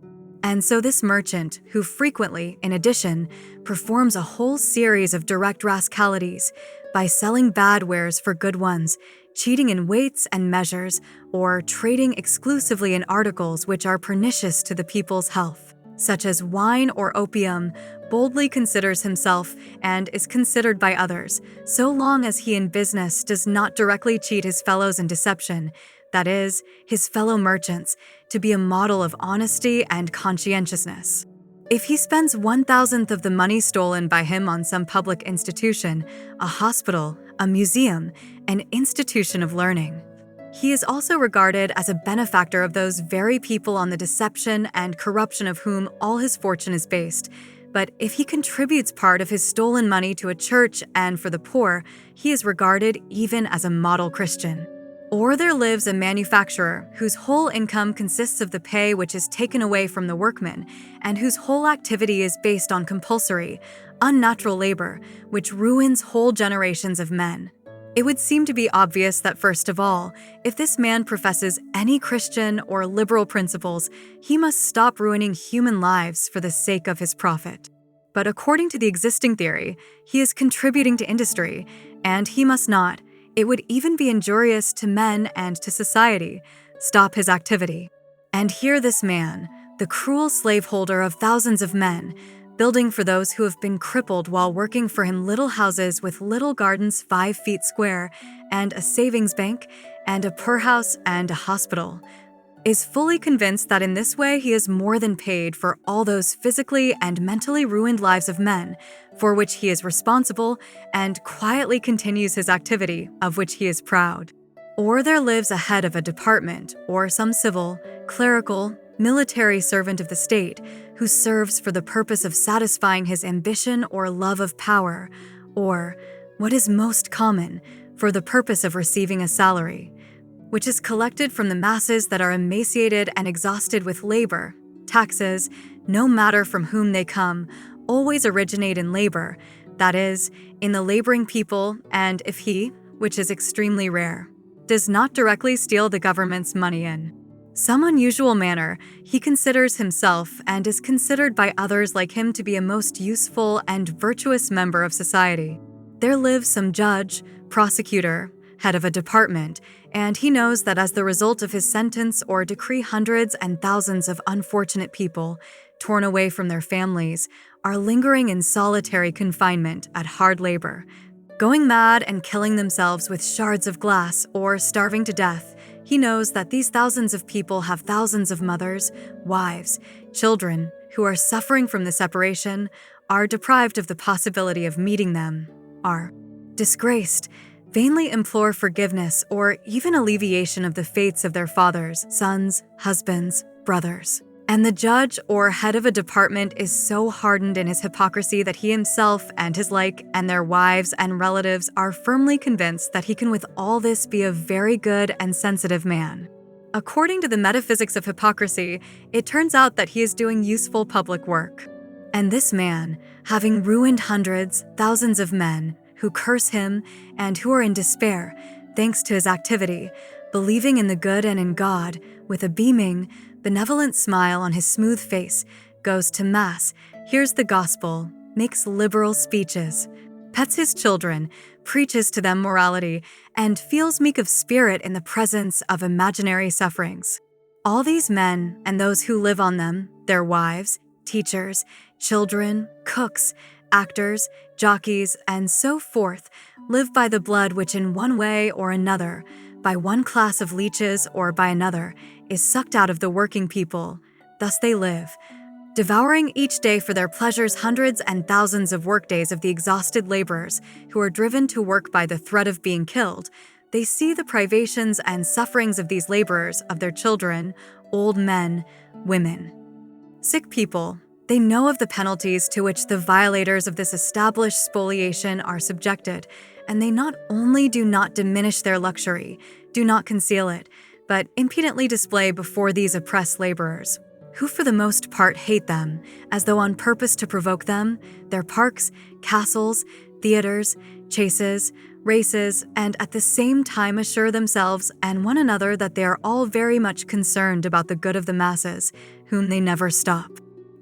And so this merchant, who frequently, in addition, performs a whole series of direct rascalities by selling bad wares for good ones, cheating in weights and measures, or trading exclusively in articles which are pernicious to the people's health, such as wine or opium, boldly considers himself and is considered by others, so long as he in business does not directly cheat his fellows in deception, that is, his fellow merchants, to be a model of honesty and conscientiousness. If he spends 1,000th of the money stolen by him on some public institution, a hospital, a museum, an institution of learning, he is also regarded as a benefactor of those very people on the deception and corruption of whom all his fortune is based. But if he contributes part of his stolen money to a church and for the poor, he is regarded even as a model Christian. Or there lives a manufacturer whose whole income consists of the pay which is taken away from the workmen, and whose whole activity is based on compulsory, unnatural labor, which ruins whole generations of men. It would seem to be obvious that, first of all, if this man professes any Christian or liberal principles, he must stop ruining human lives for the sake of his profit. But according to the existing theory, he is contributing to industry, and he must not. It would even be injurious to men and to society. Stop his activity. And here this man, the cruel slaveholder of thousands of men, building for those who have been crippled while working for him little houses with little gardens 5 feet square, and a savings bank, and a poorhouse and a hospital, is fully convinced that in this way he is more than paid for all those physically and mentally ruined lives of men, for which he is responsible, and quietly continues his activity, of which he is proud. Or there lives a head of a department, or some civil, clerical, military servant of the state, who serves for the purpose of satisfying his ambition or love of power, or, what is most common, for the purpose of receiving a salary, which is collected from the masses that are emaciated and exhausted with labor. Taxes, no matter from whom they come, always originate in labor, that is, in the laboring people, and if he, which is extremely rare, does not directly steal the government's money in some unusual manner, he considers himself and is considered by others like him to be a most useful and virtuous member of society. There lives some judge, prosecutor, head of a department, and he knows that as the result of his sentence or decree hundreds and thousands of unfortunate people, torn away from their families, are lingering in solitary confinement at hard labor, going mad and killing themselves with shards of glass or starving to death. He knows that these thousands of people have thousands of mothers, wives, children who are suffering from the separation, are deprived of the possibility of meeting them, are disgraced, vainly implore forgiveness or even alleviation of the fates of their fathers, sons, husbands, brothers. And the judge or head of a department is so hardened in his hypocrisy that he himself and his like and their wives and relatives are firmly convinced that he can with all this be a very good and sensitive man. According to the metaphysics of hypocrisy, it turns out that he is doing useful public work. And this man, having ruined hundreds, thousands of men who curse him and who are in despair, thanks to his activity, believing in the good and in God, with a beaming, benevolent smile on his smooth face, goes to Mass, hears the gospel, makes liberal speeches, pets his children, preaches to them morality, and feels meek of spirit in the presence of imaginary sufferings. All these men and those who live on them, their wives, teachers, children, cooks, actors, jockeys, and so forth, live by the blood which in one way or another, by one class of leeches or by another, is sucked out of the working people. Thus they live, devouring each day for their pleasures hundreds and thousands of workdays of the exhausted laborers who are driven to work by the threat of being killed, They see the privations and sufferings of these laborers, of their children, old men, women. Sick people, they know of the penalties to which the violators of this established spoliation are subjected, and they not only do not diminish their luxury, do not conceal it, but impudently display before these oppressed laborers, who for the most part hate them, as though on purpose to provoke them, their parks, castles, theaters, chases, races, and at the same time assure themselves and one another that they are all very much concerned about the good of the masses, whom they never stop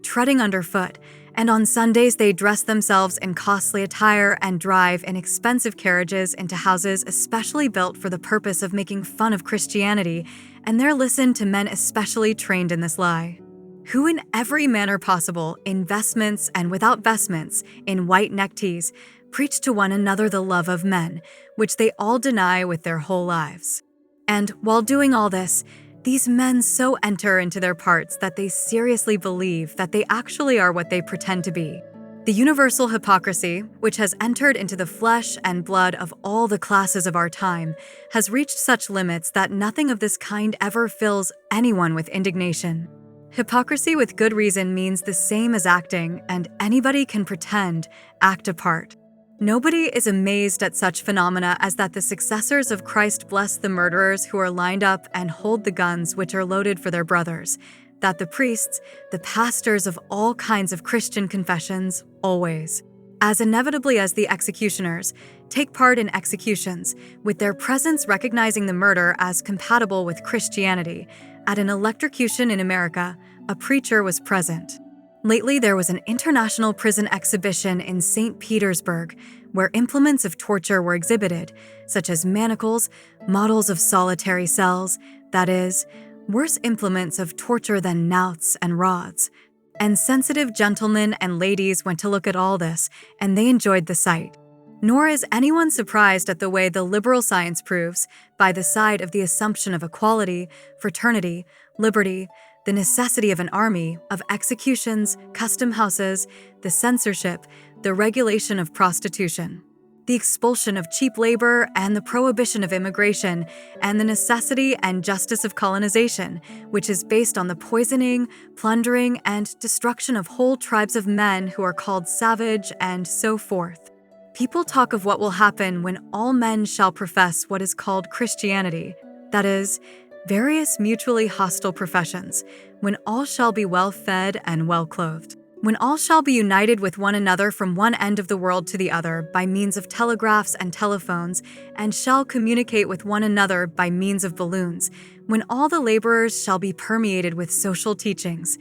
treading underfoot, and on Sundays they dress themselves in costly attire and drive in expensive carriages into houses especially built for the purpose of making fun of Christianity, and there listen to men especially trained in this lie, who in every manner possible, in vestments and without vestments, in white neckties, preach to one another the love of men, which they all deny with their whole lives. And while doing all this, these men so enter into their parts that they seriously believe that they actually are what they pretend to be. The universal hypocrisy, which has entered into the flesh and blood of all the classes of our time, has reached such limits that nothing of this kind ever fills anyone with indignation. Hypocrisy with good reason means the same as acting, and anybody can pretend, act a part. Nobody is amazed at such phenomena as that the successors of Christ bless the murderers who are lined up and hold the guns which are loaded for their brothers, that the priests, the pastors of all kinds of Christian confessions, always, as inevitably as the executioners, take part in executions, with their presence recognizing the murder as compatible with Christianity. At an electrocution in America, a preacher was present. Lately, there was an international prison exhibition in St. Petersburg where implements of torture were exhibited, such as manacles, models of solitary cells, that is, worse implements of torture than knouts and rods. And sensitive gentlemen and ladies went to look at all this, and they enjoyed the sight. Nor is anyone surprised at the way the liberal science proves, by the side of the assumption of equality, fraternity, liberty, the necessity of an army, of executions, custom houses, the censorship, the regulation of prostitution, the expulsion of cheap labor, and the prohibition of immigration, and the necessity and justice of colonization, which is based on the poisoning, plundering, and destruction of whole tribes of men who are called savage, and so forth. People talk of what will happen when all men shall profess what is called Christianity, that is, various mutually hostile professions, when all shall be well fed and well clothed, when all shall be united with one another from one end of the world to the other by means of telegraphs and telephones, and shall communicate with one another by means of balloons, when all the laborers shall be permeated with social teachings,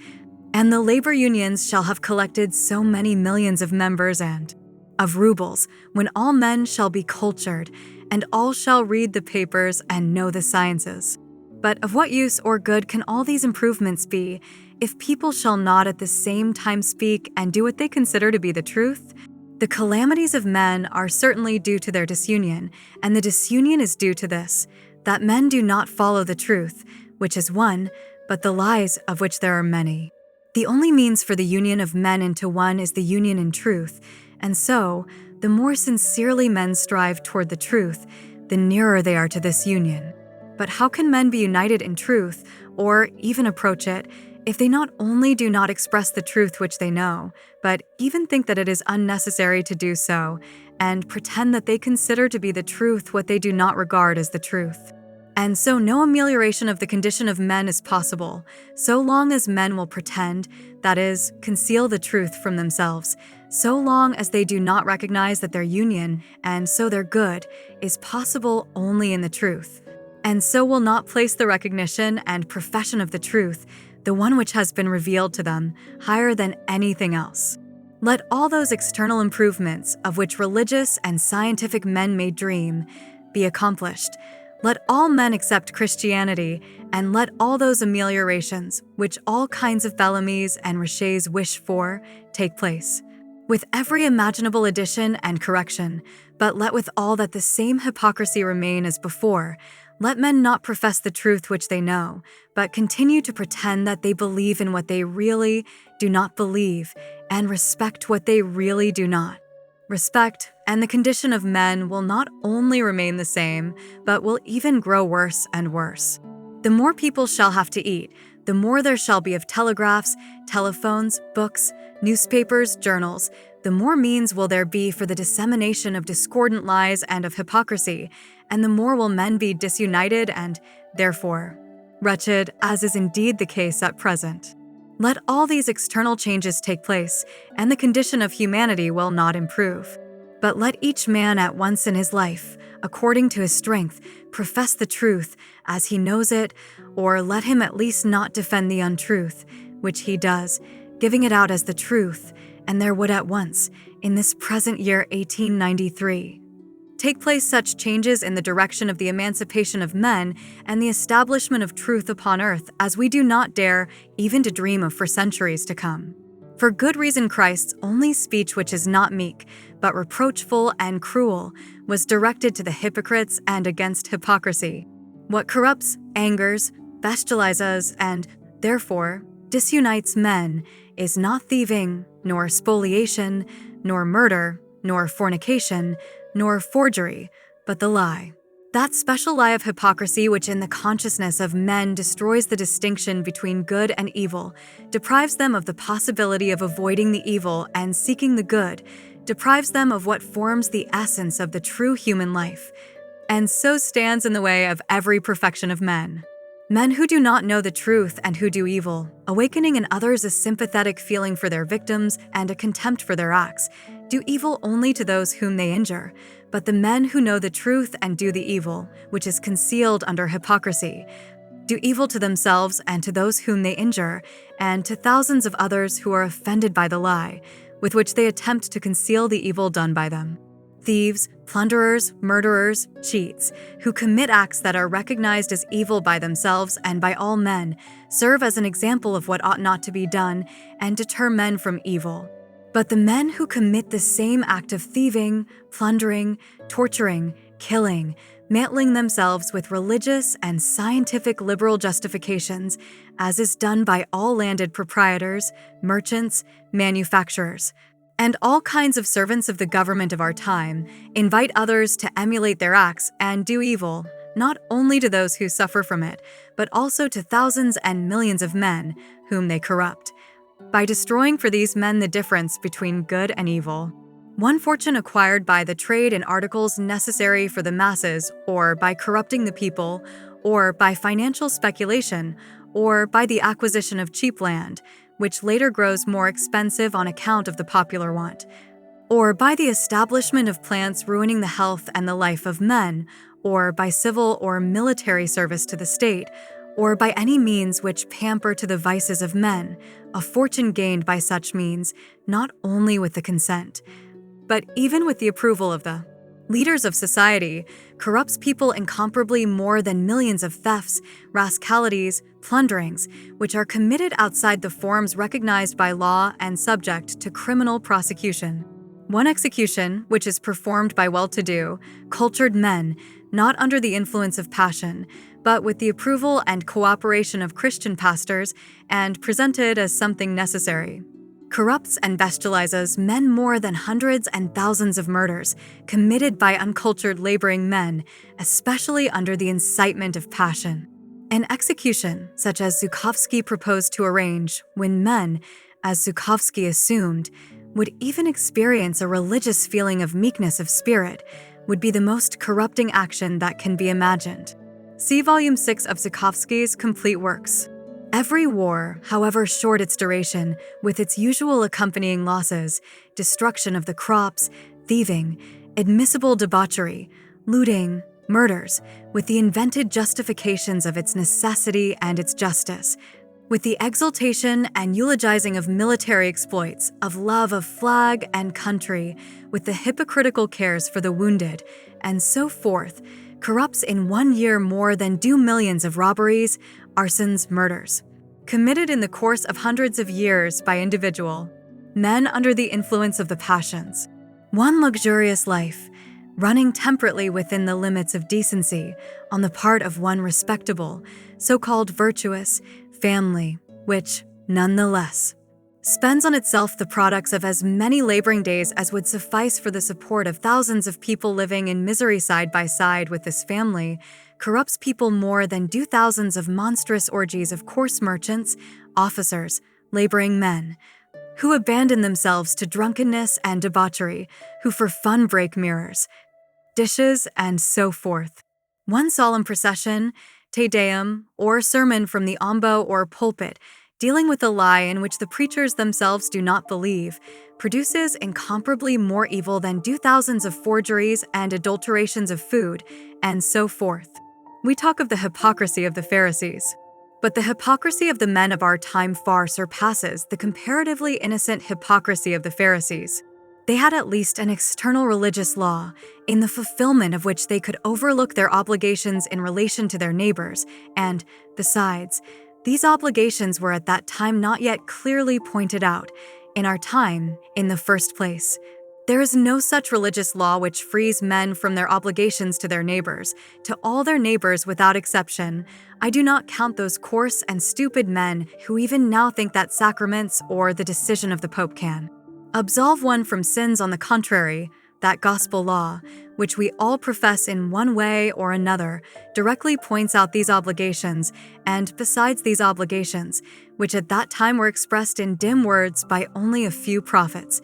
and the labor unions shall have collected so many millions of members and of rubles, when all men shall be cultured, and all shall read the papers and know the sciences. But of what use or good can all these improvements be if people shall not at the same time speak and do what they consider to be the truth? The calamities of men are certainly due to their disunion, and the disunion is due to this, that men do not follow the truth, which is one, but the lies of which there are many. The only means for the union of men into one is the union in truth, and so, the more sincerely men strive toward the truth, the nearer they are to this union. But how can men be united in truth, or even approach it, if they not only do not express the truth which they know, but even think that it is unnecessary to do so, and pretend that they consider to be the truth what they do not regard as the truth? And so no amelioration of the condition of men is possible, so long as men will pretend, that is, conceal the truth from themselves, so long as they do not recognize that their union, and so their good, is possible only in the truth, and so will not place the recognition and profession of the truth, the one which has been revealed to them, higher than anything else. Let all those external improvements of which religious and scientific men may dream be accomplished. Let all men accept Christianity, and let all those ameliorations, which all kinds of Bellamys and Riches wish for, take place, with every imaginable addition and correction, but let with all that the same hypocrisy remain as before. Let men not profess the truth which they know, but continue to pretend that they believe in what they really do not believe, and respect what they really do not respect, and the condition of men will not only remain the same, but will even grow worse and worse. The more people shall have to eat, the more there shall be of telegraphs, telephones, books, newspapers, journals, the more means will there be for the dissemination of discordant lies and of hypocrisy, and the more will men be disunited and, therefore, wretched, as is indeed the case at present. Let all these external changes take place, and the condition of humanity will not improve. But let each man at once in his life, according to his strength, profess the truth as he knows it, or let him at least not defend the untruth, which he does, giving it out as the truth, and there would at once, in this present year 1893, take place such changes in the direction of the emancipation of men and the establishment of truth upon earth as we do not dare even to dream of for centuries to come. For good reason Christ's only speech, which is not meek, but reproachful and cruel, was directed to the hypocrites and against hypocrisy. What corrupts, angers, bestializes, and, therefore, disunites men is not thieving, nor spoliation, nor murder, nor fornication, nor forgery, but the lie. That special lie of hypocrisy which in the consciousness of men destroys the distinction between good and evil, deprives them of the possibility of avoiding the evil and seeking the good, deprives them of what forms the essence of the true human life, and so stands in the way of every perfection of men. Men who do not know the truth and who do evil, awakening in others a sympathetic feeling for their victims and a contempt for their acts, do evil only to those whom they injure. But the men who know the truth and do the evil, which is concealed under hypocrisy, do evil to themselves and to those whom they injure, and to thousands of others who are offended by the lie, with which they attempt to conceal the evil done by them. Thieves, plunderers, murderers, cheats, who commit acts that are recognized as evil by themselves and by all men, serve as an example of what ought not to be done and deter men from evil. But the men who commit the same act of thieving, plundering, torturing, killing, mantling themselves with religious and scientific liberal justifications, as is done by all landed proprietors, merchants, manufacturers, and all kinds of servants of the government of our time, invite others to emulate their acts and do evil, not only to those who suffer from it, but also to thousands and millions of men whom they corrupt, by destroying for these men the difference between good and evil. One fortune acquired by the trade in articles necessary for the masses, or by corrupting the people, or by financial speculation, or by the acquisition of cheap land, which later grows more expensive on account of the popular want, or by the establishment of plants ruining the health and the life of men, or by civil or military service to the state, or by any means which pamper to the vices of men, a fortune gained by such means, not only with the consent, but even with the approval of the leaders of society, corrupts people incomparably more than millions of thefts, rascalities, plunderings, which are committed outside the forms recognized by law and subject to criminal prosecution. One execution, which is performed by well-to-do, cultured men, not under the influence of passion, but with the approval and cooperation of Christian pastors and presented as something necessary, corrupts and bestializes men more than hundreds and thousands of murders committed by uncultured laboring men, especially under the incitement of passion. An execution, such as Zhukovsky proposed to arrange, when men, as Zhukovsky assumed, would even experience a religious feeling of meekness of spirit, would be the most corrupting action that can be imagined. See Volume 6 of Zhukovsky's Complete Works. Every war, however short its duration, with its usual accompanying losses, destruction of the crops, thieving, admissible debauchery, looting, murders, with the invented justifications of its necessity and its justice, with the exaltation and eulogizing of military exploits, of love of flag and country, with the hypocritical cares for the wounded, and so forth, corrupts in 1 year more than do millions of robberies, arsons, murders, committed in the course of hundreds of years by individual men under the influence of the passions. One luxurious life, running temperately within the limits of decency on the part of one respectable, so-called virtuous, family, which, nonetheless, spends on itself the products of as many laboring days as would suffice for the support of thousands of people living in misery side by side with this family, corrupts people more than do thousands of monstrous orgies of coarse merchants, officers, laboring men, who abandon themselves to drunkenness and debauchery, who for fun break mirrors, dishes, and so forth. One solemn procession, Te Deum, or sermon from the ambo or pulpit, dealing with a lie in which the preachers themselves do not believe, produces incomparably more evil than do thousands of forgeries and adulterations of food, and so forth. We talk of the hypocrisy of the Pharisees, but the hypocrisy of the men of our time far surpasses the comparatively innocent hypocrisy of the Pharisees. They had at least an external religious law, in the fulfillment of which they could overlook their obligations in relation to their neighbors, and, besides, these obligations were at that time not yet clearly pointed out. In our time, in the first place, there is no such religious law which frees men from their obligations to their neighbors, to all their neighbors without exception. I do not count those coarse and stupid men who even now think that sacraments or the decision of the Pope can absolve one from sins. On the contrary, that gospel law, which we all profess in one way or another, directly points out these obligations, and besides these obligations, which at that time were expressed in dim words by only a few prophets,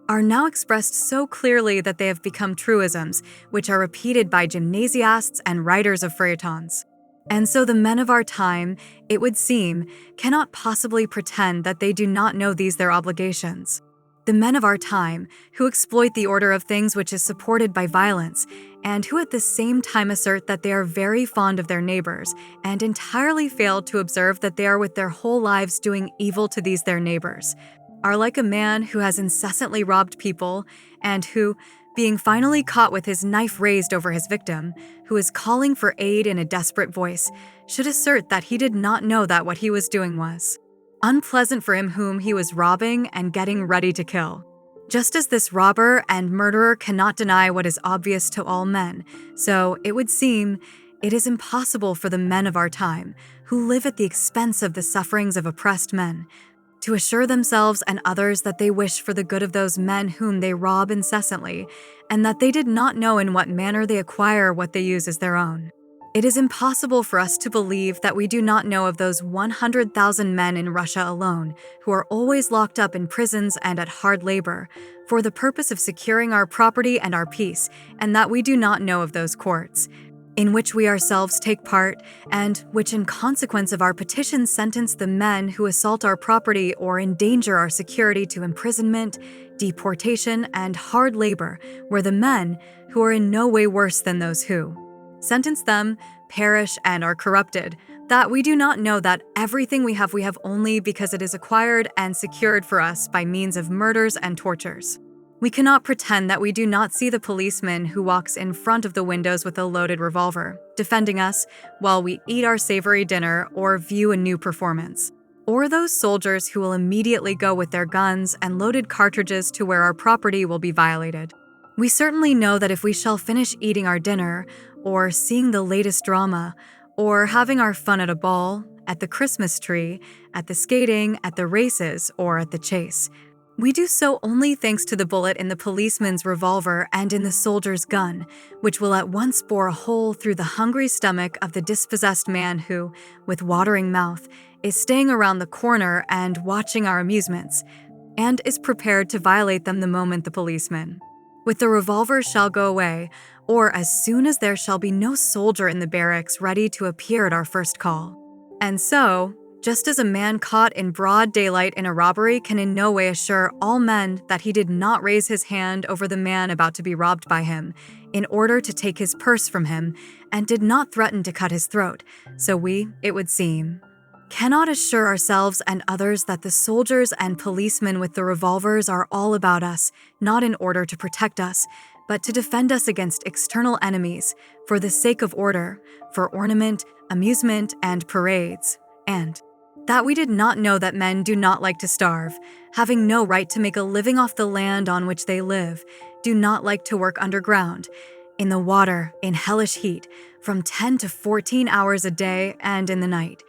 are now expressed so clearly that they have become truisms, which are repeated by gymnasiasts and writers of feuilletons. And so the men of our time, it would seem, cannot possibly pretend that they do not know these their obligations. The men of our time, who exploit the order of things which is supported by violence, and who at the same time assert that they are very fond of their neighbors, and entirely fail to observe that they are with their whole lives doing evil to these their neighbors, are like a man who has incessantly robbed people, and who, being finally caught with his knife raised over his victim, who is calling for aid in a desperate voice, should assert that he did not know that what he was doing was unpleasant for him whom he was robbing and getting ready to kill. Just as this robber and murderer cannot deny what is obvious to all men, so, it would seem, it is impossible for the men of our time, who live at the expense of the sufferings of oppressed men, to assure themselves and others that they wish for the good of those men whom they rob incessantly, and that they did not know in what manner they acquire what they use as their own. It is impossible for us to believe that we do not know of those 100,000 men in Russia alone who are always locked up in prisons and at hard labor for the purpose of securing our property and our peace, and that we do not know of those courts, in which we ourselves take part, and which in consequence of our petitions sentence the men who assault our property or endanger our security to imprisonment, deportation, and hard labor, where the men, who are in no way worse than those who sentence them, perish, and are corrupted, that we do not know that everything we have only because it is acquired and secured for us by means of murders and tortures. We cannot pretend that we do not see the policeman who walks in front of the windows with a loaded revolver, defending us while we eat our savory dinner or view a new performance, or those soldiers who will immediately go with their guns and loaded cartridges to where our property will be violated. We certainly know that if we shall finish eating our dinner, or seeing the latest drama, or having our fun at a ball, at the Christmas tree, at the skating, at the races, or at the chase, we do so only thanks to the bullet in the policeman's revolver and in the soldier's gun, which will at once bore a hole through the hungry stomach of the dispossessed man who, with watering mouth, is staying around the corner and watching our amusements, and is prepared to violate them the moment the policeman with the revolver shall go away, or as soon as there shall be no soldier in the barracks ready to appear at our first call. And so, just as a man caught in broad daylight in a robbery can in no way assure all men that he did not raise his hand over the man about to be robbed by him, in order to take his purse from him, and did not threaten to cut his throat, so we, it would seem, cannot assure ourselves and others that the soldiers and policemen with the revolvers are all about us, not in order to protect us, but to defend us against external enemies, for the sake of order, for ornament, amusement, and parades, and that we did not know that men do not like to starve, having no right to make a living off the land on which they live, do not like to work underground, in the water, in hellish heat, from 10 to 14 hours a day and in the night,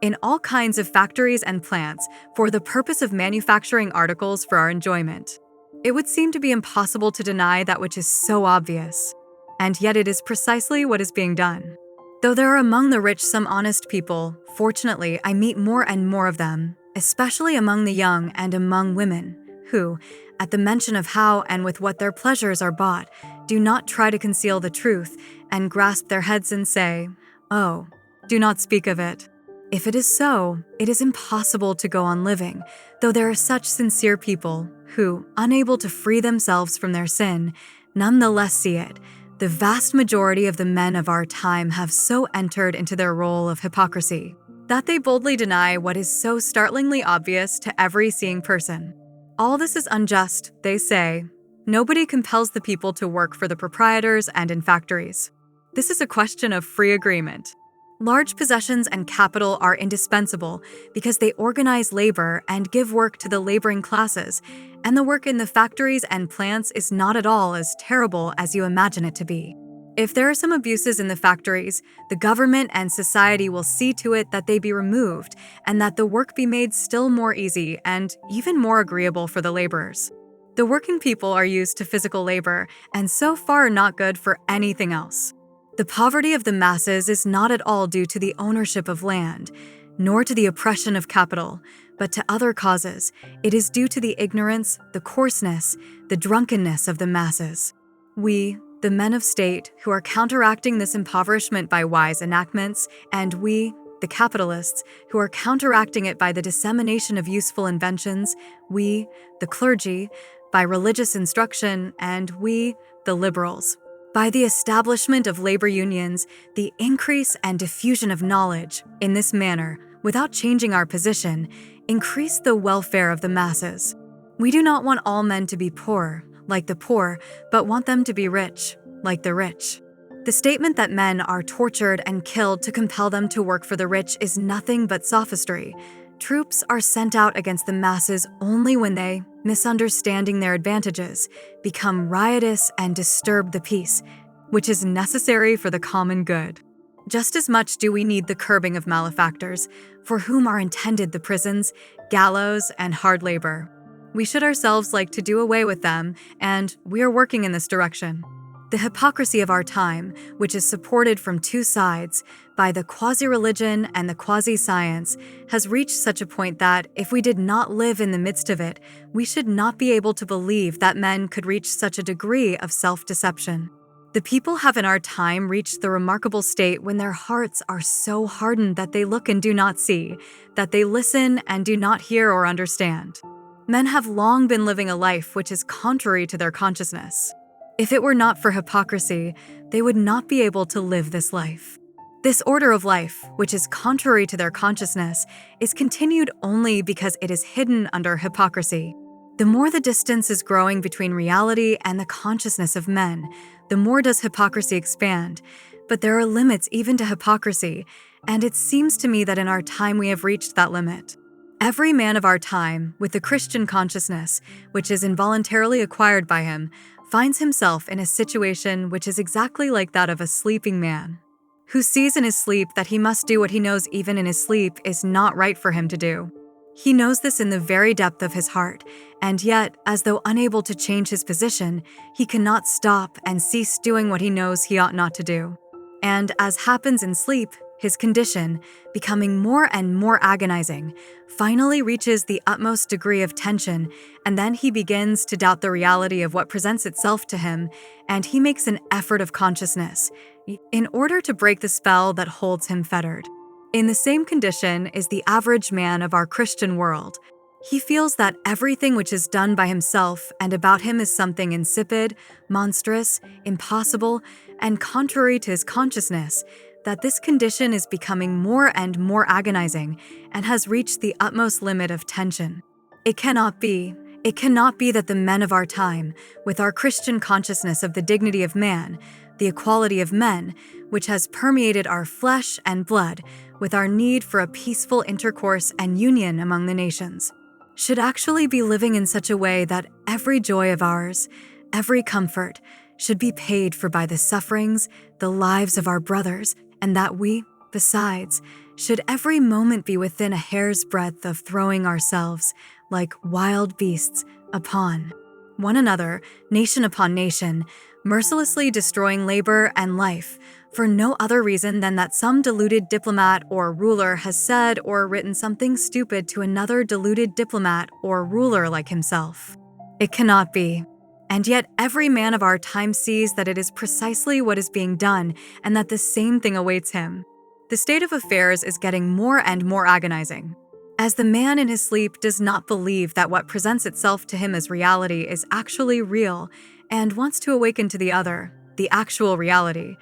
in all kinds of factories and plants for the purpose of manufacturing articles for our enjoyment. It would seem to be impossible to deny that which is so obvious. And yet it is precisely what is being done. Though there are among the rich some honest people, fortunately I meet more and more of them, especially among the young and among women, who, at the mention of how and with what their pleasures are bought, do not try to conceal the truth and grasp their heads and say, "Oh, do not speak of it." If it is so, it is impossible to go on living, though there are such sincere people who, unable to free themselves from their sin, nonetheless see it. The vast majority of the men of our time have so entered into their role of hypocrisy that they boldly deny what is so startlingly obvious to every seeing person. All this is unjust, they say. Nobody compels the people to work for the proprietors and in factories. This is a question of free agreement. Large possessions and capital are indispensable because they organize labor and give work to the laboring classes, and the work in the factories and plants is not at all as terrible as you imagine it to be. If there are some abuses in the factories, the government and society will see to it that they be removed and that the work be made still more easy and even more agreeable for the laborers. The working people are used to physical labor and so far not good for anything else. The poverty of the masses is not at all due to the ownership of land, nor to the oppression of capital, but to other causes. It is due to the ignorance, the coarseness, the drunkenness of the masses. We, the men of state, who are counteracting this impoverishment by wise enactments, and we, the capitalists, who are counteracting it by the dissemination of useful inventions, we, the clergy, by religious instruction, and we, the liberals, by the establishment of labor unions, the increase and diffusion of knowledge, in this manner, without changing our position, increase the welfare of the masses. We do not want all men to be poor, like the poor, but want them to be rich, like the rich. The statement that men are tortured and killed to compel them to work for the rich is nothing but sophistry. Troops are sent out against the masses only when they, misunderstanding their advantages, become riotous and disturb the peace, which is necessary for the common good. Just as much do we need the curbing of malefactors, for whom are intended the prisons, gallows, and hard labor. We should ourselves like to do away with them, and we are working in this direction. The hypocrisy of our time, which is supported from two sides, by the quasi-religion and the quasi-science, has reached such a point that, if we did not live in the midst of it, we should not be able to believe that men could reach such a degree of self-deception. The people have in our time reached the remarkable state when their hearts are so hardened that they look and do not see, that they listen and do not hear or understand. Men have long been living a life which is contrary to their consciousness. If it were not for hypocrisy, they would not be able to live this life. This order of life, which is contrary to their consciousness, is continued only because it is hidden under hypocrisy. The more the distance is growing between reality and the consciousness of men, the more does hypocrisy expand. But there are limits even to hypocrisy, and it seems to me that in our time we have reached that limit. Every man of our time, with the Christian consciousness, which is involuntarily acquired by him, finds himself in a situation which is exactly like that of a sleeping man, who sees in his sleep that he must do what he knows even in his sleep is not right for him to do. He knows this in the very depth of his heart, and yet, as though unable to change his position, he cannot stop and cease doing what he knows he ought not to do. And as happens in sleep, his condition, becoming more and more agonizing, finally reaches the utmost degree of tension, and then he begins to doubt the reality of what presents itself to him, and he makes an effort of consciousness, in order to break the spell that holds him fettered. In the same condition is the average man of our Christian world. He feels that everything which is done by himself and about him is something insipid, monstrous, impossible, and contrary to his consciousness, that this condition is becoming more and more agonizing and has reached the utmost limit of tension. It cannot be that the men of our time, with our Christian consciousness of the dignity of man, the equality of men, which has permeated our flesh and blood, with our need for a peaceful intercourse and union among the nations, should actually be living in such a way that every joy of ours, every comfort, should be paid for by the sufferings, the lives of our brothers, and that we, Besides, should every moment be within a hair's breadth of throwing ourselves, like wild beasts, upon one another, nation upon nation, mercilessly destroying labor and life, for no other reason than that some deluded diplomat or ruler has said or written something stupid to another deluded diplomat or ruler like himself? It cannot be. And yet every man of our time sees that it is precisely what is being done and that the same thing awaits him. The state of affairs is getting more and more agonizing. As the man in his sleep does not believe that what presents itself to him as reality is actually real and wants to awaken to the other, the actual reality,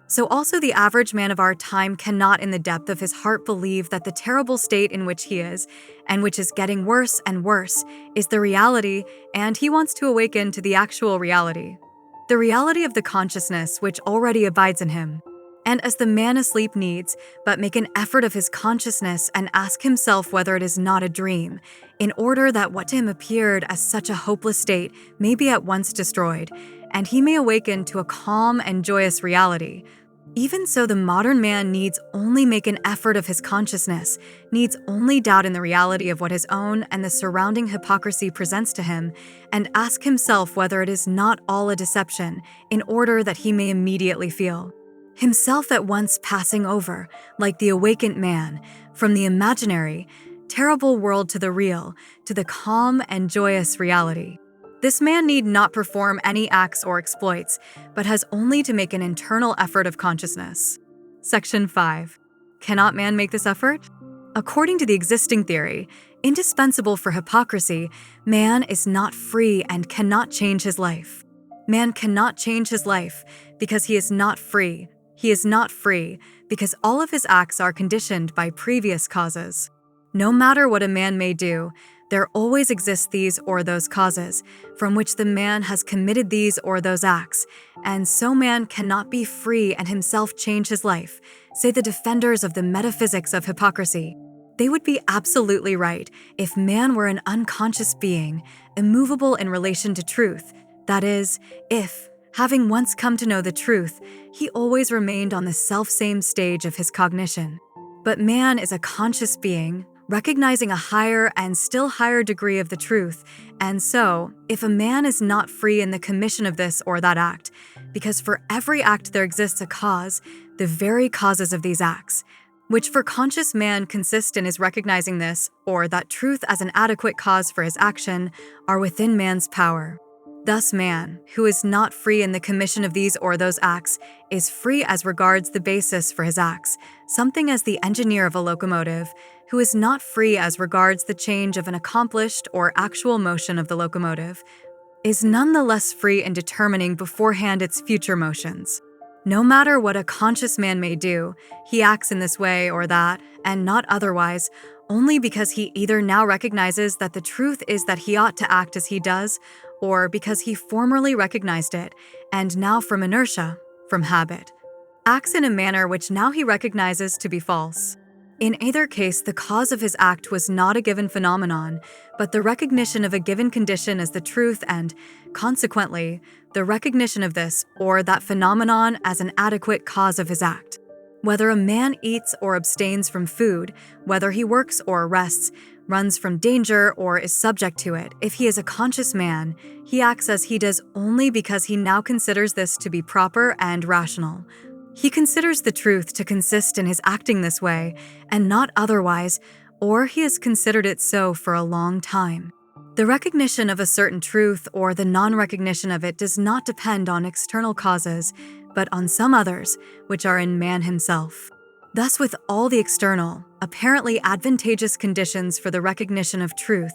so also the average man of our time cannot in the depth of his heart believe that the terrible state in which he is, and which is getting worse and worse, is the reality, and he wants to awaken to the actual reality, the reality of the consciousness which already abides in him. And as the man asleep needs but make an effort of his consciousness and ask himself whether it is not a dream, in order that what to him appeared as such a hopeless state may be at once destroyed, and he may awaken to a calm and joyous reality. Even so, the modern man needs only make an effort of his consciousness, needs only doubt in the reality of what his own and the surrounding hypocrisy presents to him, and ask himself whether it is not all a deception, in order that he may immediately feel himself at once passing over, like the awakened man, from the imaginary, terrible world to the real, to the calm and joyous reality. This man need not perform any acts or exploits, but has only to make an internal effort of consciousness. Section 5. Cannot man make this effort? According to the existing theory, indispensable for hypocrisy, man is not free and cannot change his life. Man cannot change his life because he is not free. He is not free because all of his acts are conditioned by previous causes. No matter what a man may do, there always exist these or those causes, from which the man has committed these or those acts, and so man cannot be free and himself change his life, say the defenders of the metaphysics of hypocrisy. They would be absolutely right if man were an unconscious being, immovable in relation to truth, that is, if, having once come to know the truth, he always remained on the self-same stage of his cognition. But man is a conscious being, recognizing a higher and still higher degree of the truth, and so, if a man is not free in the commission of this or that act, because for every act there exists a cause, the very causes of these acts, which for conscious man consist in his recognizing this or that truth as an adequate cause for his action, are within man's power. Thus man, who is not free in the commission of these or those acts, is free as regards the basis for his acts, something as the engineer of a locomotive, who is not free as regards the change of an accomplished or actual motion of the locomotive, is none the less free in determining beforehand its future motions. No matter what a conscious man may do, he acts in this way or that, and not otherwise, only because he either now recognizes that the truth is that he ought to act as he does, or because he formerly recognized it, and now from inertia, from habit, acts in a manner which now he recognizes to be false. In either case, the cause of his act was not a given phenomenon, but the recognition of a given condition as the truth and, consequently, the recognition of this or that phenomenon as an adequate cause of his act. Whether a man eats or abstains from food, whether he works or rests, runs from danger or is subject to it, if he is a conscious man, he acts as he does only because he now considers this to be proper and rational. He considers the truth to consist in his acting this way, and not otherwise, or he has considered it so for a long time. The recognition of a certain truth or the non-recognition of it does not depend on external causes, but on some others, which are in man himself. Thus, with all the external, apparently advantageous conditions for the recognition of truth,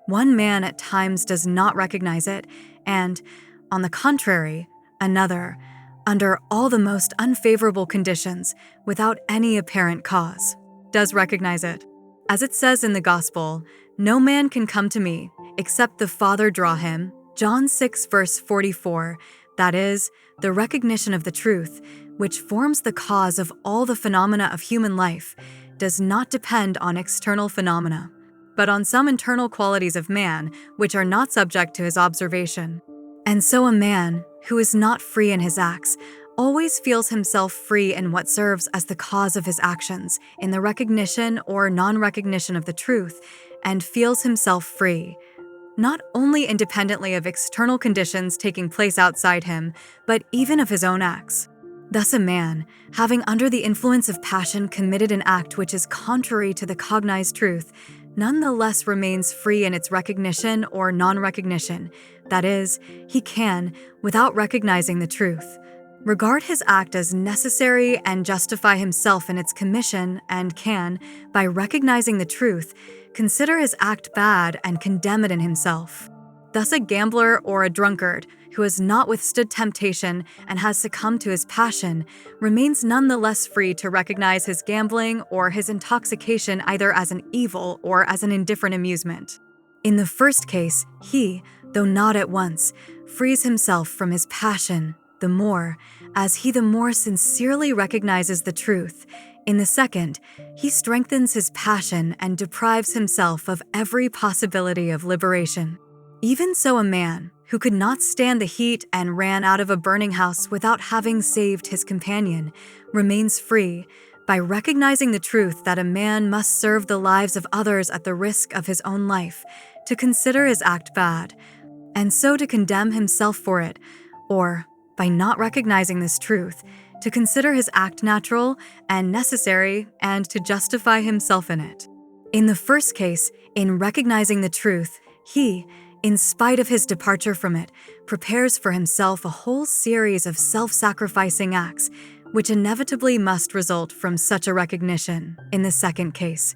one man at times does not recognize it, and, on the contrary, another, under all the most unfavorable conditions, without any apparent cause, does recognize it. As it says in the Gospel, "No man can come to me, except the Father draw him," John 6 verse 44, that is, the recognition of the truth, which forms the cause of all the phenomena of human life, does not depend on external phenomena, but on some internal qualities of man which are not subject to his observation. And so a man, who is not free in his acts, always feels himself free in what serves as the cause of his actions, in the recognition or non-recognition of the truth, and feels himself free, not only independently of external conditions taking place outside him, but even of his own acts. Thus a man, having under the influence of passion committed an act which is contrary to the cognized truth, nonetheless remains free in its recognition or non-recognition. That is, he can, without recognizing the truth, regard his act as necessary and justify himself in its commission, and can, by recognizing the truth, consider his act bad and condemn it in himself. Thus a gambler or a drunkard, who has not withstood temptation and has succumbed to his passion, remains nonetheless free to recognize his gambling or his intoxication either as an evil or as an indifferent amusement. In the first case, he, though not at once, frees himself from his passion the more, as he the more sincerely recognizes the truth. In the second, he strengthens his passion and deprives himself of every possibility of liberation. Even so, a man who could not stand the heat and ran out of a burning house without having saved his companion remains free by recognizing the truth that a man must serve the lives of others at the risk of his own life, to consider his act bad, and so to condemn himself for it, or, by not recognizing this truth, to consider his act natural and necessary and to justify himself in it. In the first case, in recognizing the truth, he, in spite of his departure from it, prepares for himself a whole series of self-sacrificing acts, which inevitably must result from such a recognition. In the second case,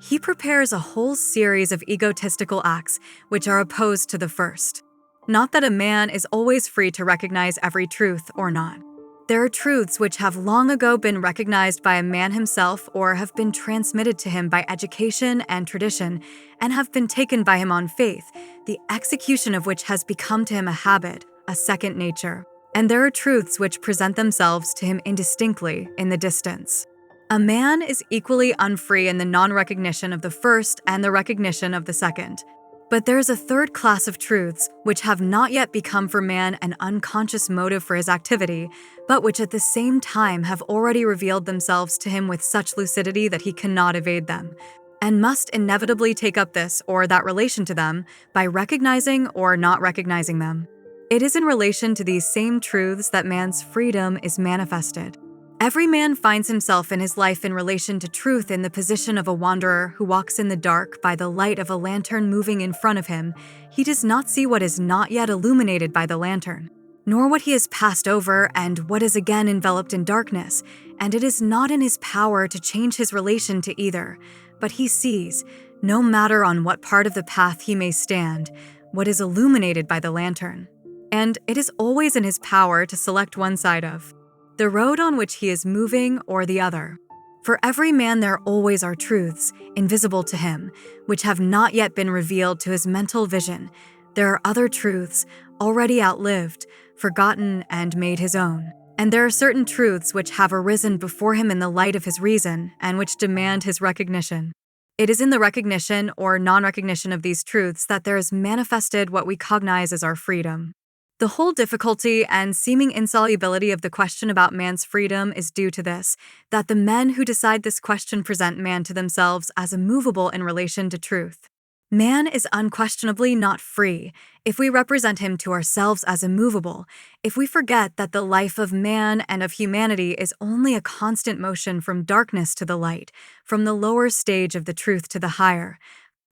he prepares a whole series of egotistical acts which are opposed to the first. Not that a man is always free to recognize every truth or not. There are truths which have long ago been recognized by a man himself or have been transmitted to him by education and tradition and have been taken by him on faith, the execution of which has become to him a habit, a second nature. And there are truths which present themselves to him indistinctly in the distance. A man is equally unfree in the non-recognition of the first and the recognition of the second. But there is a third class of truths which have not yet become for man an unconscious motive for his activity, but which at the same time have already revealed themselves to him with such lucidity that he cannot evade them, and must inevitably take up this or that relation to them by recognizing or not recognizing them. It is in relation to these same truths that man's freedom is manifested. Every man finds himself in his life in relation to truth in the position of a wanderer who walks in the dark by the light of a lantern moving in front of him. He does not see what is not yet illuminated by the lantern, nor what he has passed over and what is again enveloped in darkness, and it is not in his power to change his relation to either, but he sees, no matter on what part of the path he may stand, what is illuminated by the lantern, and it is always in his power to select one side of the road on which he is moving or the other. For every man there always are truths, invisible to him, which have not yet been revealed to his mental vision. There are other truths, already outlived, forgotten, and made his own. And there are certain truths which have arisen before him in the light of his reason, and which demand his recognition. It is in the recognition or non-recognition of these truths that there is manifested what we cognize as our freedom. The whole difficulty and seeming insolubility of the question about man's freedom is due to this, that the men who decide this question present man to themselves as immovable in relation to truth. Man is unquestionably not free if we represent him to ourselves as immovable, if we forget that the life of man and of humanity is only a constant motion from darkness to the light, from the lower stage of the truth to the higher,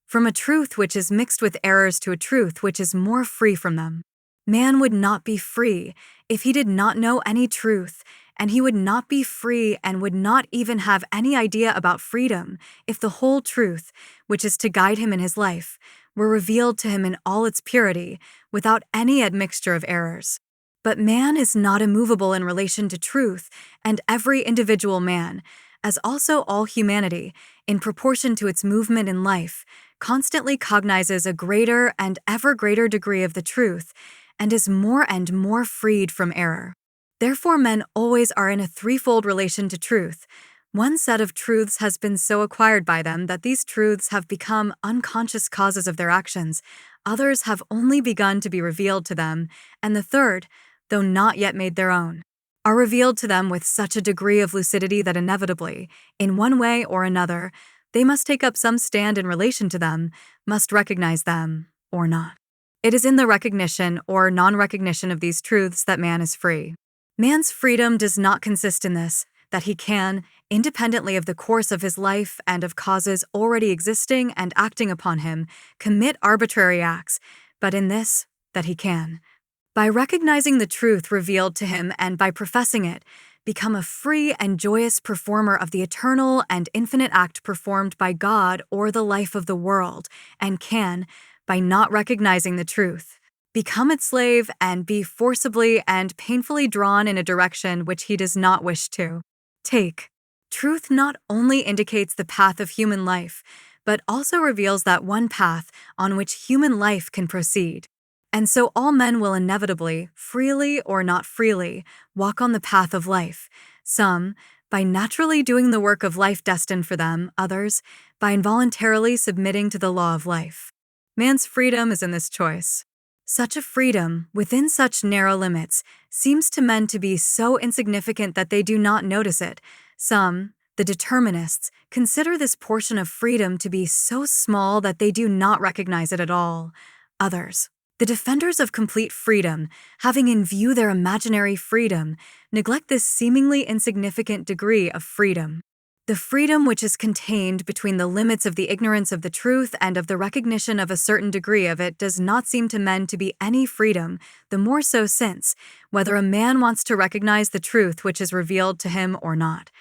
from a truth which is mixed with errors to a truth which is more free from them. Man would not be free if he did not know any truth, and he would not be free and would not even have any idea about freedom if the whole truth, which is to guide him in his life, were revealed to him in all its purity, without any admixture of errors. But man is not immovable in relation to truth, and every individual man, as also all humanity, in proportion to its movement in life, constantly cognizes a greater and ever greater degree of the truth, and is more and more freed from error. Therefore, men always are in a threefold relation to truth. One set of truths has been so acquired by them that these truths have become unconscious causes of their actions. Others have only begun to be revealed to them, and the third, though not yet made their own. are revealed to them with such a degree of lucidity that inevitably, in one way or another, they must take up some stand in relation to them, must recognize them, or not. It is in the recognition or non-recognition of these truths that man is free. Man's freedom does not consist in this, that he can, independently of the course of his life and of causes already existing and acting upon him, commit arbitrary acts, but in this, that he can, by recognizing the truth revealed to him and by professing it, become a free and joyous performer of the eternal and infinite act performed by God or the life of the world, and can, by not recognizing the truth, become its slave and be forcibly and painfully drawn in a direction which he does not wish to take. Truth not only indicates the path of human life, but also reveals that one path on which human life can proceed. And so all men will inevitably, freely or not freely, walk on the path of life, some by naturally doing the work of life destined for them, others by involuntarily submitting to the law of life. Man's freedom is in this choice. Such a freedom, within such narrow limits, seems to men to be so insignificant that they do not notice it. Some, the determinists, consider this portion of freedom to be so small that they do not recognize it at all. Others, the defenders of complete freedom, having in view their imaginary freedom, neglect this seemingly insignificant degree of freedom. The freedom which is contained between the limits of the ignorance of the truth and of the recognition of a certain degree of it does not seem to men to be any freedom, the more so since, whether a man wants to recognize the truth which is revealed to him or not,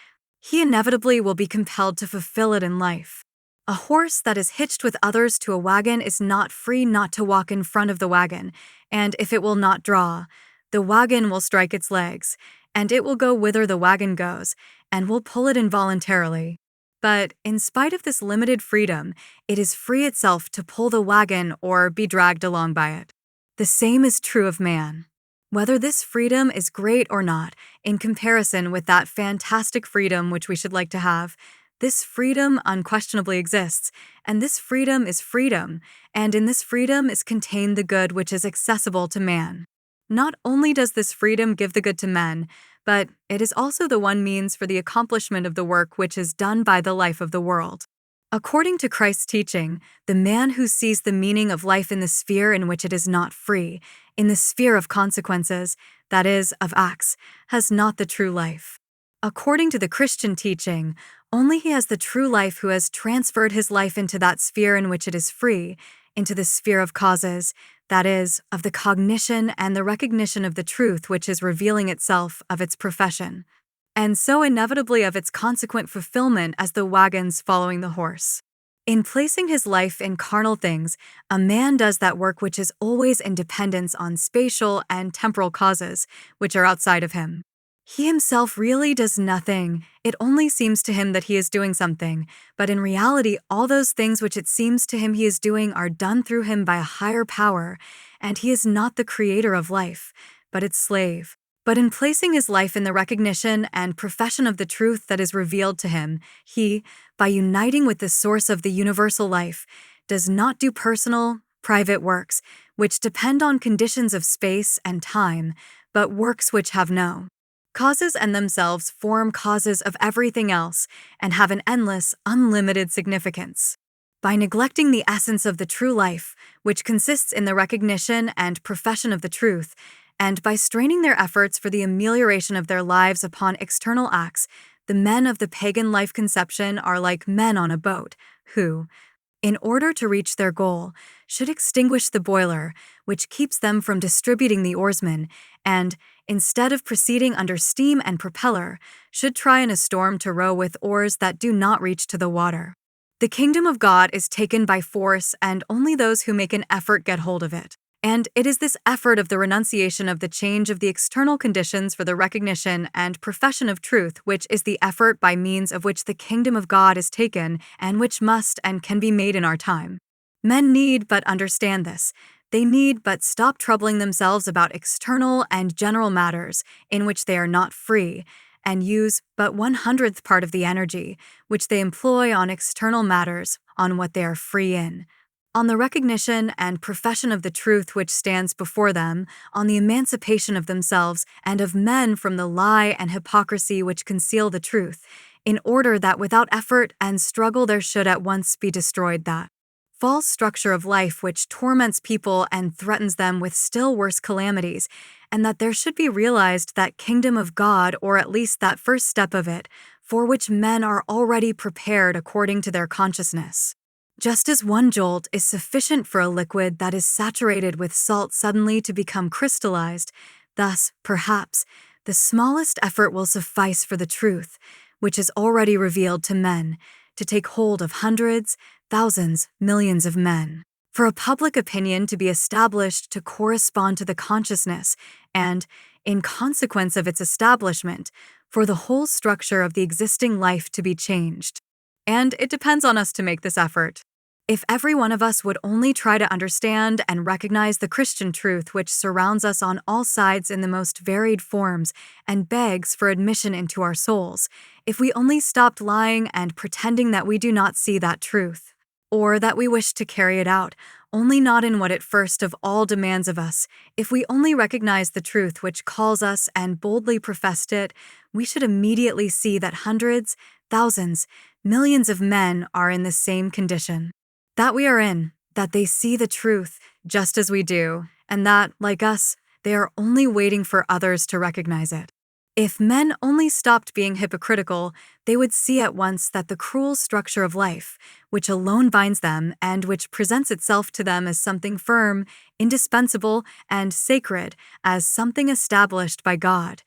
he inevitably will be compelled to fulfill it in life. A horse that is hitched with others to a wagon is not free not to walk in front of the wagon, and if it will not draw, the wagon will strike its legs, and it will go whither the wagon goes, and will pull it involuntarily. But in spite of this limited freedom, it is free itself to pull the wagon or be dragged along by it. The same is true of man. Whether this freedom is great or not, in comparison with that fantastic freedom which we should like to have, this freedom unquestionably exists, and this freedom is freedom, and in this freedom is contained the good which is accessible to man. Not only does this freedom give the good to men, but it is also the one means for the accomplishment of the work which is done by the life of the world. According to Christ's teaching, the man who sees the meaning of life in the sphere in which it is not free, in the sphere of consequences, that is, of acts, has not the true life. According to the Christian teaching, only he has the true life who has transferred his life into that sphere in which it is free, into the sphere of causes, that is, of the cognition and the recognition of the truth which is revealing itself of its profession, and so inevitably of its consequent fulfillment as the wagons following the horse. In placing his life in carnal things, a man does that work which is always in dependence on spatial and temporal causes, which are outside of him. He himself really does nothing. It only seems to him that he is doing something, but in reality all those things which it seems to him he is doing are done through him by a higher power, and he is not the creator of life, but its slave. But in placing his life in the recognition and profession of the truth that is revealed to him, he, by uniting with the source of the universal life, does not do personal, private works, which depend on conditions of space and time, but works which have no causes and themselves form causes of everything else and have an endless, unlimited significance. By neglecting the essence of the true life, which consists in the recognition and profession of the truth, and by straining their efforts for the amelioration of their lives upon external acts, the men of the pagan life conception are like men on a boat, who, in order to reach their goal, should extinguish the boiler, which keeps them from distributing the oarsmen, and, instead of proceeding under steam and propeller, should try in a storm to row with oars that do not reach to the water. The kingdom of God is taken by force, and only those who make an effort get hold of it. And it is this effort of the renunciation of the change of the external conditions for the recognition and profession of truth which is the effort by means of which the kingdom of God is taken and which must and can be made in our time. Men need but understand this. They need but stop troubling themselves about external and general matters in which they are not free, and use but 1/100th part of the energy which they employ on external matters on what they are free in. on the recognition and profession of the truth which stands before them, on the emancipation of themselves and of men from the lie and hypocrisy which conceal the truth, in order that without effort and struggle there should at once be destroyed that false structure of life which torments people and threatens them with still worse calamities, and that there should be realized that kingdom of God, or at least that first step of it, for which men are already prepared according to their consciousness. Just as one jolt is sufficient for a liquid that is saturated with salt suddenly to become crystallized, thus, perhaps, the smallest effort will suffice for the truth, which is already revealed to men, to take hold of hundreds, thousands, millions of men, for a public opinion to be established to correspond to the consciousness, and, in consequence of its establishment, for the whole structure of the existing life to be changed. And it depends on us to make this effort. If every one of us would only try to understand and recognize the Christian truth which surrounds us on all sides in the most varied forms and begs for admission into our souls, if we only stopped lying and pretending that we do not see that truth, or that we wish to carry it out, only not in what it first of all demands of us, if we only recognize the truth which calls us and boldly professed it, we should immediately see that hundreds, thousands, millions of men are in the same condition. That we are in, that they see the truth just as we do, and that, like us, they are only waiting for others to recognize it. If men only stopped being hypocritical, they would see at once that the cruel structure of life, which alone binds them and which presents itself to them as something firm, indispensable, and sacred, as something established by God,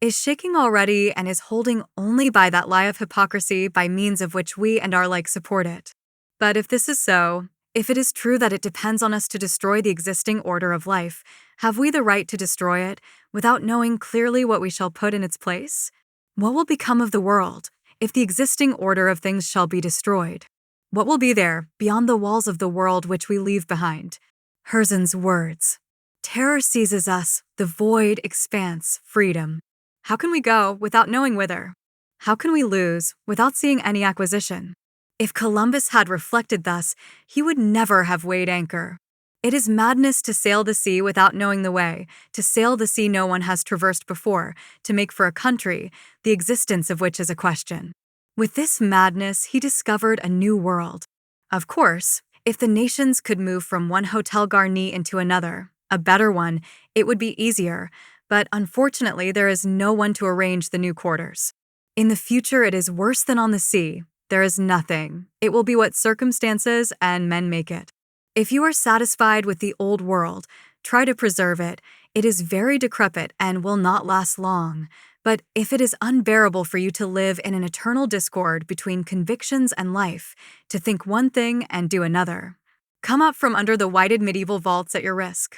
is shaking already and is holding only by that lie of hypocrisy by means of which we and our like support it. But if this is so, if it is true that it depends on us to destroy the existing order of life, have we the right to destroy it without knowing clearly what we shall put in its place? What will become of the world if the existing order of things shall be destroyed? What will be there beyond the walls of the world which we leave behind? Herzen's words. Terror seizes us, the void, expanse, freedom. How can we go without knowing whither? How can we lose without seeing any acquisition? If Columbus had reflected thus, he would never have weighed anchor. It is madness to sail the sea without knowing the way, to sail the sea no one has traversed before, to make for a country, the existence of which is a question. With this madness, he discovered a new world. Of course, if the nations could move from one hotel garni into another, a better one, it would be easier, but unfortunately there is no one to arrange the new quarters. In the future it is worse than on the sea. There is nothing. It will be what circumstances and men make it. If you are satisfied with the old world, try to preserve it. It is very decrepit and will not last long. But if it is unbearable for you to live in an eternal discord between convictions and life, to think one thing and do another, come up from under the whited medieval vaults at your risk.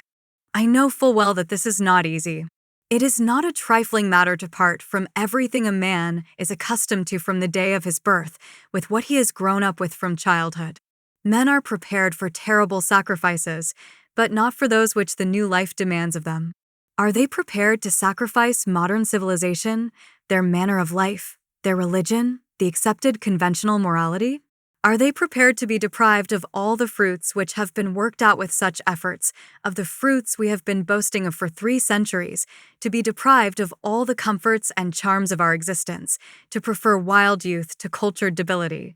I know full well that this is not easy. It is not a trifling matter to part from everything a man is accustomed to from the day of his birth, with what he has grown up with from childhood. Men are prepared for terrible sacrifices, but not for those which the new life demands of them. Are they prepared to sacrifice modern civilization, their manner of life, their religion, the accepted conventional morality? Are they prepared to be deprived of all the fruits which have been worked out with such efforts, of the fruits we have been boasting of for 3 centuries, to be deprived of all the comforts and charms of our existence, to prefer wild youth to cultured debility,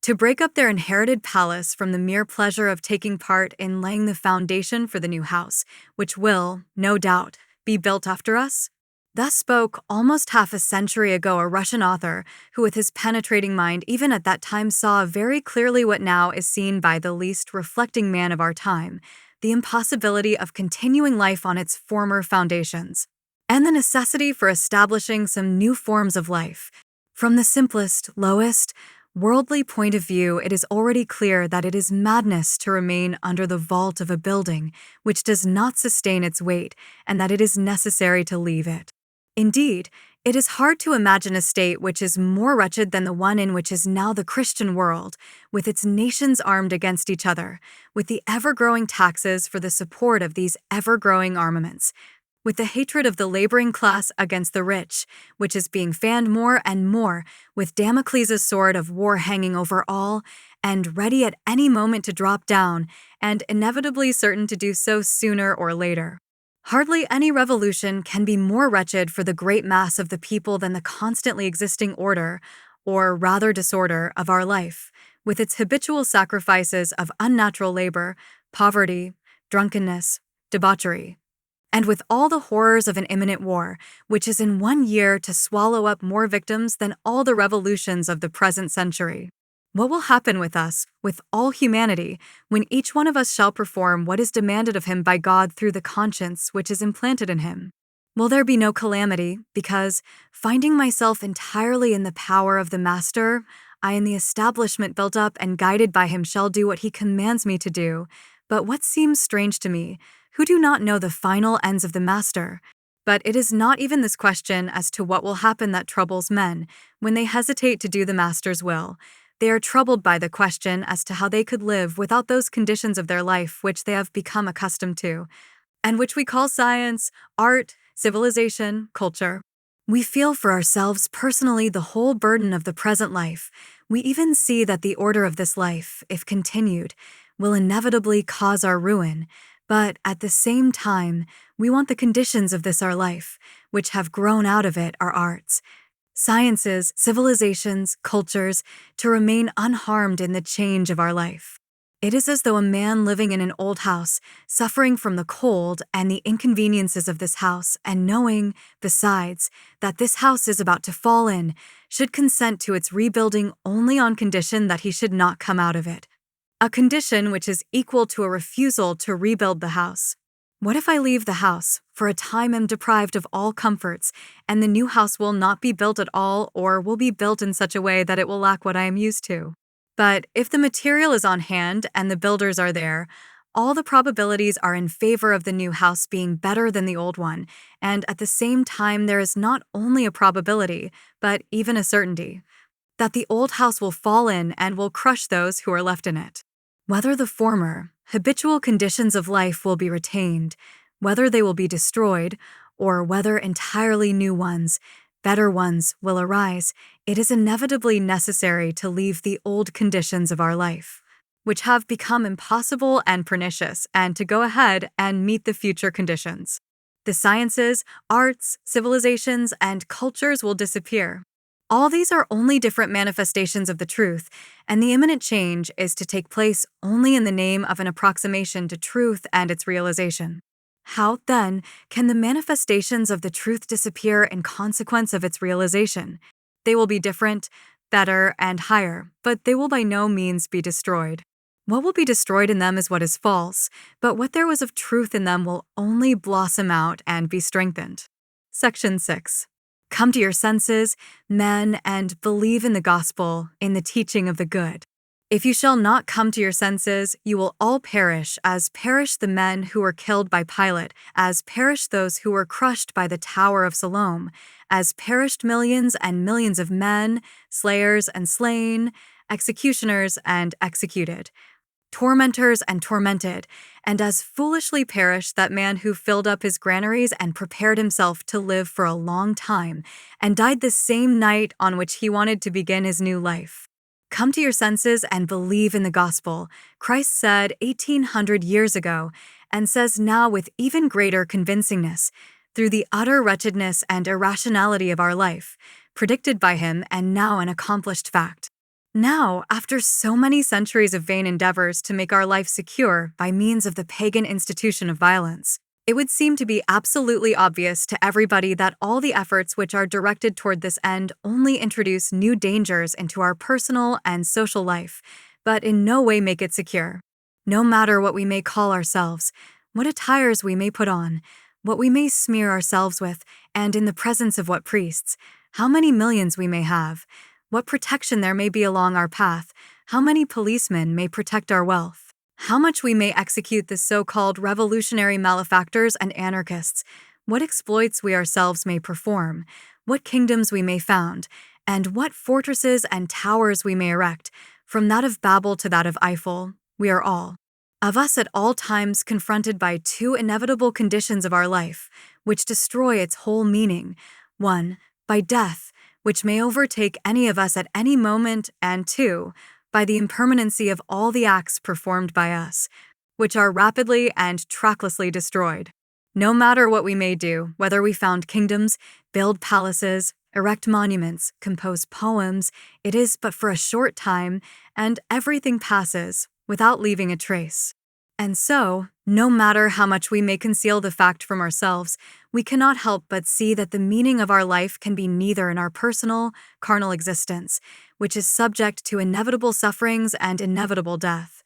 to break up their inherited palace from the mere pleasure of taking part in laying the foundation for the new house, which will, no doubt, be built after us? Thus spoke, almost half a century ago, a Russian author who with his penetrating mind even at that time saw very clearly what now is seen by the least reflecting man of our time, the impossibility of continuing life on its former foundations, and the necessity for establishing some new forms of life. From the simplest, lowest, worldly point of view, it is already clear that it is madness to remain under the vault of a building which does not sustain its weight, and that it is necessary to leave it. Indeed, it is hard to imagine a state which is more wretched than the one in which is now the Christian world, with its nations armed against each other, with the ever-growing taxes for the support of these ever-growing armaments, with the hatred of the laboring class against the rich, which is being fanned more and more, with Damocles' sword of war hanging over all, and ready at any moment to drop down, and inevitably certain to do so sooner or later. Hardly any revolution can be more wretched for the great mass of the people than the constantly existing order, or rather disorder, of our life, with its habitual sacrifices of unnatural labor, poverty, drunkenness, debauchery, and with all the horrors of an imminent war, which is in 1 year to swallow up more victims than all the revolutions of the present century. What will happen with us, with all humanity, when each one of us shall perform what is demanded of him by God through the conscience which is implanted in him? Will there be no calamity, because, finding myself entirely in the power of the Master, I in the establishment built up and guided by him shall do what he commands me to do? But what seems strange to me, who do not know the final ends of the Master? But it is not even this question as to what will happen that troubles men when they hesitate to do the Master's will. They are troubled by the question as to how they could live without those conditions of their life which they have become accustomed to, and which we call science, art, civilization, culture. We feel for ourselves personally the whole burden of the present life. We even see that the order of this life, if continued, will inevitably cause our ruin, but at the same time, we want the conditions of this our life, which have grown out of it, our arts, sciences, civilizations, cultures, to remain unharmed in the change of our life. It is as though a man living in an old house, suffering from the cold and the inconveniences of this house, and knowing, besides, that this house is about to fall in, should consent to its rebuilding only on condition that he should not come out of it. A condition which is equal to a refusal to rebuild the house. What if I leave the house, for a time am deprived of all comforts, and the new house will not be built at all, or will be built in such a way that it will lack what I am used to? But if the material is on hand and the builders are there, all the probabilities are in favor of the new house being better than the old one, and at the same time there is not only a probability, but even a certainty, that the old house will fall in and will crush those who are left in it. Whether the former, habitual conditions of life will be retained, whether they will be destroyed, or whether entirely new ones, better ones, will arise, it is inevitably necessary to leave the old conditions of our life, which have become impossible and pernicious, and to go ahead and meet the future conditions. The sciences, arts, civilizations, and cultures will disappear. All these are only different manifestations of the truth, and the imminent change is to take place only in the name of an approximation to truth and its realization. How, then, can the manifestations of the truth disappear in consequence of its realization? They will be different, better, and higher, but they will by no means be destroyed. What will be destroyed in them is what is false, but what there was of truth in them will only blossom out and be strengthened. Section 6. Come to your senses, men, and believe in the gospel, in the teaching of the good. If you shall not come to your senses, you will all perish, as perished the men who were killed by Pilate, as perished those who were crushed by the Tower of Siloam, as perished millions and millions of men, slayers and slain, executioners and executed, tormentors and tormented, and as foolishly perished that man who filled up his granaries and prepared himself to live for a long time, and died the same night on which he wanted to begin his new life. Come to your senses and believe in the gospel, Christ said 1800 years ago, and says now with even greater convincingness, through the utter wretchedness and irrationality of our life, predicted by him and now an accomplished fact. Now, after so many centuries of vain endeavors to make our life secure by means of the pagan institution of violence, it would seem to be absolutely obvious to everybody that all the efforts which are directed toward this end only introduce new dangers into our personal and social life, but in no way make it secure. No matter what we may call ourselves, what attires we may put on, what we may smear ourselves with, and in the presence of what priests, how many millions we may have, what protection there may be along our path, how many policemen may protect our wealth, how much we may execute the so-called revolutionary malefactors and anarchists, what exploits we ourselves may perform, what kingdoms we may found, and what fortresses and towers we may erect, from that of Babel to that of Eiffel, we are all of us at all times confronted by two inevitable conditions of our life, which destroy its whole meaning. 1. By death, which may overtake any of us at any moment, and 2. By the impermanency of all the acts performed by us, which are rapidly and tracklessly destroyed. No matter what we may do, whether we found kingdoms, build palaces, erect monuments, compose poems, it is but for a short time, and everything passes without leaving a trace. And so, no matter how much we may conceal the fact from ourselves, we cannot help but see that the meaning of our life can be neither in our personal, carnal existence, which is subject to inevitable sufferings and inevitable death,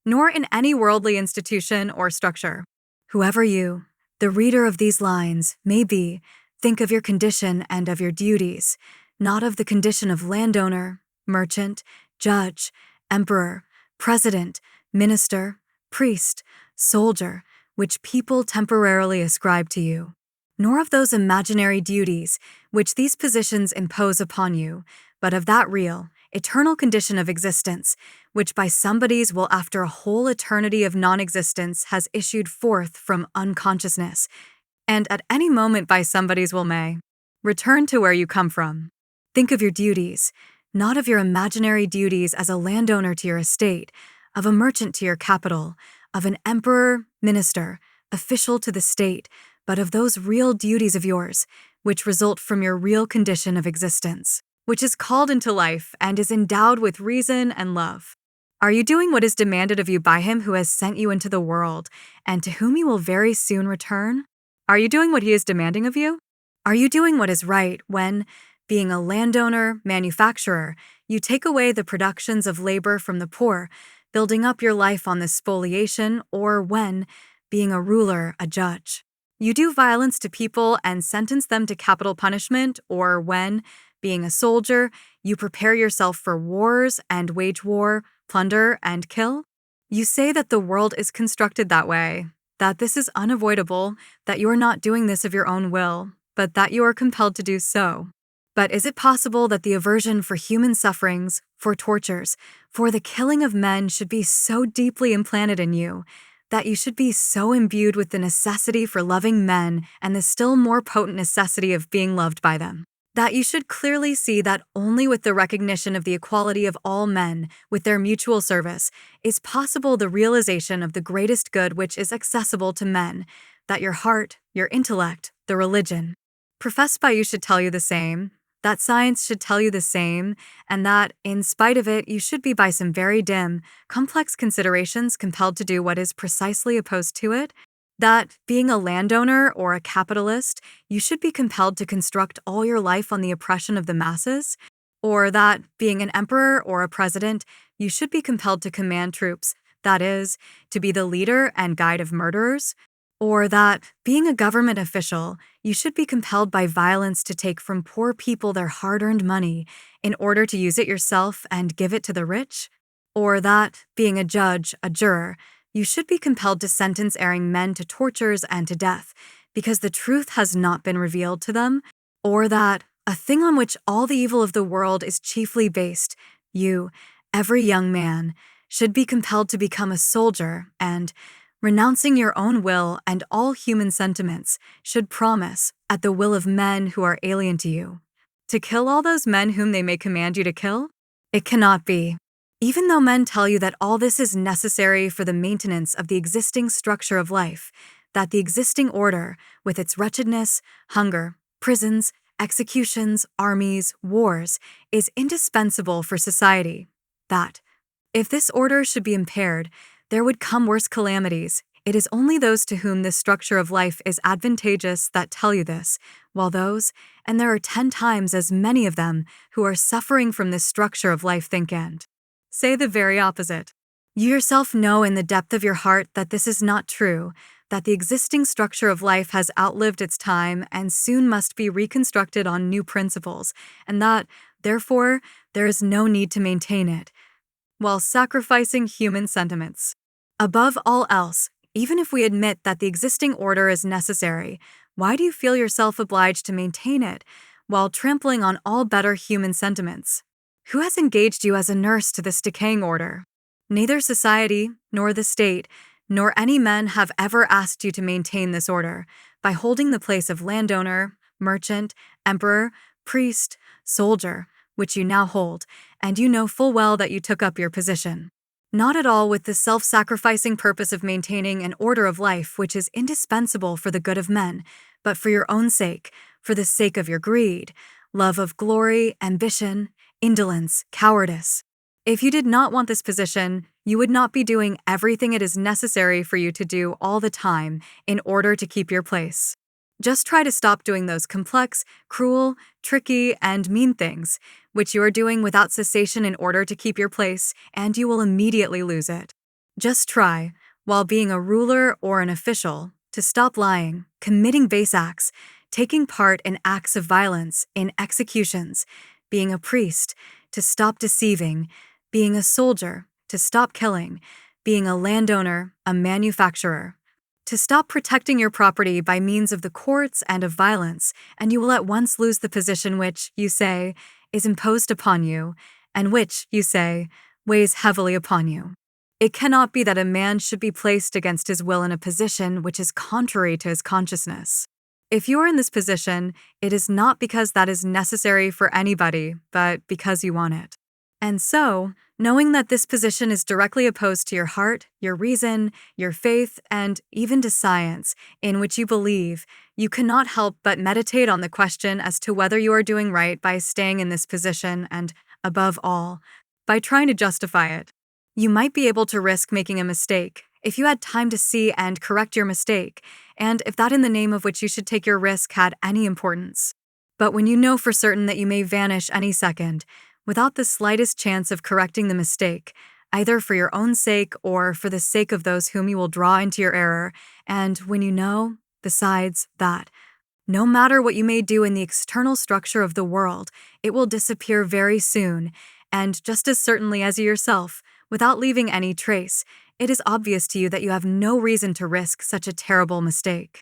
nor in any worldly institution or structure. Whoever you, the reader of these lines, may be, think of your condition and of your duties, not of the condition of landowner, merchant, judge, emperor, president, minister, priest, soldier, which people temporarily ascribe to you, nor of those imaginary duties which these positions impose upon you, but of that real, eternal condition of existence, which by somebody's will after a whole eternity of non-existence has issued forth from unconsciousness, and at any moment by somebody's will may return to where you come from. Think of your duties, not of your imaginary duties as a landowner to your estate, of a merchant to your capital, of an emperor, minister, official to the state, but of those real duties of yours, which result from your real condition of existence, which is called into life and is endowed with reason and love. Are you doing what is demanded of you by him who has sent you into the world, and to whom you will very soon return? Are you doing what he is demanding of you? Are you doing what is right when, being a landowner, manufacturer, you take away the productions of labor from the poor, building up your life on this spoliation, or when, being a ruler, a judge, you do violence to people and sentence them to capital punishment, or when, being a soldier, you prepare yourself for wars and wage war, plunder and kill? You say that the world is constructed that way, that this is unavoidable, that you are not doing this of your own will, but that you are compelled to do so. But is it possible that the aversion for human sufferings, for tortures, for the killing of men should be so deeply implanted in you, that you should be so imbued with the necessity for loving men and the still more potent necessity of being loved by them, that you should clearly see that only with the recognition of the equality of all men, with their mutual service, is possible the realization of the greatest good which is accessible to men, that your heart, your intellect, the religion professed by you should tell you the same, that science should tell you the same, and that, in spite of it, you should be by some very dim, complex considerations compelled to do what is precisely opposed to it, that, being a landowner or a capitalist, you should be compelled to construct all your life on the oppression of the masses, or that, being an emperor or a president, you should be compelled to command troops, that is, to be the leader and guide of murderers, or that, being a government official, you should be compelled by violence to take from poor people their hard-earned money in order to use it yourself and give it to the rich? Or that, being a judge, a juror, you should be compelled to sentence erring men to tortures and to death, because the truth has not been revealed to them? Or that, a thing on which all the evil of the world is chiefly based, you, every young man, should be compelled to become a soldier and, renouncing your own will and all human sentiments, should promise, at the will of men who are alien to you, to kill all those men whom they may command you to kill? It cannot be. Even though men tell you that all this is necessary for the maintenance of the existing structure of life, that the existing order, with its wretchedness, hunger, prisons, executions, armies, wars, is indispensable for society, that, if this order should be impaired, there would come worse calamities. It is only those to whom this structure of life is advantageous that tell you this, while those, and there are 10 times as many of them, who are suffering from this structure of life think and say the very opposite. You yourself know in the depth of your heart that this is not true, that the existing structure of life has outlived its time and soon must be reconstructed on new principles, and that, therefore, there is no need to maintain it, while sacrificing human sentiments. Above all else, even if we admit that the existing order is necessary, why do you feel yourself obliged to maintain it, while trampling on all better human sentiments? Who has engaged you as a nurse to this decaying order? Neither society, nor the state, nor any men have ever asked you to maintain this order by holding the place of landowner, merchant, emperor, priest, soldier, which you now hold, and you know full well that you took up your position. Not at all with the self-sacrificing purpose of maintaining an order of life which is indispensable for the good of men, but for your own sake, for the sake of your greed, love of glory, ambition, indolence, cowardice. If you did not want this position, you would not be doing everything it is necessary for you to do all the time in order to keep your place. Just try to stop doing those complex, cruel, tricky, and mean things, which you are doing without cessation in order to keep your place, and you will immediately lose it. Just try, while being a ruler or an official, to stop lying, committing base acts, taking part in acts of violence, in executions, being a priest, to stop deceiving, being a soldier, to stop killing, being a landowner, a manufacturer, to stop protecting your property by means of the courts and of violence, and you will at once lose the position which, you say, is imposed upon you, and which, you say, weighs heavily upon you. It cannot be that a man should be placed against his will in a position which is contrary to his consciousness. If you are in this position, it is not because that is necessary for anybody, but because you want it. And so, knowing that this position is directly opposed to your heart, your reason, your faith, and even to science, in which you believe, you cannot help but meditate on the question as to whether you are doing right by staying in this position and, above all, by trying to justify it. You might be able to risk making a mistake if you had time to see and correct your mistake, and if that in the name of which you should take your risk had any importance. But when you know for certain that you may vanish any second, without the slightest chance of correcting the mistake, either for your own sake or for the sake of those whom you will draw into your error, and when you know, besides, that, no matter what you may do in the external structure of the world, it will disappear very soon, and just as certainly as you yourself, without leaving any trace, it is obvious to you that you have no reason to risk such a terrible mistake.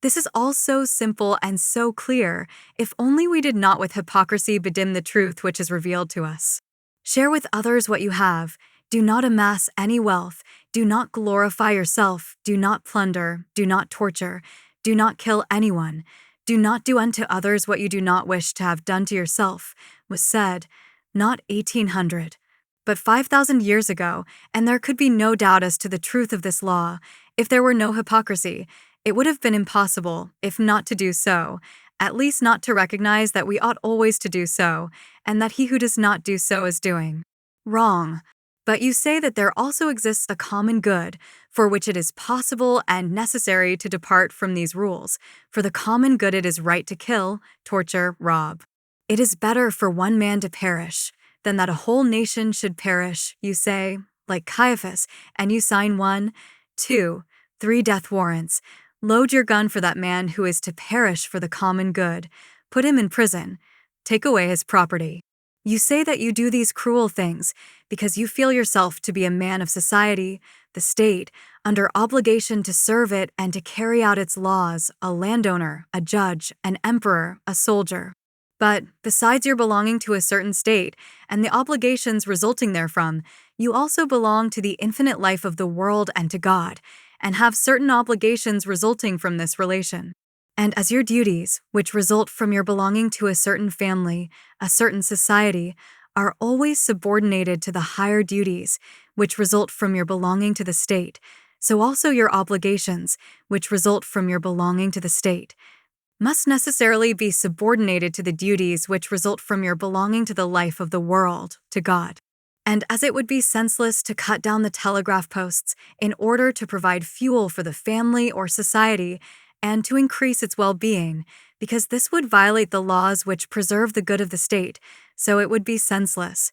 This is all so simple and so clear, if only we did not with hypocrisy bedim the truth which is revealed to us. Share with others what you have. Do not amass any wealth. Do not glorify yourself. Do not plunder. Do not torture. Do not kill anyone. Do not do unto others what you do not wish to have done to yourself, was said, not 1800, but 5,000 years ago, and there could be no doubt as to the truth of this law. If there were no hypocrisy, it would have been impossible, if not to do so, at least not to recognize that we ought always to do so, and that he who does not do so is doing wrong. But you say that there also exists a common good, for which it is possible and necessary to depart from these rules. For the common good it is right to kill, torture, rob. It is better for one man to perish than that a whole nation should perish, you say, like Caiaphas, and you sign 1, 2, 3 death warrants. Load your gun for that man who is to perish for the common good. Put him in prison. Take away his property. You say that you do these cruel things because you feel yourself to be a man of society, the state, under obligation to serve it and to carry out its laws, a landowner, a judge, an emperor, a soldier. But, besides your belonging to a certain state and the obligations resulting therefrom, you also belong to the infinite life of the world and to God, and have certain obligations resulting from this relation. And as your duties, which result from your belonging to a certain family, a certain society, are always subordinated to the higher duties, which result from your belonging to the state, so also your obligations, which result from your belonging to the state, must necessarily be subordinated to the duties which result from your belonging to the life of the world, to God. And as it would be senseless to cut down the telegraph posts in order to provide fuel for the family or society and to increase its well-being, because this would violate the laws which preserve the good of the state, so it would be senseless,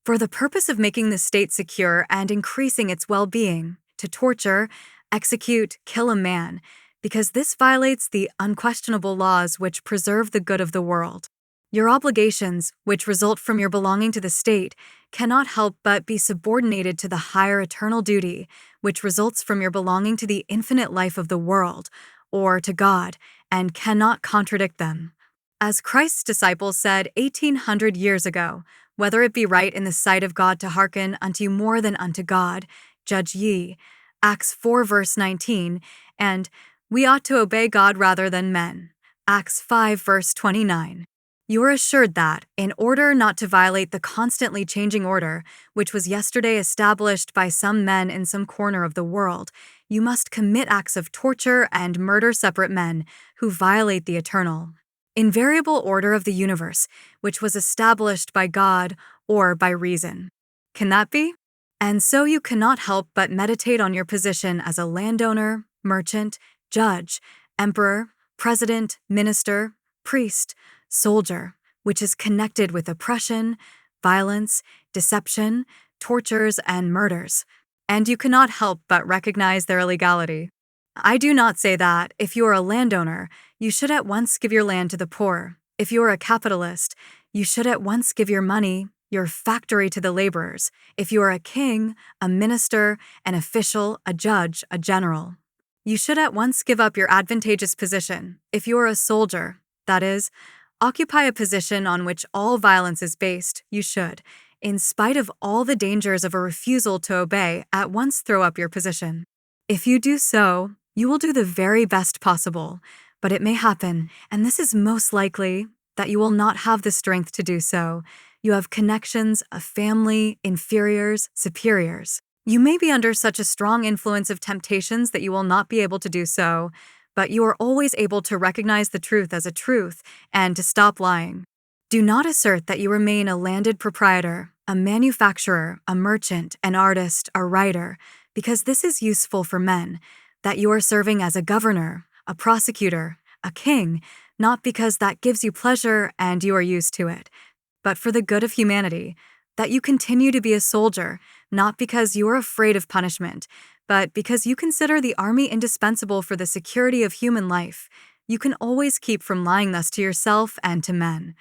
for the purpose of making the state secure and increasing its well-being, to torture, execute, kill a man, because this violates the unquestionable laws which preserve the good of the world. Your obligations, which result from your belonging to the state, cannot help but be subordinated to the higher eternal duty, which results from your belonging to the infinite life of the world, or to God, and cannot contradict them. As Christ's disciples said 1800 years ago, whether it be right in the sight of God to hearken unto you more than unto God, judge ye. Acts 4 verse 19, and we ought to obey God rather than men. Acts 5 verse 29. You are assured that, in order not to violate the constantly changing order, which was yesterday established by some men in some corner of the world, you must commit acts of torture and murder separate men who violate the eternal, invariable order of the universe, which was established by God or by reason. Can that be? And so you cannot help but meditate on your position as a landowner, merchant, judge, emperor, president, minister, priest, soldier, which is connected with oppression, violence, deception, tortures, and murders. And you cannot help but recognize their illegality. I do not say that, if you are a landowner, you should at once give your land to the poor. If you are a capitalist, you should at once give your money, your factory to the laborers. If you are a king, a minister, an official, a judge, a general, you should at once give up your advantageous position. If you are a soldier, that is, occupy a position on which all violence is based, you should, in spite of all the dangers of a refusal to obey, at once throw up your position. If you do so, you will do the very best possible, but it may happen, and this is most likely, that you will not have the strength to do so. You have connections, a family, inferiors, superiors. You may be under such a strong influence of temptations that you will not be able to do so, but you are always able to recognize the truth as a truth and to stop lying. Do not assert that you remain a landed proprietor, a manufacturer, a merchant, an artist, a writer, because this is useful for men, that you are serving as a governor, a prosecutor, a king, not because that gives you pleasure and you are used to it, but for the good of humanity, that you continue to be a soldier, not because you are afraid of punishment, but because you consider the army indispensable for the security of human life. You can always keep from lying thus to yourself and to men.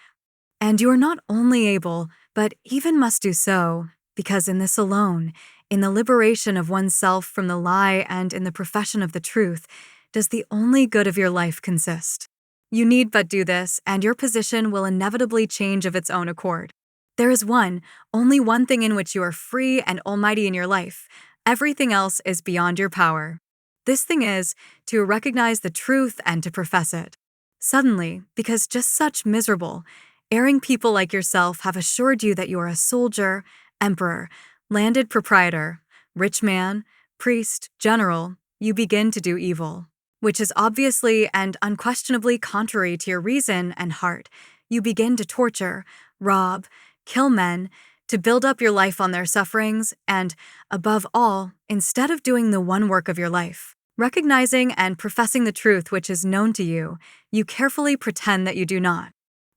And you are not only able, but even must do so, because in this alone, in the liberation of oneself from the lie and in the profession of the truth, does the only good of your life consist. You need but do this, and your position will inevitably change of its own accord. There is only one thing in which you are free and almighty in your life. Everything else is beyond your power. This thing is to recognize the truth and to profess it. Suddenly, because just such miserable, erring people like yourself have assured you that you are a soldier, emperor, landed proprietor, rich man, priest, general, you begin to do evil, which is obviously and unquestionably contrary to your reason and heart. You begin to torture, rob, kill men, to build up your life on their sufferings, and, above all, instead of doing the one work of your life, recognizing and professing the truth which is known to you, you carefully pretend that you do not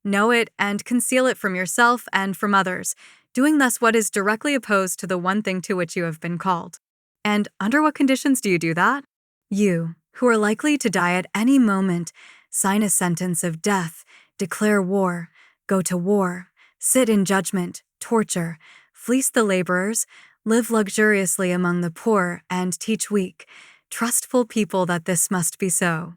know it and conceal it from yourself and from others, doing thus what is directly opposed to the one thing to which you have been called. And under what conditions do you do that? You, who are likely to die at any moment, sign a sentence of death, declare war, go to war, sit in judgment, torture, fleece the laborers, live luxuriously among the poor, and teach weak, trustful people that this must be so,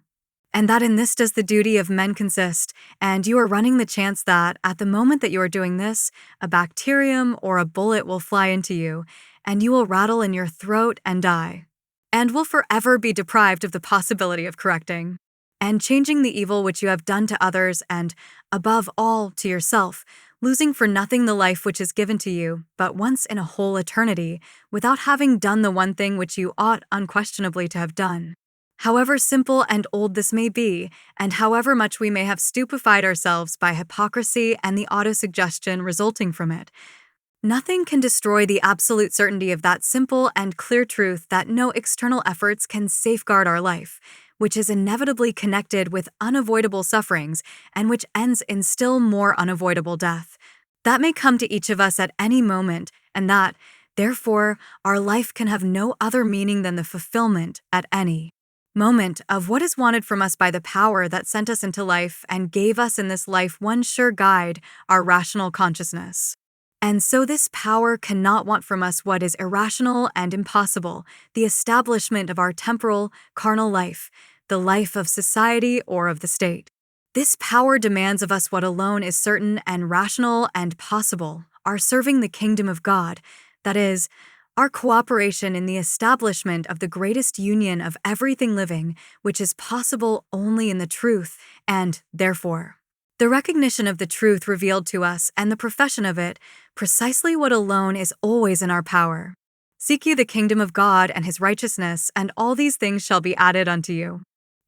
and that in this does the duty of men consist, and you are running the chance that, at the moment that you are doing this, a bacterium or a bullet will fly into you, and you will rattle in your throat and die, and will forever be deprived of the possibility of correcting and changing the evil which you have done to others and, above all, to yourself, losing for nothing the life which is given to you, but once in a whole eternity, without having done the one thing which you ought unquestionably to have done. However simple and old this may be, and however much we may have stupefied ourselves by hypocrisy and the autosuggestion resulting from it, nothing can destroy the absolute certainty of that simple and clear truth that no external efforts can safeguard our life, which is inevitably connected with unavoidable sufferings and which ends in still more unavoidable death. That may come to each of us at any moment, and that, therefore, our life can have no other meaning than the fulfillment, at any moment, of what is wanted from us by the power that sent us into life and gave us in this life one sure guide, our rational consciousness. And so this power cannot want from us what is irrational and impossible, the establishment of our temporal, carnal life, the life of society or of the state. This power demands of us what alone is certain and rational and possible, our serving the kingdom of God, that is, our cooperation in the establishment of the greatest union of everything living, which is possible only in the truth, and, therefore, the recognition of the truth revealed to us and the profession of it, precisely what alone is always in our power. Seek ye the kingdom of God and his righteousness, and all these things shall be added unto you.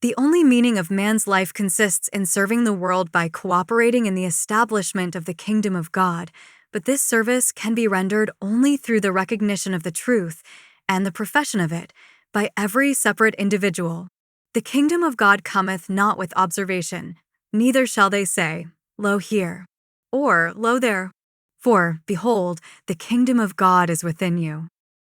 The only meaning of man's life consists in serving the world by cooperating in the establishment of the kingdom of God, but this service can be rendered only through the recognition of the truth and the profession of it by every separate individual. The kingdom of God cometh not with observation, neither shall they say, Lo here, or Lo there. For, behold, the kingdom of God is within you.